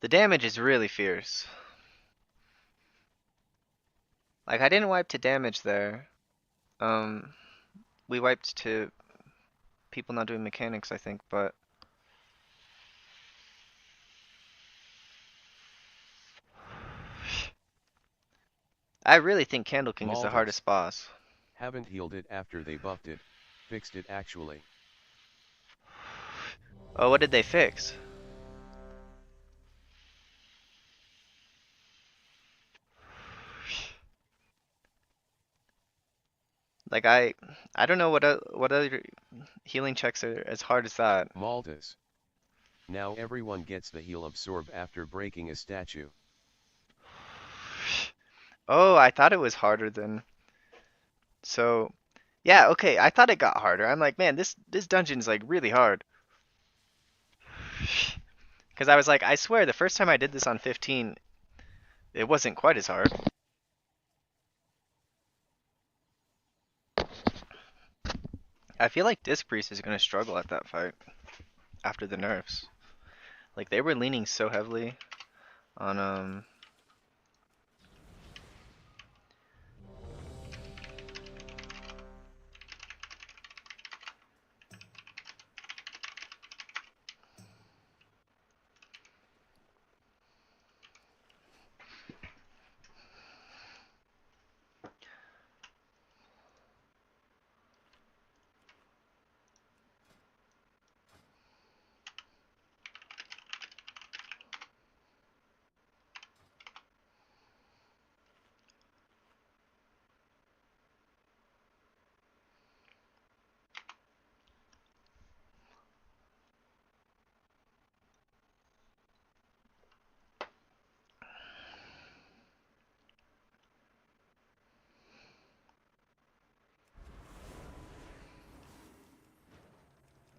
the damage is really fierce. Like, I didn't wipe to damage there. We wiped to people not doing mechanics, I think, but I really think Candle King is the hardest boss. Haven't healed it after they buffed it, fixed it actually. Oh, what did they fix? Like I don't know what other healing checks are as hard as that. Maldas. Now everyone gets the heal absorb after breaking a statue. Oh, I thought it was harder than. So, yeah, okay, I thought it got harder. I'm like, man, this dungeon's like really hard. Because I was like, I swear, the first time I did this on 15, It wasn't quite as hard. I feel like Disc Priest is gonna struggle at that fight after the nerfs. Like they were leaning so heavily on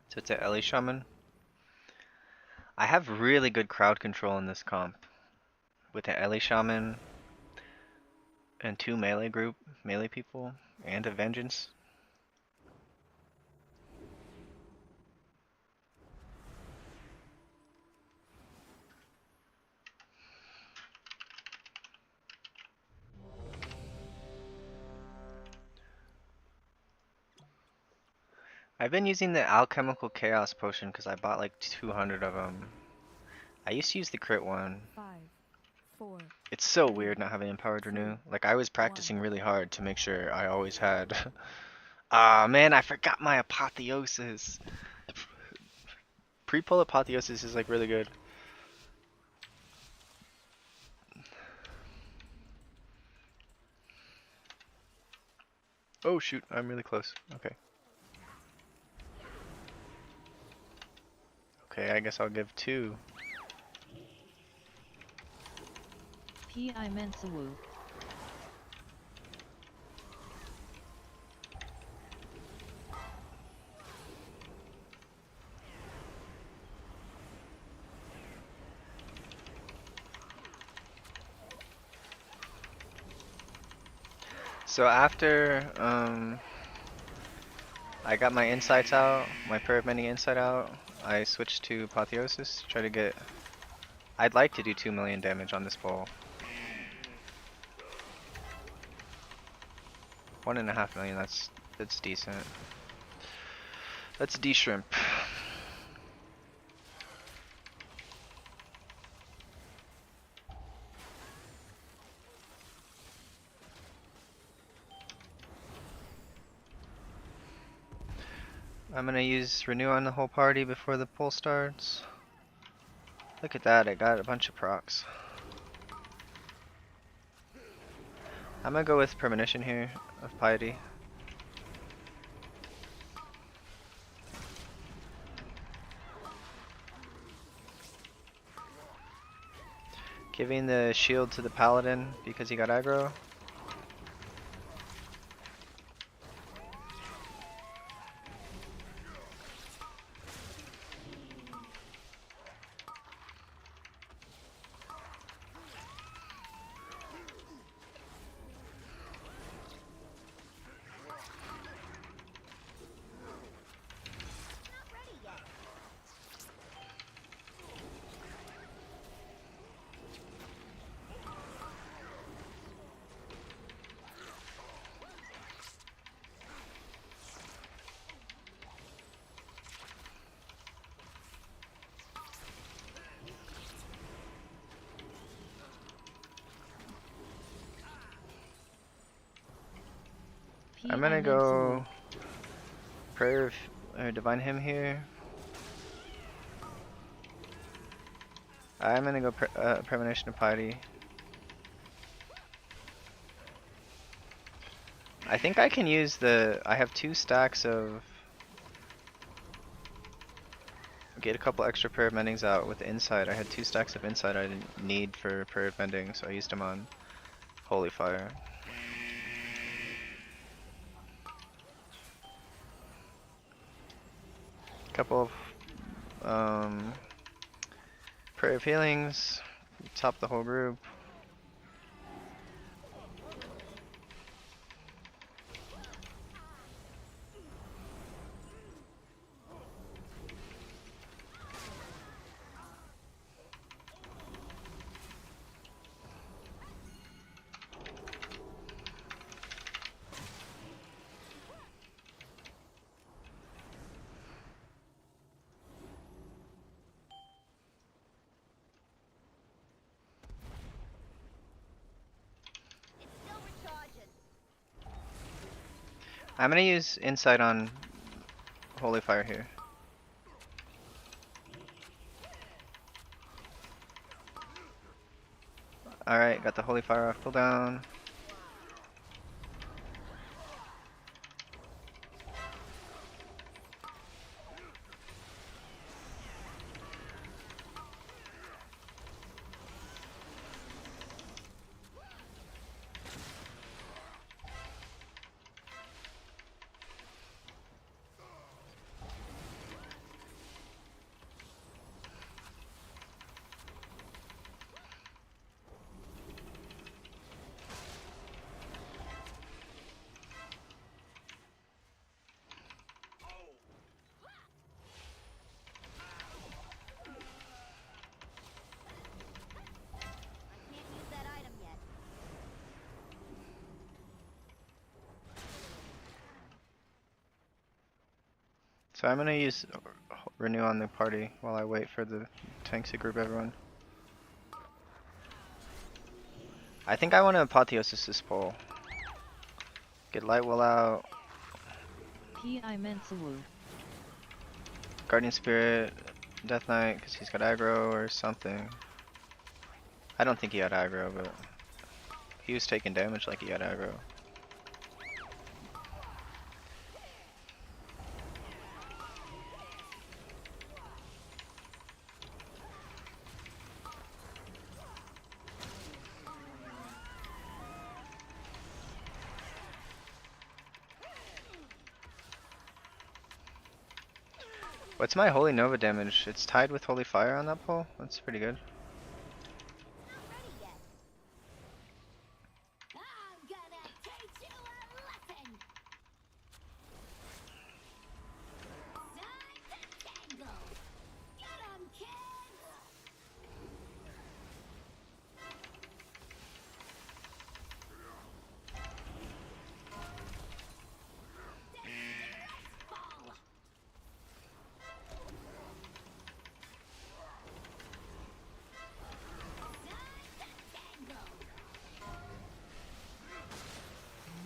so it's a Ellie Shaman. I have really good crowd control in this comp with an Ellie Shaman and 2 melee people, and a Vengeance. I've been using the Alchemical Chaos Potion because I bought like 200 of them. I used to use the crit one. 5, 4, It's so weird not having Empowered Renew. Like I was practicing really hard to make sure I always had. Ah man, I forgot my Apotheosis. Pre-pull Apotheosis is like really good. Oh shoot, I'm really close. Okay. Okay, I guess I'll give 2. Pi Mensawu. So after I got my insights out, my Prayer of Mending insight out, I switched to Apotheosis to try to get. I'd like to do 2 million damage on this ball. 1.5 million. That's decent. That's D-shrimp. I'm gonna use Renew on the whole party before the pull starts. Look at that, I got a bunch of procs. I'm gonna go with Premonition here of Piety. Giving the shield to the Paladin because he got aggro. Not ready yet. I'm gonna go Prayer of or Divine Hymn here. I'm gonna go Premonition of Piety. I think I can use the. I have 2 stacks of. Get a couple extra Prayer of Mendings out with Insight. I had 2 stacks of Insight I didn't need for Prayer of Mending, so I used them on Holy Fire. Couple of Prayer of Healings, top the whole group. I'm gonna use insight on holy fire here. Alright, got the holy fire off cooldown. I can't use that item yet. So I'm gonna use renew on the party while I wait for the tanks to group everyone. I think I want to apotheosis this pole. Get light will out. Pi Mensawu. Guardian Spirit, Death Knight, because he's got aggro or something. I don't think he had aggro, but he was taking damage like he had aggro. What's my Holy Nova damage? It's tied with Holy Fire on that pole? That's pretty good. Not ready yet. I'm gonna teach you a lesson. Time to tangle. Get 'em, kids. Disgraceful.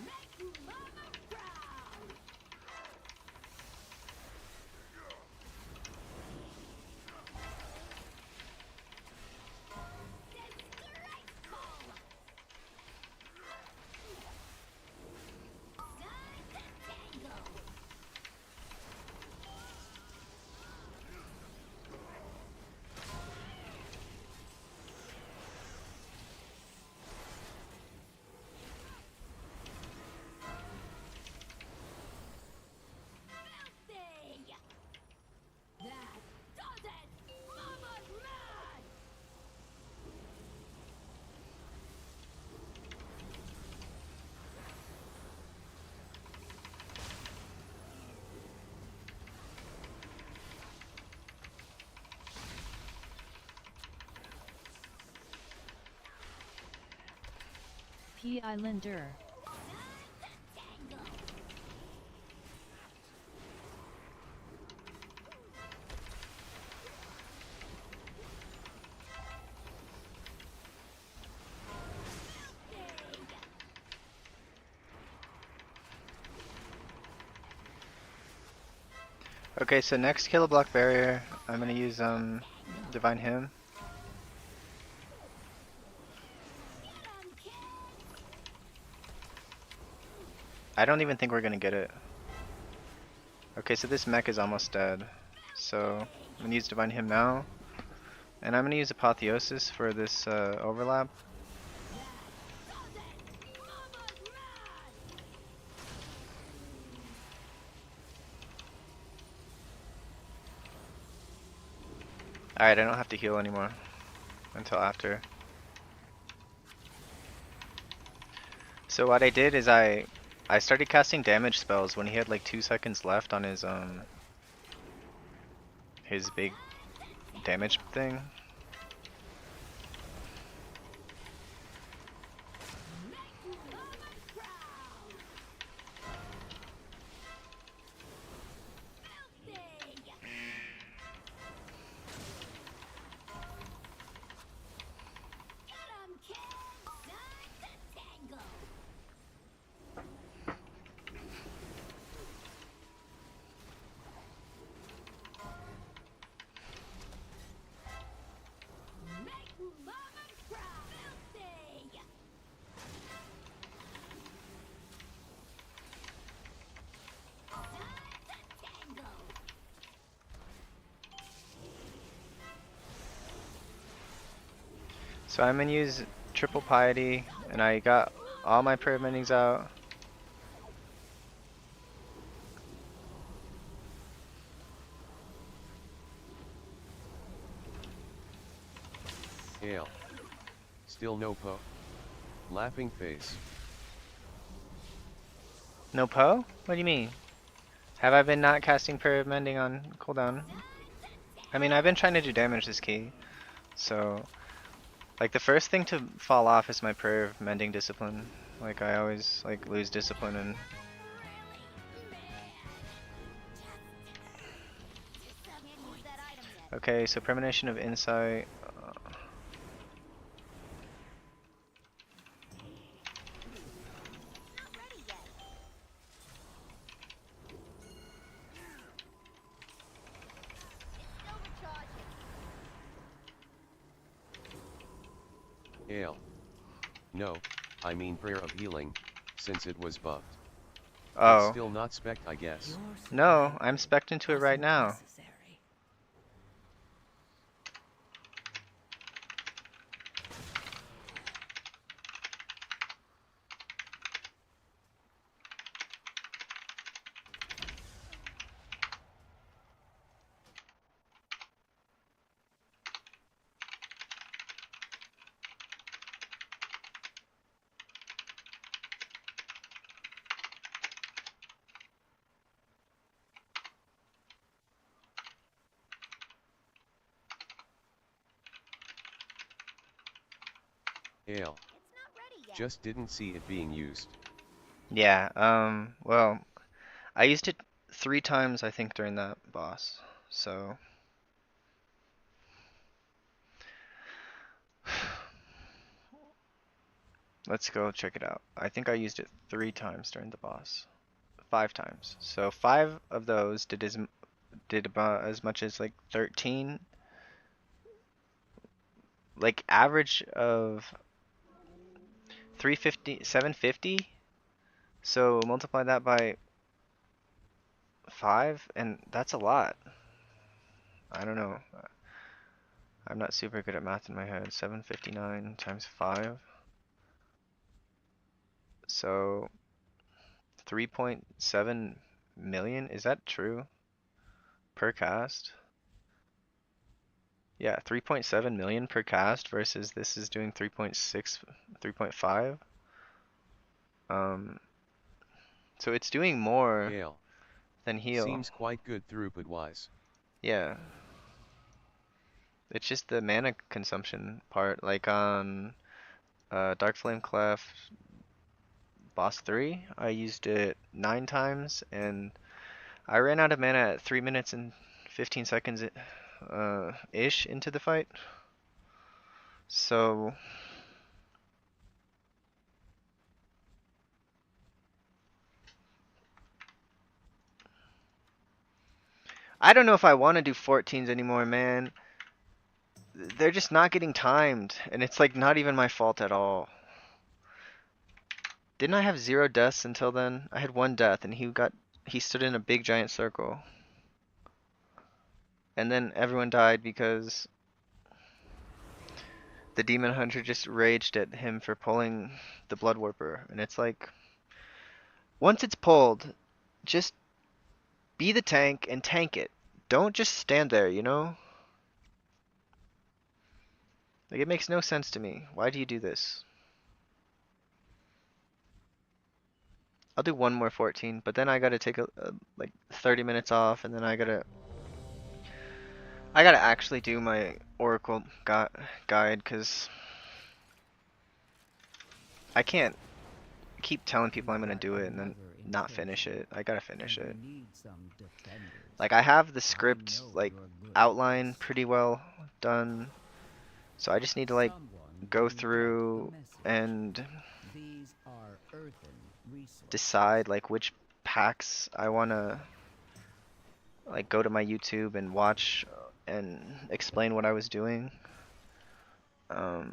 Make mama proud. Disgraceful. Time to tangle. Filthy. That does it. Mama's mad. Pi Linder. Tangle. Okay, so next kill a block barrier. I'm gonna use Divine Hymn. I don't even think we're gonna get it. Okay, so this mech is almost dead. So I'm gonna use Divine Hymn now. And I'm gonna use Apotheosis for this overlap. Alright, I don't have to heal anymore until after. So what I did is I started casting damage spells when he had like 2 seconds left on his big damage thing. So I'm gonna use triple piety, and I got all my prayer mendings out. Ale. Still no po. Laughing face. No Poe? What do you mean? Have I been not casting prayer of mending on cooldown? I mean, I've been trying to do damage this key, so like the first thing to fall off is my prayer of mending discipline. Like I always like lose discipline and Can't use that item yet. okay, so premonition of insight. Not ready yet. It's still recharging. Ale. No, I mean prayer of healing, since it was buffed. It's Oh still not spec, I guess. no, I'm spec'd into it right now. Ale. It's not ready yet. Just didn't see it being used. Yeah, well, I used it 3 times I think during that boss, so let's go check it out. I think I used it 3 times during the boss. 5 times. So 5 of those did about as much as like 13, like average of 350, 750. So multiply that by 5 and that's a lot. I don't know. I'm not super good at math in my head. 759 times 5. So 3.7 million, is that true? Per cast? Yeah, 3.7 million per cast versus this is doing 3.6, 3.5. So it's doing more Ale. than heal. Seems quite good throughput wise. Yeah. It's just the mana consumption part, like on Dark Flame Clef Boss 3, I used it 9 times and I ran out of mana at 3 minutes and 15 seconds ish into the fight. So I don't know if I want to do 14s anymore, man. They're just not getting timed, and it's like not even my fault at all. Didn't I have 0 deaths until then? I had 1 death, and he stood in a big giant circle. And then everyone died because the demon hunter just raged at him for pulling the blood warper, and it's like once it's pulled, just be the tank and tank it. Don't just stand there, you know? Like, it makes no sense to me. Why do you do this? I'll do one more 14, but then I gotta take like 30 minutes off, and then I gotta actually do my Oracle guide, because I can't keep telling people I'm gonna do it and then not finish it. I gotta finish it. Like, I have the script, like, outline pretty well done, so I just need to, like, go through and decide, like, which packs I wanna, like, go to my YouTube and watch and explain what I was doing. I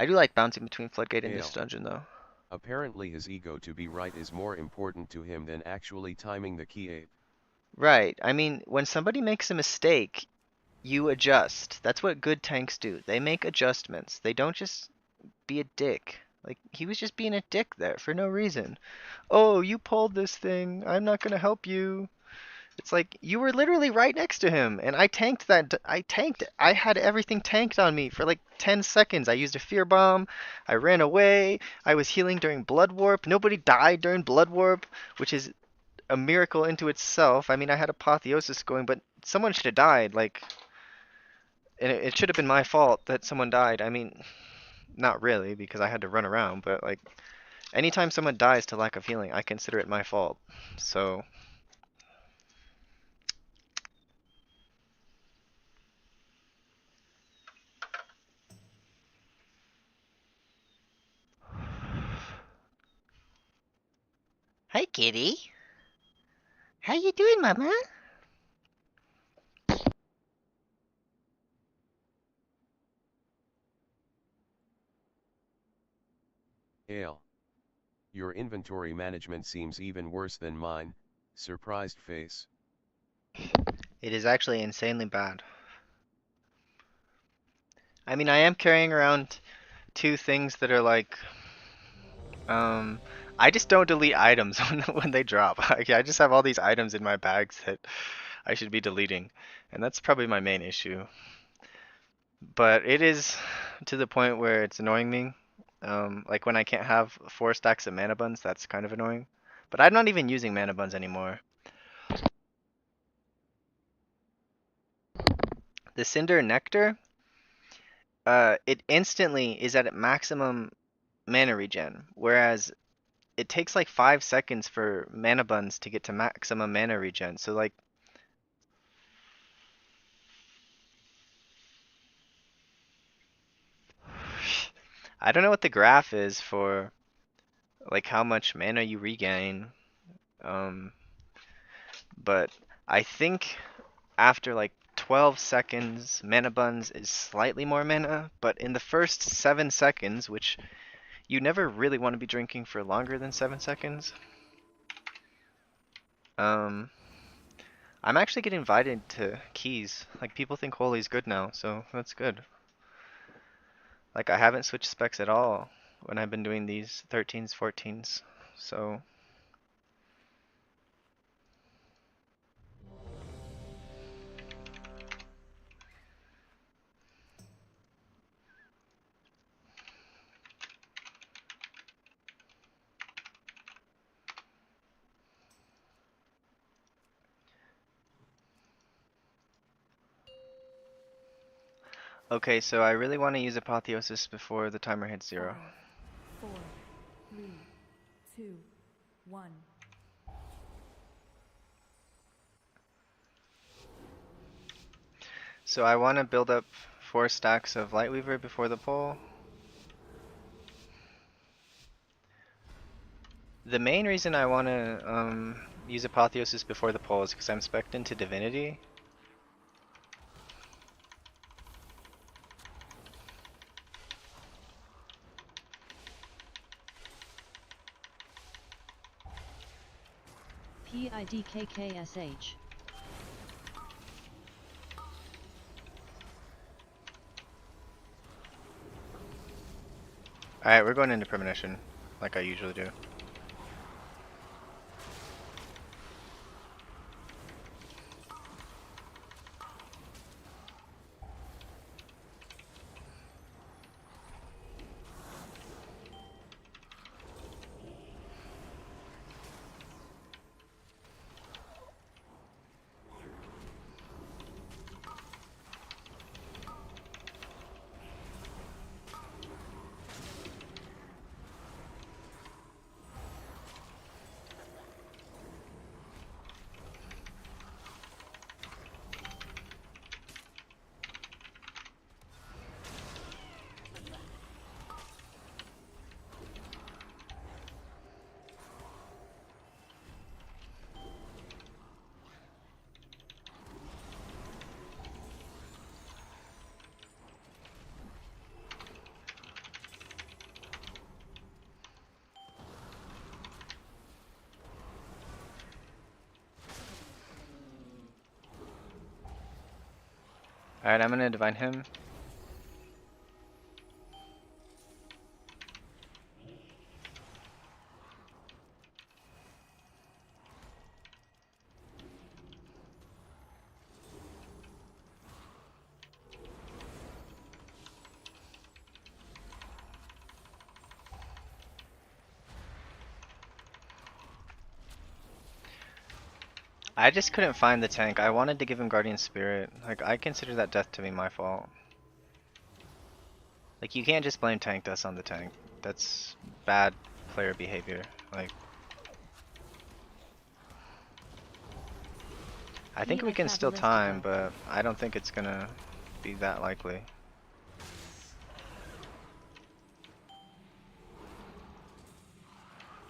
do like bouncing between Floodgate and this dungeon, though. Apparently his ego to be right is more important to him than actually timing the key ape. Right. I mean, when somebody makes a mistake, You adjust. That's what good tanks do. They make adjustments. They don't just be a dick. Like, he was just being a dick there for no reason. Oh, you pulled this thing. I'm not gonna help you. It's like, you were literally right next to him, and I tanked that. I tanked. I had everything tanked on me for like 10 seconds. I used a fear bomb. I ran away. I was healing during Blood Warp. Nobody died during Blood Warp, which is a miracle into itself. I mean, I had Apotheosis going, but someone should have died. Like, and it should have been my fault that someone died. I mean, not really, because I had to run around, but like, anytime someone dies to lack of healing, I consider it my fault. So, hi, kitty. How you doing, mama? Ale. Your inventory management seems even worse than mine, surprised face. It is actually insanely bad. I mean, I am carrying around two things that are like, I just don't delete items when they drop. I just have all these items in my bags that I should be deleting, and that's probably my main issue. But it is to the point where it's annoying me. Like when I can't have 4 stacks of mana buns, that's kind of annoying. But I'm not even using mana buns anymore. The Cinder Nectar, it instantly is at maximum mana regen, whereas it takes like 5 seconds for mana buns to get to maximum mana regen. So like, I don't know what the graph is for like how much mana you regain. Um, but I think after like 12 seconds, mana buns is slightly more mana, but in the first 7 seconds, which you never really want to be drinking for longer than 7 seconds, I'm actually getting invited to keys. Like, people think holy's good now, so that's good. Like, I haven't switched specs at all when I've been doing these 13s, 14s, so... Okay, so I really want to use Apotheosis before the timer hits 0. 5, 4, 3, 2, 1. So I want to build up 4 stacks of Lightweaver before the pull. The main reason I want to use Apotheosis before the pull is because I'm spec'd into Divinity. PIDKKSH. Alright, we're going into Premonition, like I usually do. Alright, I'm gonna divine him. I just couldn't find the tank. I wanted to give him Guardian Spirit. Like, I consider that death to be my fault. Like, you can't just blame tank deaths on the tank. That's bad player behavior. Like, I think Need we a can still Fabulous time, Duo. but I don't think it's gonna be that likely.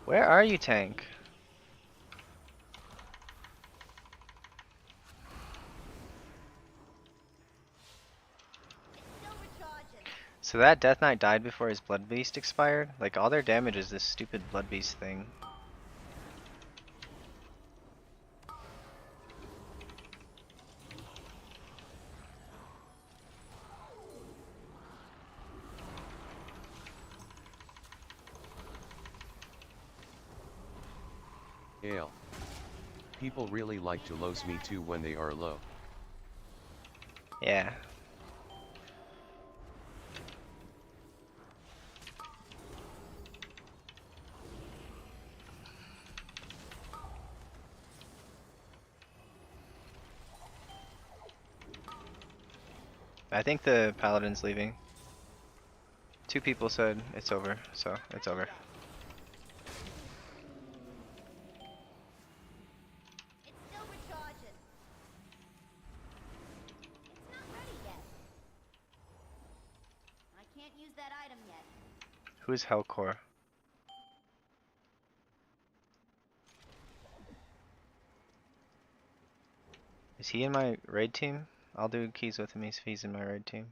Where are you, tank? It's still recharging. So that Death Knight died before his Blood Beast expired? Like, all their damage is this stupid Blood Beast thing. Ale. People really like to lose me too when they are low. Yeah. I think the Paladin's leaving. 2 people said it's over, so it's over. It's still recharging. It's not ready yet. I can't use that item yet. Who's Hellcore? Is he in my raid team? I'll do keys with him if he's in my raid team.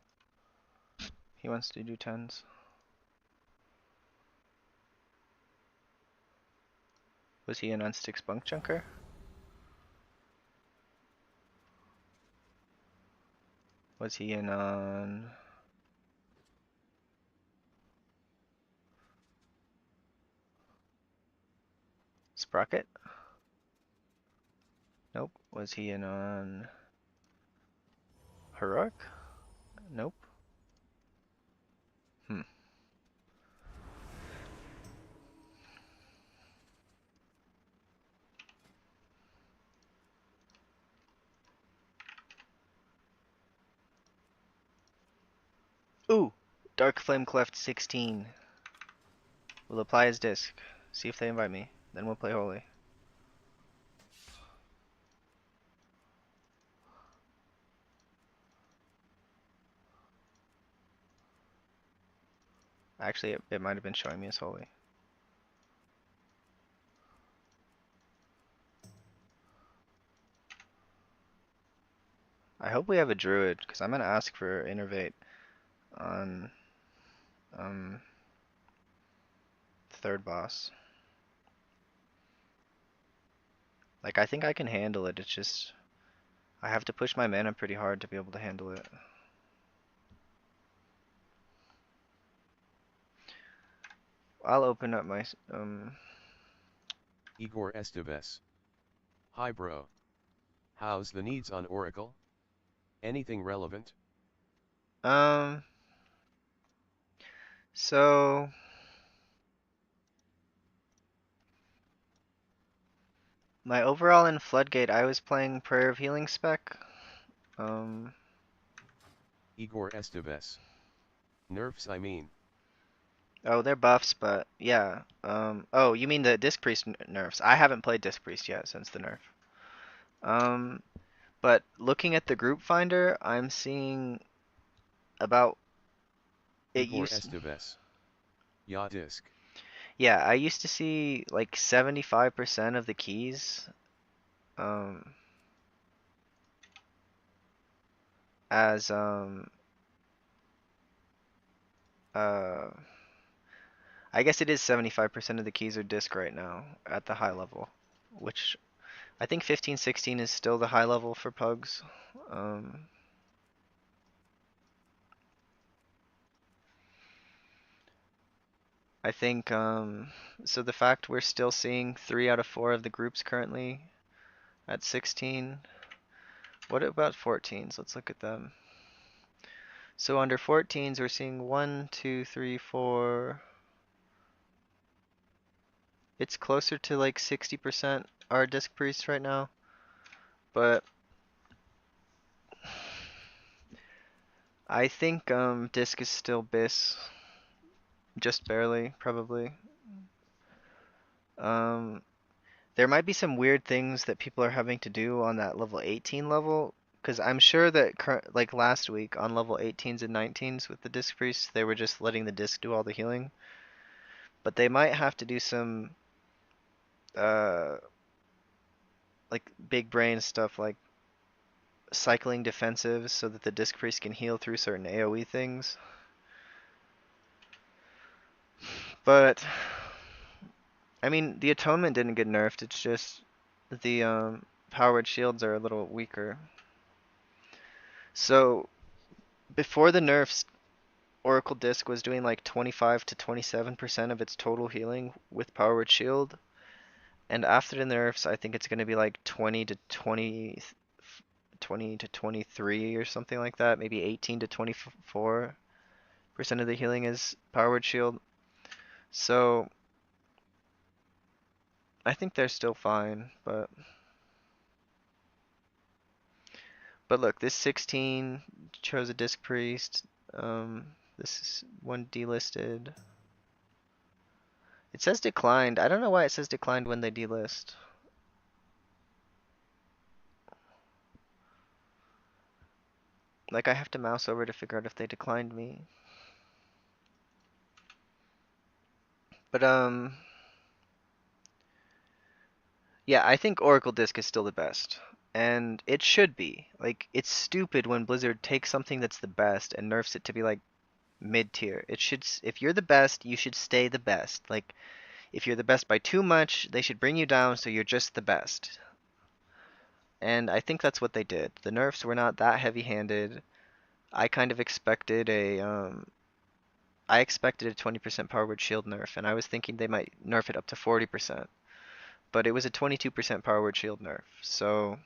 He wants to do 10s. Was he an unstick spunk junker? Was he in on Sprocket? Nope. Was he in on Heroic? Nope. Hmm. Ooh! Dark Flame Cleft 16. We'll apply his disc. See if they invite me. Then we'll play Holy. Actually, it might have been showing me as Holy. I hope we have a Druid, because I'm going to ask for Innervate on third boss. Like, I think I can handle it, it's just I have to push my mana pretty hard to be able to handle it. I'll open up my Igor Esteves. Hi bro. How's the needs on Oracle? Anything relevant? So my overall in Floodgate, I was playing Prayer of Healing spec. Igor Esteves. Nerfs I mean. Oh, they're buffs, but yeah. Oh, you mean the Disc Priest nerfs? I haven't played Disc Priest yet since the nerf. But looking at the group finder, I'm seeing about it Igor used. Esteves. Ya disc. Yeah, I used to see like 75% of the keys as uh I guess it is 75% of the keys are disc right now at the high level, which I think 15, 16 is still the high level for pugs. I think, so the fact we're still seeing 3 out of 4 of the groups currently at 16. What about 14s? Let's look at them. So under 14s, we're seeing 1, 2, 3, 4. It's closer to like 60% are disc priests right now. But I think disc is still bis. Just barely, probably. There might be some weird things that people are having to do on that level 18 level. Because I'm sure that like last week on level 18s and 19s with the disc priests, they were just letting the disc do all the healing. But they might have to do some like big brain stuff like cycling defensives so that the disc priest can heal through certain AoE things. But I mean, the atonement didn't get nerfed. It's just the powered shields are a little weaker. So before the nerfs, Oracle Disc was doing like 25 to 27% of its total healing with powered shield. And after the nerfs, I think it's going to be like 20 to 23 or something like that. Maybe 18 to 24% of the healing is powered shield. So I think they're still fine, but look, this 16 chose a disc priest. This is one delisted. It says declined. I don't know why it says declined when they delist. Like I have to mouse over to figure out if they declined me. But yeah, I think Oracle Disc is still the best. And it should be. Like, it's stupid when Blizzard takes something that's the best and nerfs it to be like mid-tier. It should, if you're the best, you should stay the best. Like, if you're the best by too much, they should bring you down so you're just the best. And I think that's what they did. The nerfs were not that heavy-handed. I kind of expected I expected a 20% powered shield nerf, and I was thinking they might nerf it up to 40%. But it was a 22% powered shield nerf, so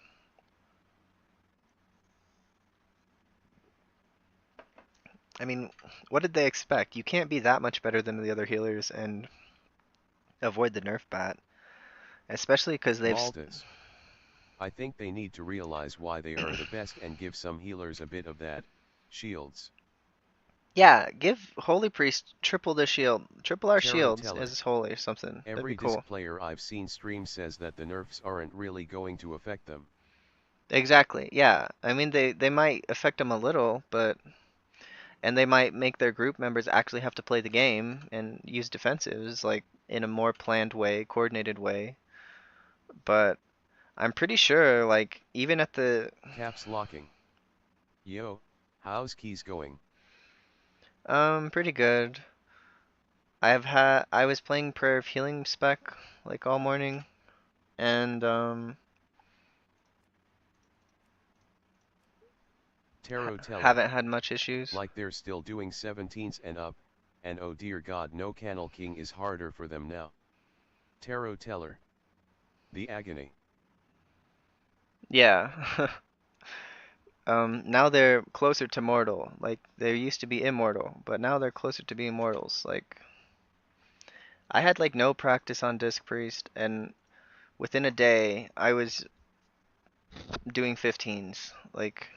I mean, what did they expect? You can't be that much better than the other healers and avoid the nerf bat. Especially because they've... Maldus. I think they need to realize why they are the best and give some healers a bit of that. Shields. Yeah, give Holy Priest triple the shield. Triple our Tarot shields Teller. as Holy or something. That'd Every be cool. disc player I've seen stream says that the nerfs aren't really going to affect them. Exactly, yeah. I mean, they might affect them a little, but... And they might make their group members actually have to play the game and use defensives, like, in a more planned way, coordinated way. But I'm pretty sure, like, even at the... Caps locking. Yo, how's keys going? Pretty good. I was playing Prayer of Healing spec, like, all morning. And, Tarot Teller. haven't had much issues. Like they're still doing 17s and up, and oh dear god no Canal King is harder for them now. Tarot Teller. The agony. Yeah. Now they're closer to mortal. Like, they used to be immortal, but now they're closer to being mortals. Like, I had, like, no practice on Disc Priest, and within a day, I was doing 15s. Like,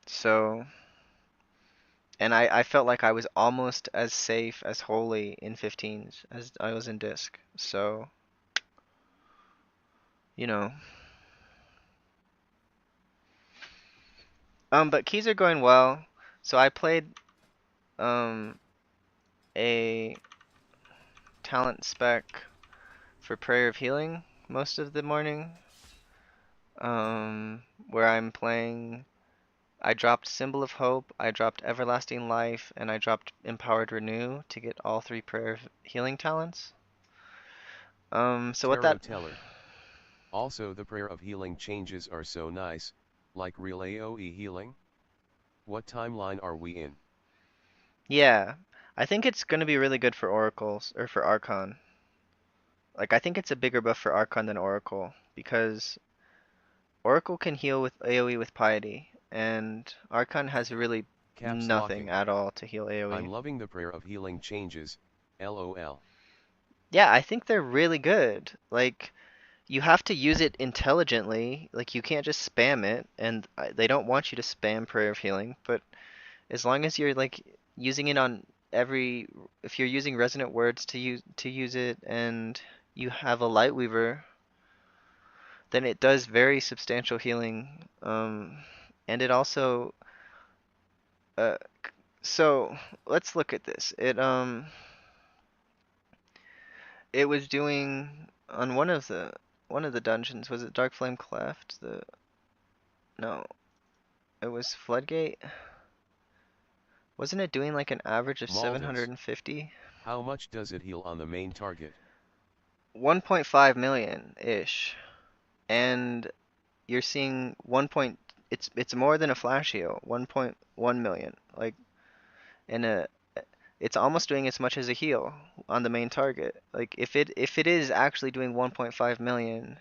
so... And I felt like I was almost as safe as Holy in 15s as I was in Disc. So, you know. But keys are going well. So I played a talent spec for Prayer of Healing most of the morning. Where I'm playing, I dropped Symbol of Hope, I dropped Everlasting Life, and I dropped Empowered Renew to get all 3 Prayer of Healing talents. So what that... Teller. Also the Prayer of Healing changes are so nice, like real AoE healing. What timeline are we in? Yeah, I think it's gonna be really good for Oracles or for Archon. Like I think it's a bigger buff for Archon than Oracle because Oracle can heal with AoE with Piety, and Archon has really Caps nothing locking. at all to heal AoE. I'm loving the prayer of healing changes. LOL. Yeah, I think they're really good. Like you have to use it intelligently. Like you can't just spam it, and they don't want you to spam Prayer of Healing. But as long as you're like using it on every, if you're using resonant words to use it, and you have a Lightweaver, then it does very substantial healing. And it also, uh, so let's look at this. It was doing on one of the dungeons. Was it Dark Flame Cleft? No, it was Floodgate. Wasn't it doing like an average of Maldos. 750? How much does it heal on the main target? 1.5 million ish, and you're seeing 1. It's more than a flash heal. 1.1 million. Like in a, it's almost doing as much as a heal on the main target. Like if it is actually doing 1.5 million,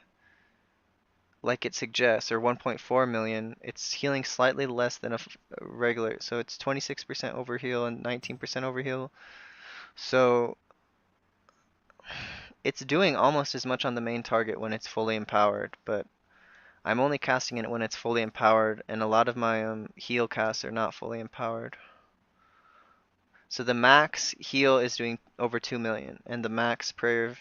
like it suggests, or 1.4 million, it's healing slightly less than a regular. So it's 26% overheal and 19% overheal. So it's doing almost as much on the main target when it's fully empowered, but I'm only casting it when it's fully empowered, and a lot of my heal casts are not fully empowered. So the max heal is doing over 2 million, and the max prayer of,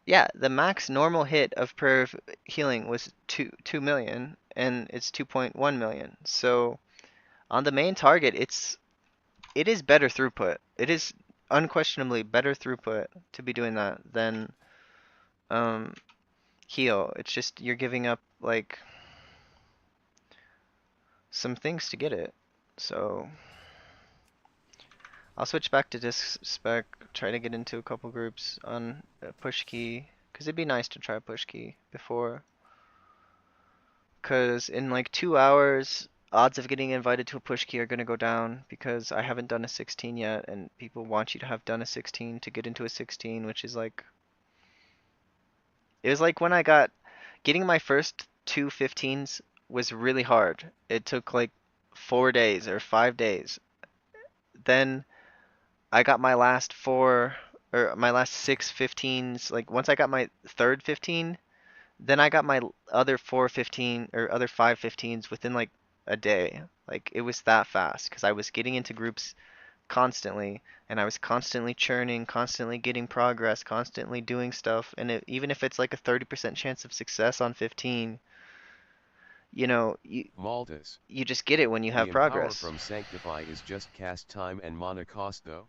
yeah, the max normal hit of prayer of healing was 2 million, and it's 2.1 million. So on the main target, it is better throughput. It is unquestionably better throughput to be doing that than um heal. It's just you're giving up like some things to get it. So I'll switch back to disc spec, try to get into a couple groups on push key, because it'd be nice to try push key before. Because in like 2 hours, odds of getting invited to a push key are going to go down because I haven't done a 16 yet, and people want you to have done a 16 to get into a 16, which is like, it was like when I got, getting my first two 15s was really hard. It took like 4 days or 5 days. Then I got my last four, or my last six 15s. Like once I got my third 15, then I got my other four 15 or other five 15s within like a day. Like it was that fast because I was getting into groups constantly, and I was constantly churning, constantly getting progress, constantly doing stuff. And even if it's like a 30% chance of success on 15, you know, Maldos. you just get it when you The have empower progress. from Sanctify is just cast time and mana cost though.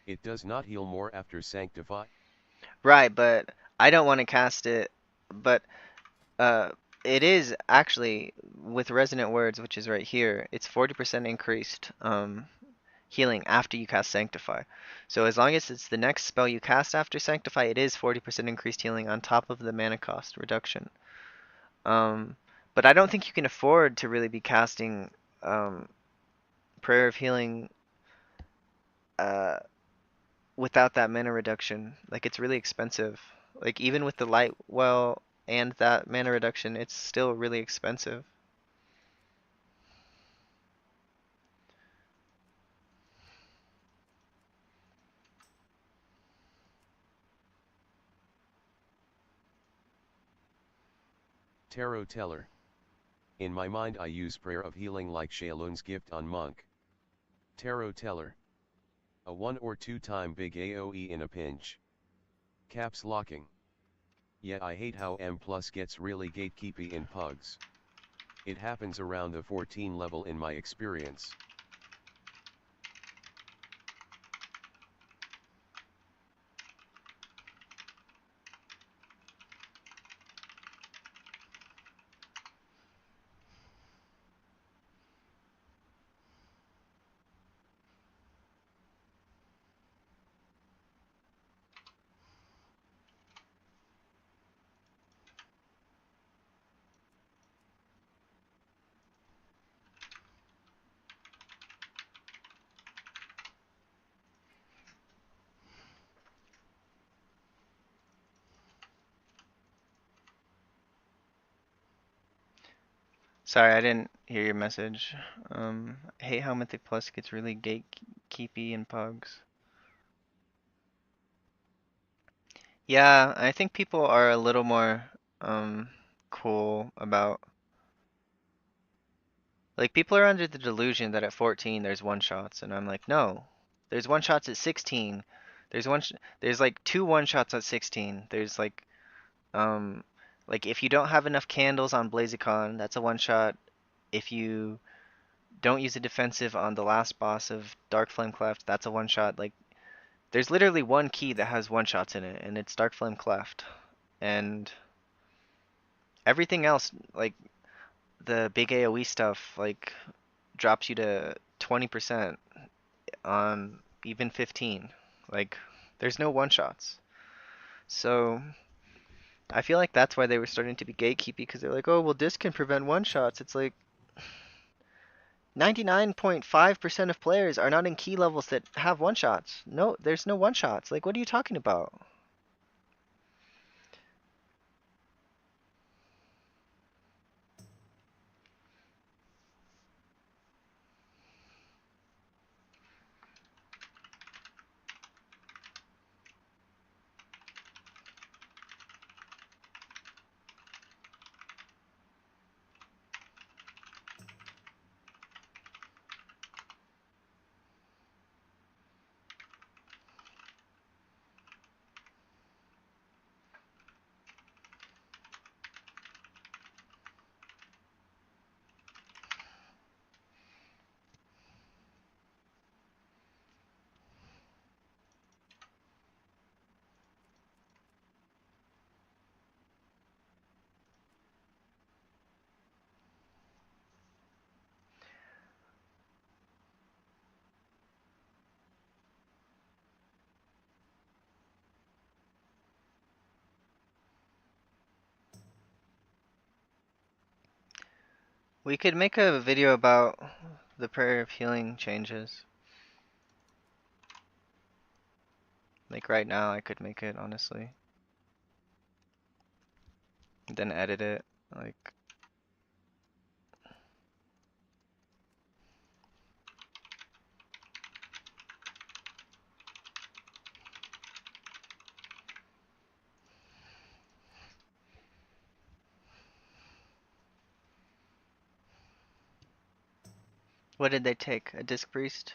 It does not heal more after Sanctify. Right, but I don't want to cast it. But uh, it is actually with Resonant Words, which is right here. It's 40% increased healing after you cast Sanctify. So as long as it's the next spell you cast after Sanctify, it is 40% increased healing on top of the mana cost reduction. But I don't think you can afford to really be casting Prayer of Healing uh, without that mana reduction. Like it's really expensive. Like even with the light well and that mana reduction, it's still really expensive. Tarot Teller. In my mind I use prayer of healing like Shaolun's gift on monk. Tarot Teller. A 1 or 2 time big AoE in a pinch. Caps locking. Yeah, I hate how M plus gets really gatekeepy in pugs. It happens around the 14 level in my experience. Sorry, I didn't hear your message. I hate how Mythic Plus gets really gatekeepy in pugs. Yeah, I think people are a little more cool about, like, people are under the delusion that at 14 there's one shots, and I'm like, no, there's one shots at 16. There's like two one shots at 16. There's um like if you don't have enough candles on Blaziken, that's a one shot. If you don't use a defensive on the last boss of Dark Flame Cleft, that's a one shot. Like, there's literally one key that has one shots in it, and it's Dark Flame Cleft. And everything else, like the big AoE stuff, like drops you to 20% on even 15. Like, there's no one shots. So I feel like that's why they were starting to be gatekeepy, because they're like, oh, well, this can prevent one shots. It's like 99.5% of players are not in key levels that have one shots. No, there's no one shots. Like, what are you talking about? We could make a video about the prayer of healing changes. Like right now, I could make it, honestly. Then edit it. Like, what did they take? A Disc Priest?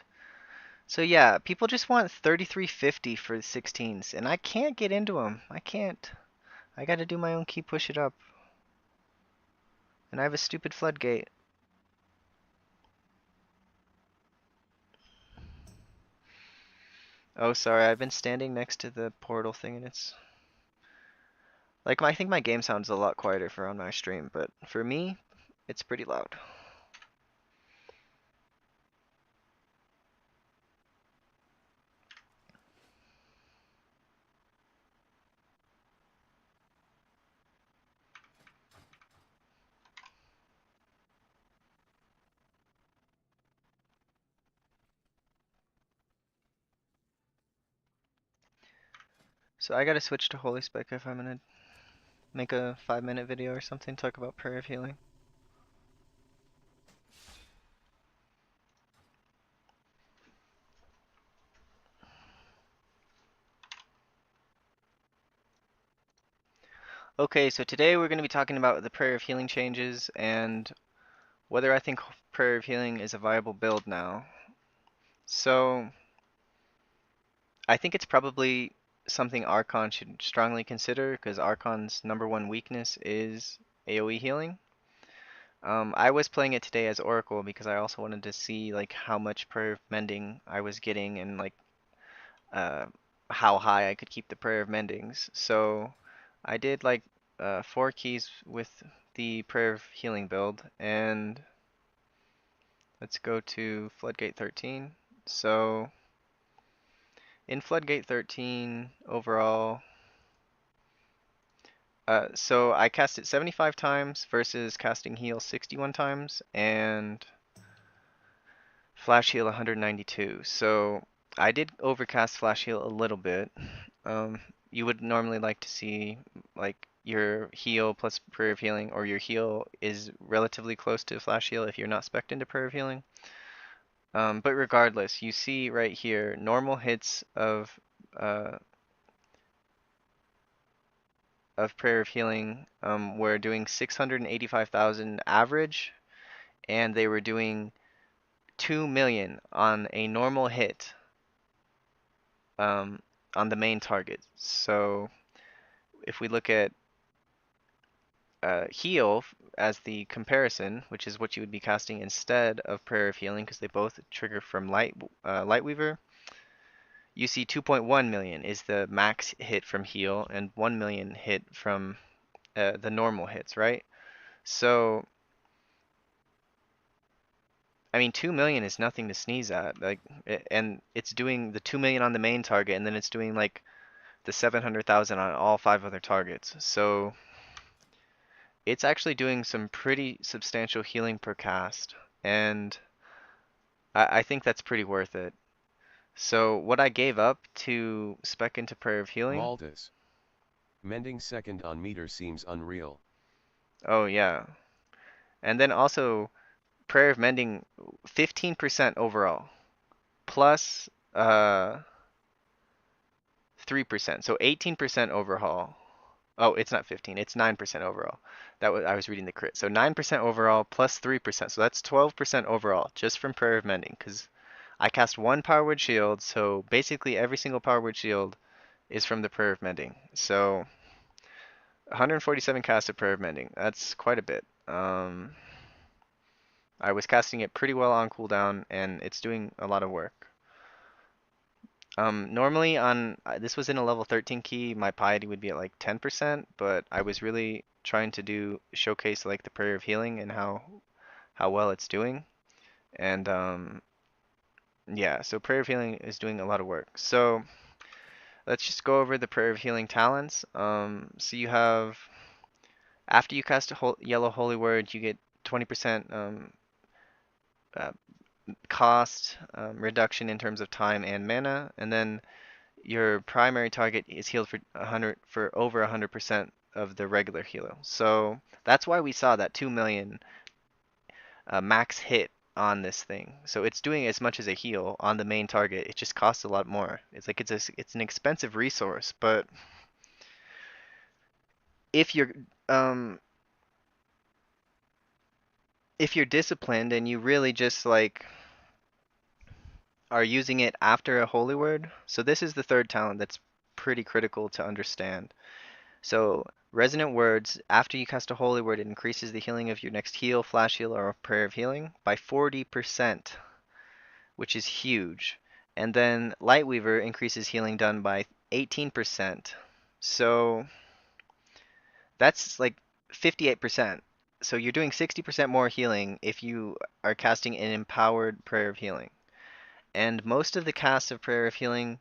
So yeah, people just want 3350 for the 16s, and I can't get into them. I can't. I gotta do my own key push it up. And I have a stupid floodgate. Oh, sorry, I've been standing next to the portal thing, and it's like, I think my game sounds a lot quieter for on my stream, but for me, it's pretty loud. So I gotta switch to Holy Spec if I'm gonna make a 5-minute video or something, talk about prayer of healing. Okay, so today we're going to be talking about the prayer of healing changes and whether I think prayer of healing is a viable build now. So I think it's probably something Archon should strongly consider, because Archon's #1 weakness is AoE healing. I was playing it today as Oracle because I also wanted to see like how much prayer of mending I was getting, and like uh, how high I could keep the prayer of mendings. So I did like 4 keys with the prayer of healing build, and let's go to Floodgate 13. So in Floodgate 13 overall, so I cast it 75 times versus casting heal 61 times, and flash heal 192. So I did overcast flash heal a little bit. You would normally like to see like your heal plus prayer of healing, or your heal is relatively close to flash heal if you're not spec'd into prayer of healing. But regardless, you see right here, normal hits uh, of prayer of healing were doing 685,000 average, and they were doing 2 million on a normal hit on the main target. So if we look at heal as the comparison, which is what you would be casting instead of prayer of healing, because they both trigger from Lightweaver, you see 2.1 million is the max hit from heal and 1 million hit from the normal hits, right? So I mean, 2 million is nothing to sneeze at. Like, and it's doing the 2 million on the main target, and then it's doing like the 700,000 on all 5 other targets. So it's actually doing some pretty substantial healing per cast, and I think that's pretty worth it. So what I gave up to spec into Prayer of Healing. Maldas. Mending second on meter seems unreal. Oh yeah, and then also Prayer of Mending 15% overall, plus 3%, so 18% overall. Oh, it's not 15, it's 9% overall. I was reading the crit. So 9% overall plus 3%. So that's 12% overall just from Prayer of Mending, because I cast one Power Word Shield, so basically every single Power Word Shield is from the Prayer of Mending. So 147 cast of Prayer of Mending. That's quite a bit. I was casting it pretty well on cooldown, and it's doing a lot of work. Normally on this was in a level 13 key, my piety would be at like 10%, but I was really trying to showcase like the Prayer of Healing and how well it's doing. And yeah, so Prayer of Healing is doing a lot of work. So let's just go over the Prayer of Healing talents. So you have, after you cast a yellow holy word, you get 20% uh, cost reduction in terms of time and mana, and then your primary target is healed for over 100% of the regular heal. So that's why we saw that 2 million max hit on this thing. So it's doing as much as a heal on the main target. It just costs a lot more. It's like it's an expensive resource, but if you're um if you're disciplined and you really just like are using it after a holy word. So this is the third talent that's pretty critical to understand. So resonant words, after you cast a holy word, it increases the healing of your next heal, flash heal, or prayer of healing by 40%, which is huge. And then Lightweaver increases healing done by 18%. So that's like 58%. So you're doing 60% more healing if you are casting an empowered prayer of healing. And most of the cast of Prayer of Healing,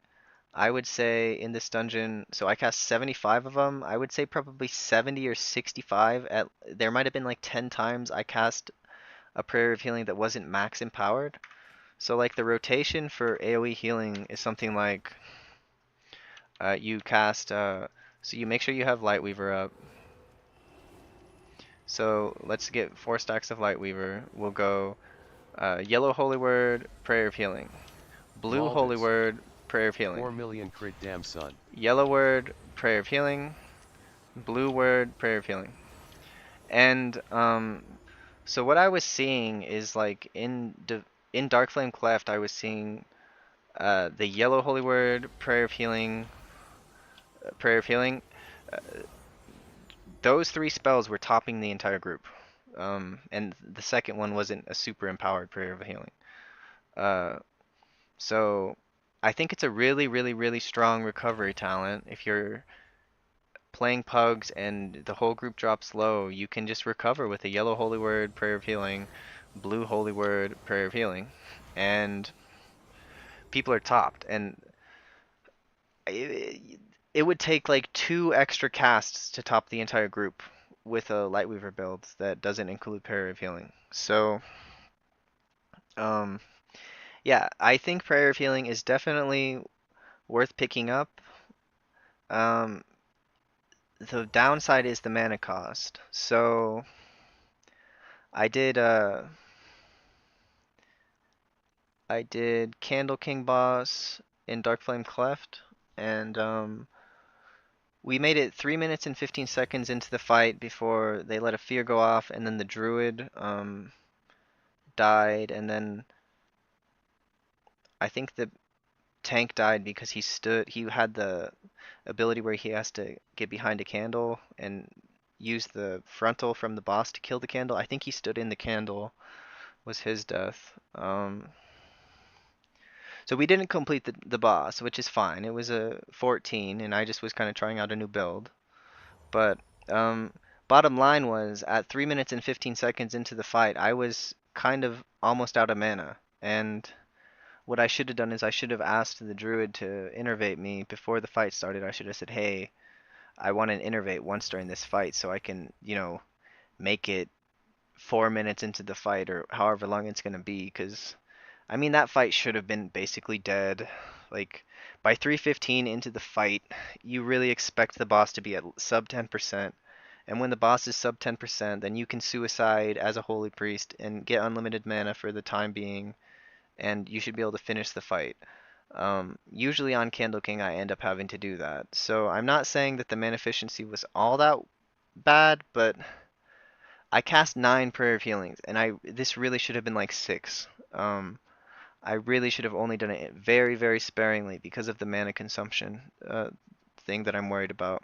I would say in this dungeon, so I cast 75 of them. I would say probably 70 or 65. There might have been like 10 times I cast a Prayer of Healing that wasn't max empowered. So like the rotation for AoE healing is something like you cast, so you make sure you have Lightweaver up. So let's get 4 stacks of Lightweaver. We'll go yellow holy word, Prayer of Healing. Blue holy word, Prayer of Healing. 4 million crit, damn son. Yellow word, Prayer of Healing. Blue word, Prayer of Healing. And so what I was seeing is like in Darkflame Cleft, I was seeing the yellow holy word, Prayer of Healing, Prayer of Healing. Those 3 spells were topping the entire group. And the second one wasn't a super empowered Prayer of Healing. So I think it's a really, really, really strong recovery talent. If you're playing pugs and the whole group drops low, you can just recover with a yellow holy word, Prayer of Healing, blue holy word, Prayer of Healing, and people are topped. And it would take like 2 extra casts to top the entire group with a Lightweaver build that doesn't include Prayer of Healing. So yeah, I think Prayer of Healing is definitely worth picking up. the downside is the mana cost. So I did Candle King boss in Dark Flame Cleft, and we made it 3 minutes and 15 seconds into the fight before they let a fear go off, and then the druid died, and then I think the tank died because he had the ability where he has to get behind a candle and use the frontal from the boss to kill the candle. I think he stood in the candle, was his death. So we didn't complete the boss, which is fine. It was a 14, and I just was kind of trying out a new build. But um, bottom line was, at 3 minutes and 15 seconds into the fight, I was kind of almost out of mana. And what I should have done is I should have asked the druid to innervate me before the fight started. I should have said, hey, I want to innervate once during this fight so I can, make it 4 minutes into the fight or however long it's going to be. Because, I mean, that fight should have been basically dead. Like, by 3:15 into the fight, you really expect the boss to be at sub 10%. And when the boss is sub 10%, then you can suicide as a holy priest and get unlimited mana for the time being, and you should be able to finish the fight. Usually on Candle King, I end up having to do that. So I'm not saying that the mana efficiency was all that bad, but I cast 9 Prayer of Healings, and this really should have been like 6. I really should have only done it very, very sparingly because of the mana consumption thing that I'm worried about.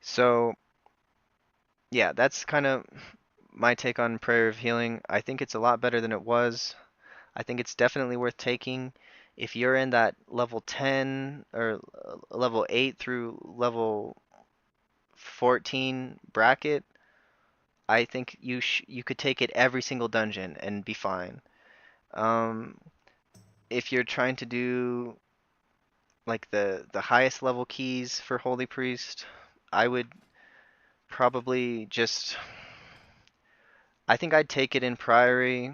So, yeah, that's kind of my take on Prayer of Healing. I think it's a lot better than it was. I think it's definitely worth taking. If you're in that level 10 or level 8 through level 14 bracket, I think you could take it every single dungeon and be fine. If you're trying to do like the highest level keys for Holy Priest, I would probably just, I think I'd take it in Priory.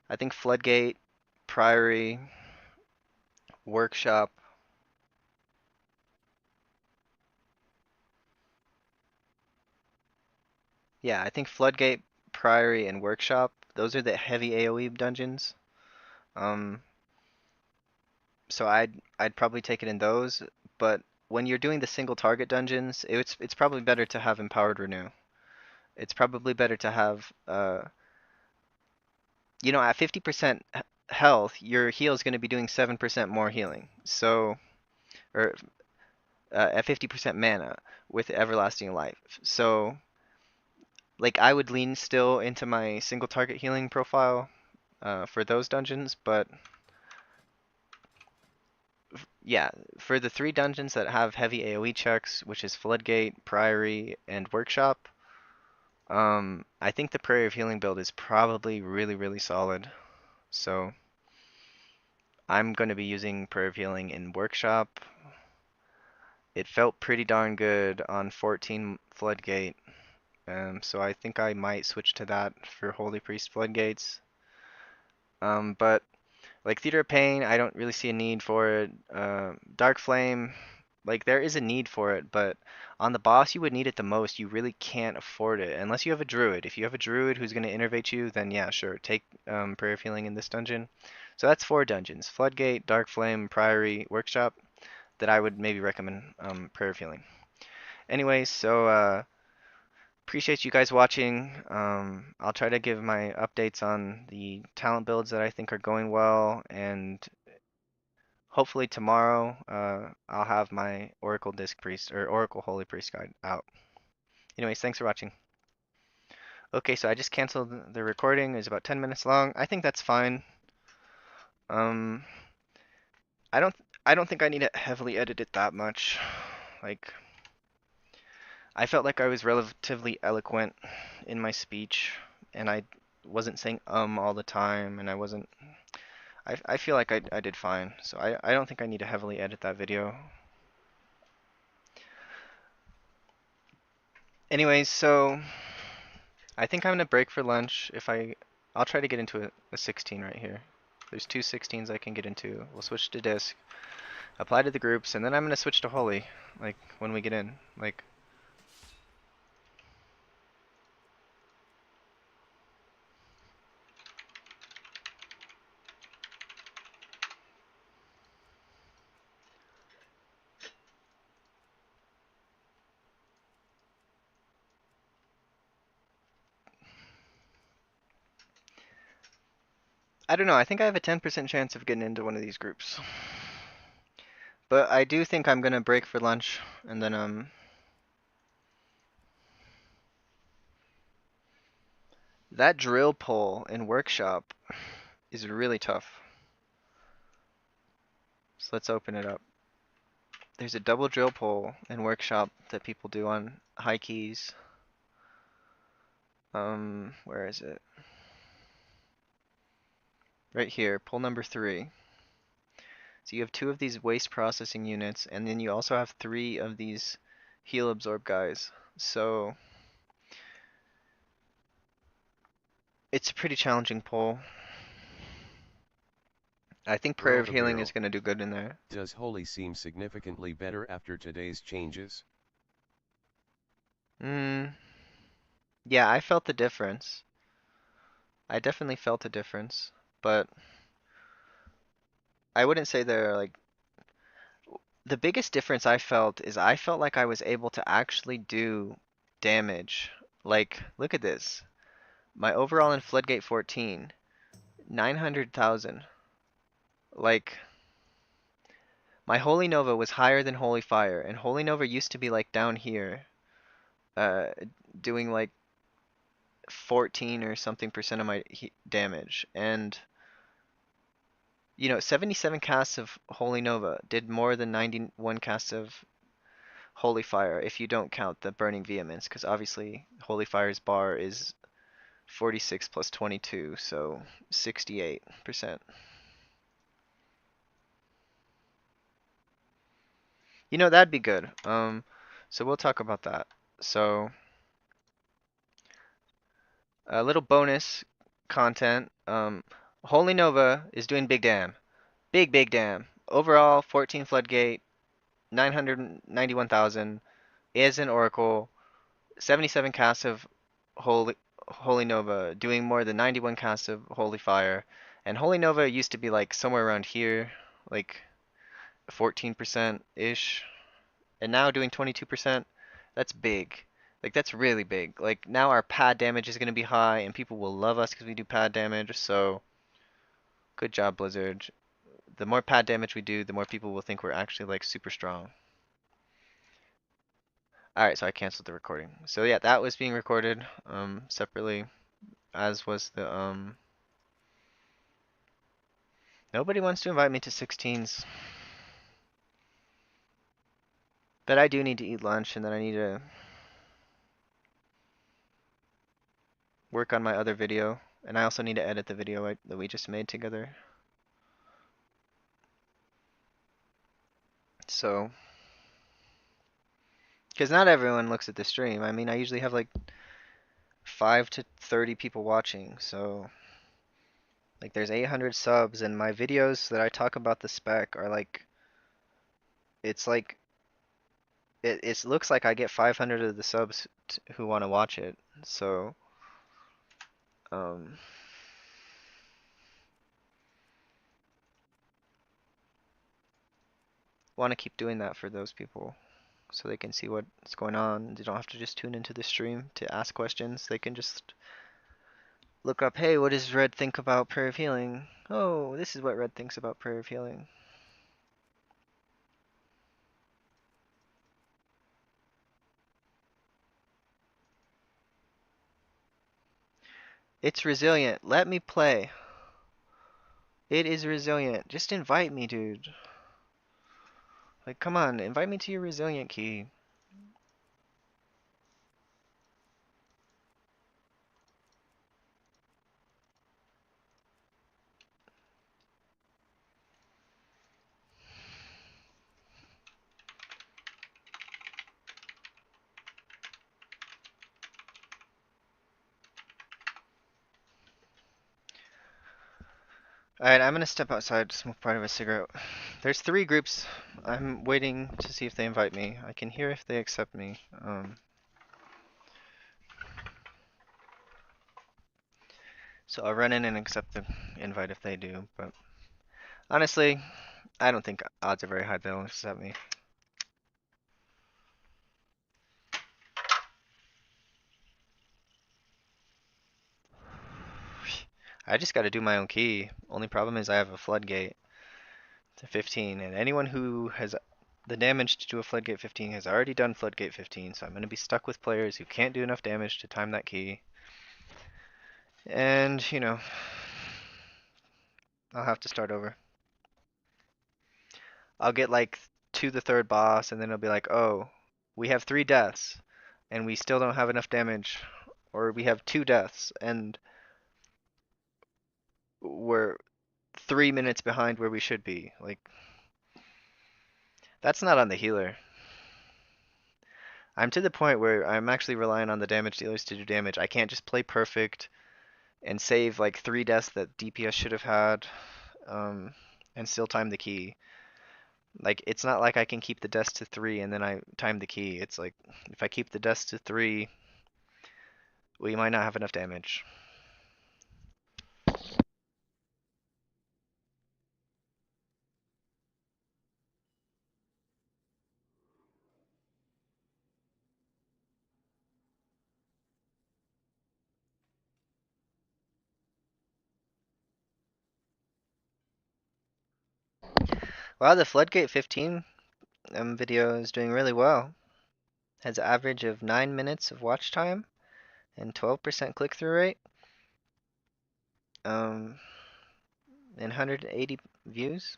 I think Floodgate, Priory, Workshop. Yeah, I think Floodgate, Priory, and Workshop, those are the heavy AoE dungeons. So I'd probably take it in those, but when you're doing the single target dungeons, it's probably better to have Empowered Renew. It's probably better to have at 50% health, your heal is going to be doing 7% more healing. So, or at 50% mana with Everlasting Life. So, like, I would lean still into my single target healing profile for those dungeons, but yeah, for the 3 dungeons that have heavy AoE checks, which is Floodgate, Priory, and Workshop, I think the Prayer of Healing build is probably really, really solid. So I'm going to be using Prayer of Healing in Workshop. It felt pretty darn good on 14 Floodgate, so I think I might switch to that for Holy Priest Floodgates. But like Theater of Pain, I don't really see a need for it. Dark Flame, like there is a need for it, but on the boss you would need it the most. You really can't afford it unless you have a druid. If you have a druid who's going to innervate you, then yeah, sure, take Prayer of Healing in this dungeon. So that's 4 dungeons: Floodgate, Dark Flame, Priory, Workshop. That I would maybe recommend Prayer of Healing. Anyways, so appreciate you guys watching. I'll try to give my updates on the talent builds that I think are going well, and hopefully tomorrow I'll have my Oracle Disc Priest or Oracle Holy Priest guide out. Anyways, thanks for watching. Okay, so I just canceled the recording. It's about 10 minutes long. I think that's fine. Um, I don't think I need to heavily edit it that much. Like, I felt like I was relatively eloquent in my speech, and I wasn't saying all the time, and I feel like I did fine, so I don't think I need to heavily edit that video. Anyways, so I think I'm gonna break for lunch. I'll try to get into a 16 right here. There's 2 16s I can get into. We'll switch to disc, Apply to the groups, and then I'm gonna switch to holy, like when we get in. Like, I don't know. I think I have a 10% chance of getting into one of these groups. But I do think I'm gonna break for lunch, and then that drill pull in workshop is really tough. So let's open it up. There's a double drill pull in workshop that people do on high keys. Where is it? Right here, pull number 3. So you have 2 of these waste processing units, and then you also have 3 of these heal absorb guys. So it's a pretty challenging pull. I think Prayer Throw of the Healing barrel. is gonna do good in there. Does holy seem significantly better after today's changes? Yeah, I felt the difference. I definitely felt a difference, but I wouldn't say they're like the biggest difference I felt is I felt like I was able to actually do damage. Like, look at this. My overall in Floodgate 14, 900,000. Like, my Holy Nova was higher than Holy Fire, and Holy Nova used to be like down here, uh, doing like 14 or something percent of my damage. And, you know, 77 casts of Holy Nova did more than 91 casts of Holy Fire if you don't count the Burning Vehemence, because obviously Holy Fire's bar is 46 plus 22, so 68%. You know, that'd be good. So we'll talk about that. So, a little bonus content. Holy Nova is doing big damn. Big damn. Overall, 14 Floodgate, 991,000. Is an Oracle, 77 casts of Holy Nova, doing more than 91 casts of Holy Fire. And Holy Nova used to be like somewhere around here, like 14%-ish. And now doing 22%, that's big. Like, that's really big. Like, now our pad damage is going to be high, and people will love us because we do pad damage, so good job, Blizzard. The more pad damage we do, the more people will think we're actually, like, super strong. Alright, so I canceled the recording. So yeah, that was being recorded, separately, as was the, Nobody wants to invite me to 16s. But I do need to eat lunch, and then I need to work on my other video. And I also need to edit the video that we just made together. So, because not everyone looks at the stream. I mean, I usually have like 5 to 30 people watching. So, like, there's 800 subs, and my videos that I talk about the spec are like, it's like, it looks like I get 500 of the subs who want to watch it. So, um, want to keep doing that for those people so they can see what's going on. They don't have to just tune into the stream to ask questions. They can just look up, hey, what does Red think about Prayer of Healing? Oh, this is what Red thinks about Prayer of Healing. It's resilient. Let me play. It is resilient. Just invite me, dude. Like, come on, invite me to your resilient key. Alright, I'm gonna step outside to smoke part of a cigarette. There's 3 groups. I'm waiting to see if they invite me. I can hear if they accept me. So I'll run in and accept the invite if they do, but honestly, I don't think odds are very high they'll accept me. I just gotta do my own key. Only problem is I have a floodgate to 15, and anyone who has the damage to do a floodgate 15 has already done floodgate 15, so I'm gonna be stuck with players who can't do enough damage to time that key. And, you know, I'll have to start over. I'll get like to the 3rd boss, and then it'll be like, oh, we have 3 deaths, and we still don't have enough damage. Or we have 2 deaths, and we're 3 minutes behind where we should be. Like, that's not on the healer. I'm to the point where I'm actually relying on the damage dealers to do damage. I can't just play perfect and save like 3 deaths that DPS should have had, and still time the key. Like, it's not like I can keep the deaths to 3 and then I time the key. It's like, if I keep the deaths to 3, we might not have enough damage. Wow, the Floodgate 15 video is doing really well. Has an average of 9 minutes of watch time and 12% click-through rate. And 180 views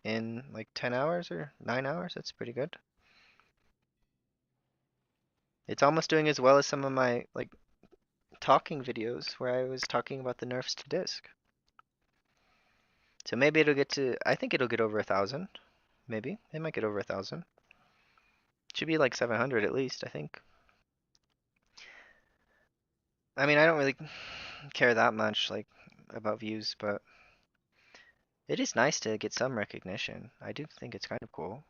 in like 10 hours or 9 hours. That's pretty good. It's almost doing as well as some of my like talking videos where I was talking about the nerfs to disc. So maybe it'll get to, I think it'll get over 1,000. Maybe. It might get over 1,000. Should be like 700 at least, I think. I mean, I don't really care that much like about views, but it is nice to get some recognition. I do think it's kind of cool.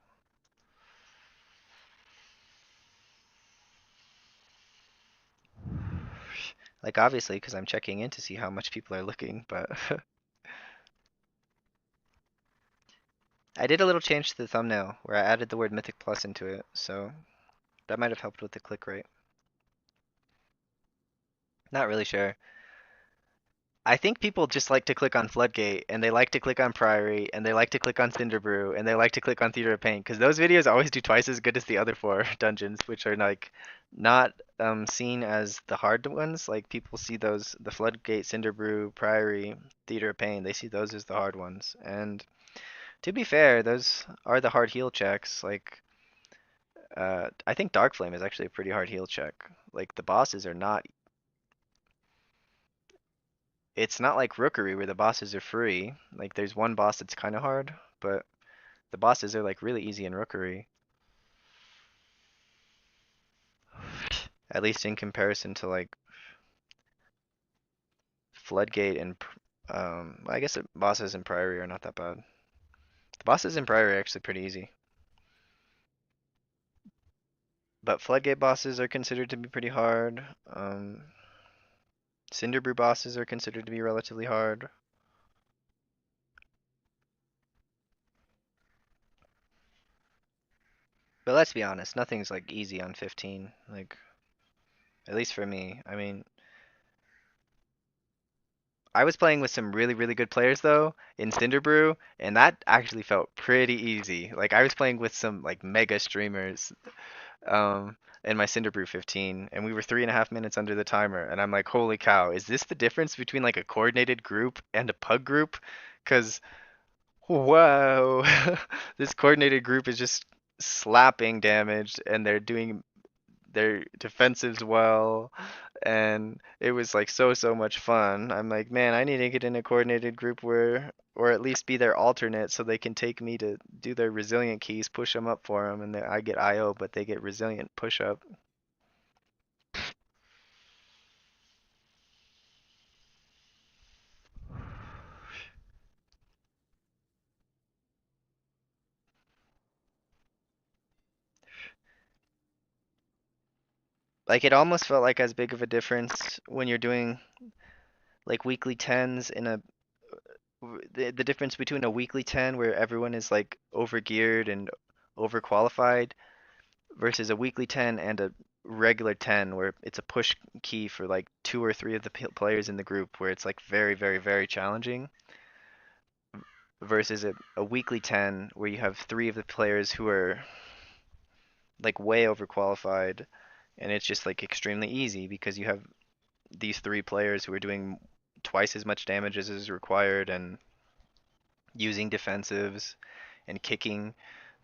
Like obviously, because I'm checking in to see how much people are looking, but I did a little change to the thumbnail where I added the word Mythic Plus into it, so that might have helped with the click rate. Not really sure. I think people just like to click on Floodgate, and they like to click on Priory, and they like to click on Cinderbrew, and they like to click on Theater of Pain, because those videos always do twice as good as the other 4 dungeons, which are like not seen as the hard ones. Like people see those, the Floodgate, Cinderbrew, Priory, Theater of Pain, they see those as the hard ones. And to be fair, those are the hard heal checks. Like, I think Dark Flame is actually a pretty hard heal check. Like the bosses are not. It's not like Rookery where the bosses are free. Like there's one boss that's kind of hard, but the bosses are like really easy in Rookery. At least in comparison to like Floodgate and I guess the bosses in Priory are not that bad. The bosses in Priory are actually pretty easy. But Floodgate bosses are considered to be pretty hard. Cinderbrew bosses are considered to be relatively hard. But let's be honest, nothing's like easy on 15. Like, at least for me. I mean, I was playing with some really, really good players though in Cinderbrew, and that actually felt pretty easy. Like I was playing with some like mega streamers, in my Cinderbrew 15, and we were 3.5 minutes under the timer, and I'm like, holy cow, is this the difference between like a coordinated group and a pug group? Because whoa, this coordinated group is just slapping damage, and they're doing their defensives well, and it was like so much fun. I'm like, man, I need to get in a coordinated group where, or at least be their alternate, so they can take me to do their resilient keys, push them up for them, and then I get IO, but they get resilient push up. Like it almost felt like as big of a difference when you're doing like weekly 10s in a the difference between a weekly 10 where everyone is like overgeared and overqualified versus a weekly 10 and a regular 10 where it's a push key for like two or three of the players in the group where it's like very, very, very challenging versus a weekly 10 where you have three of the players who are like way overqualified and it's just like extremely easy because you have these three players who are doing twice as much damage as is required and using defensives and kicking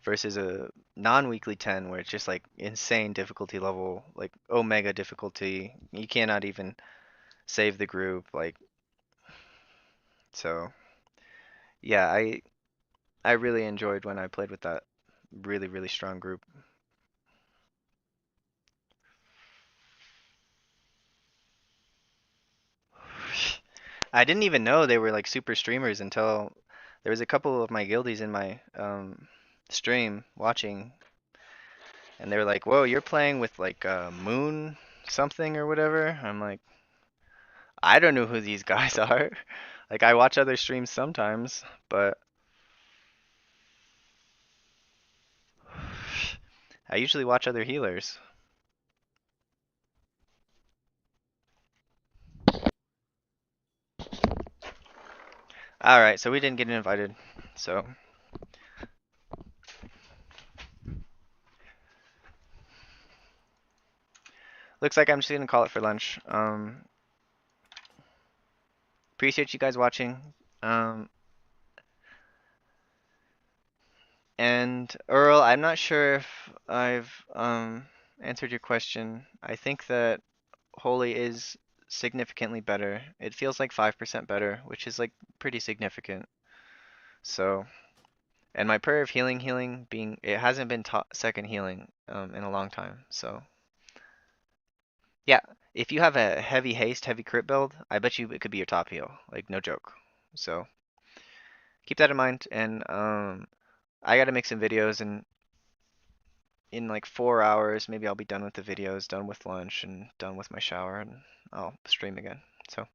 versus a non-weekly 10 where it's just like insane difficulty level, like omega difficulty. You cannot even save the group, like so. Yeah, I really enjoyed when I played with that really, really strong group. I didn't even know they were like super streamers until there was a couple of my guildies in my stream watching, and they were like, "Whoa, you're playing with like Moon something or whatever." I'm like, I don't know who these guys are. Like I watch other streams sometimes, but I usually watch other healers. All right, so we didn't get invited. So looks like I'm just gonna call it for lunch. Appreciate you guys watching. Um, and Earl, I'm not sure if I've answered your question. I think that Holy is significantly better. It feels like 5% better, which is like pretty significant. So, and my prayer of healing being it hasn't been top second healing in a long time. So, yeah, if you have a heavy haste, heavy crit build, I bet you it could be your top heal. Like no joke. So, keep that in mind and I gotta make some videos and in like 4 hours, maybe I'll be done with the videos, done with lunch, and done with my shower, and I'll stream again. So